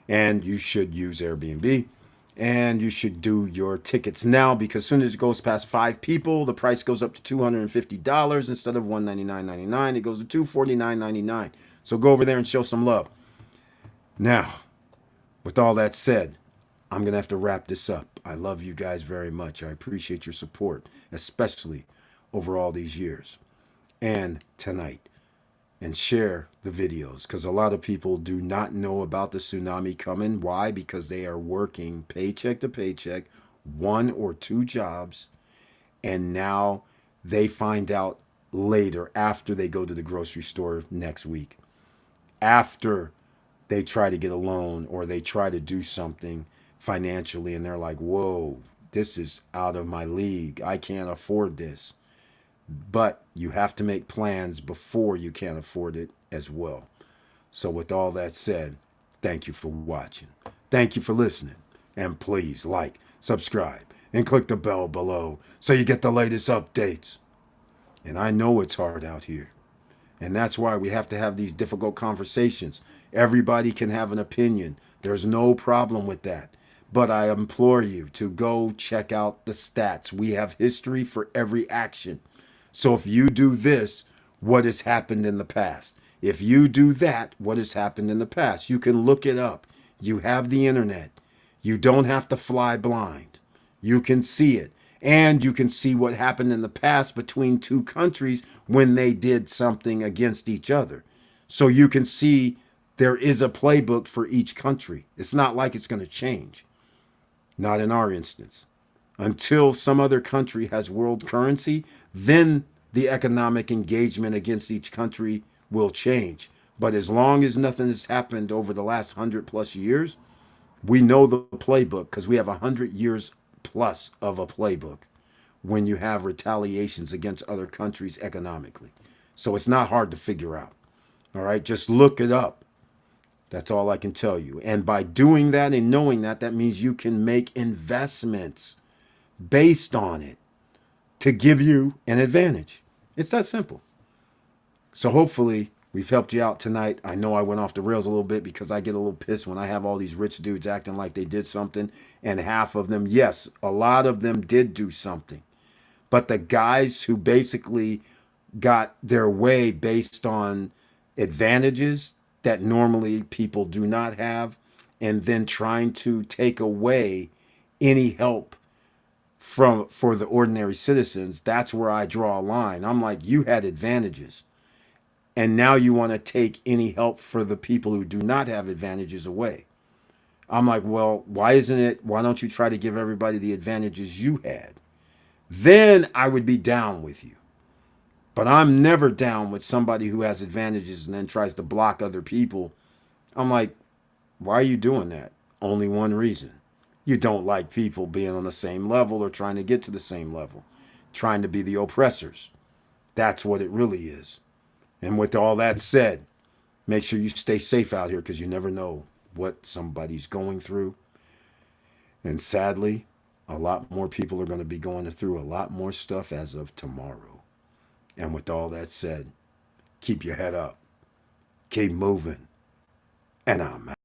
And you should use Airbnb. And you should do your tickets now, because as soon as it goes past 5 people, the price goes up to $250 instead of $199.99. It goes to $249.99. So go over there and show some love. Now, with all that said, I'm going to have to wrap this up. I love you guys very much. I appreciate your support, especially over all these years and tonight. And share the videos, because a lot of people do not know about the tsunami coming. Why? Because they are working paycheck to paycheck, 1 or 2 jobs, and now they find out later, after they go to the grocery store next week, after they try to get a loan or they try to do something financially, and they're like, whoa, this is out of my league. I can't afford this. But you have to make plans before you can afford it as well. So with all that said, thank you for watching. Thank you for listening. And please like, subscribe, and click the bell below so you get the latest updates. And I know it's hard out here. And that's why we have to have these difficult conversations. Everybody can have an opinion. There's no problem with that. But I implore you to go check out the stats. We have history for every action. So if you do this, what has happened in the past? If you do that, what has happened in the past? You can look it up. You have the internet. You don't have to fly blind. You can see it. And you can see what happened in the past between 2 countries when they did something against each other. So you can see there is a playbook for each country. It's not like it's going to change. Not in our instance. Until some other country has world currency, then the economic engagement against each country will change. But as long as nothing has happened over the last 100+ years, we know the playbook, because we have 100 years plus of a playbook when you have retaliations against other countries economically. So it's not hard to figure out. All right, just look it up. That's all I can tell you. And by doing that and knowing that, that means you can make investments based on it to give you an advantage. It's that simple. So hopefully we've helped you out tonight. I know I went off the rails a little bit because I get a little pissed when I have all these rich dudes acting like they did something, and half of them, yes, a lot of them did do something. But the guys who basically got their way based on advantages that normally people do not have, and then trying to take away any help from for the ordinary citizens. That's where I draw a line. I'm like, you had advantages, and now you want to take any help for the people who do not have advantages away. I'm like, well, why don't you try to give everybody the advantages you had? Then I would be down with you. But I'm never down with somebody who has advantages and then tries to block other people. I'm like, why are you doing that? Only one reason. You don't like people being on the same level or trying to get to the same level, trying to be the oppressors. That's what it really is. And with all that said, make sure you stay safe out here because you never know what somebody's going through. And sadly, a lot more people are going to be going through a lot more stuff as of tomorrow. And with all that said, keep your head up, keep moving, and I'm out.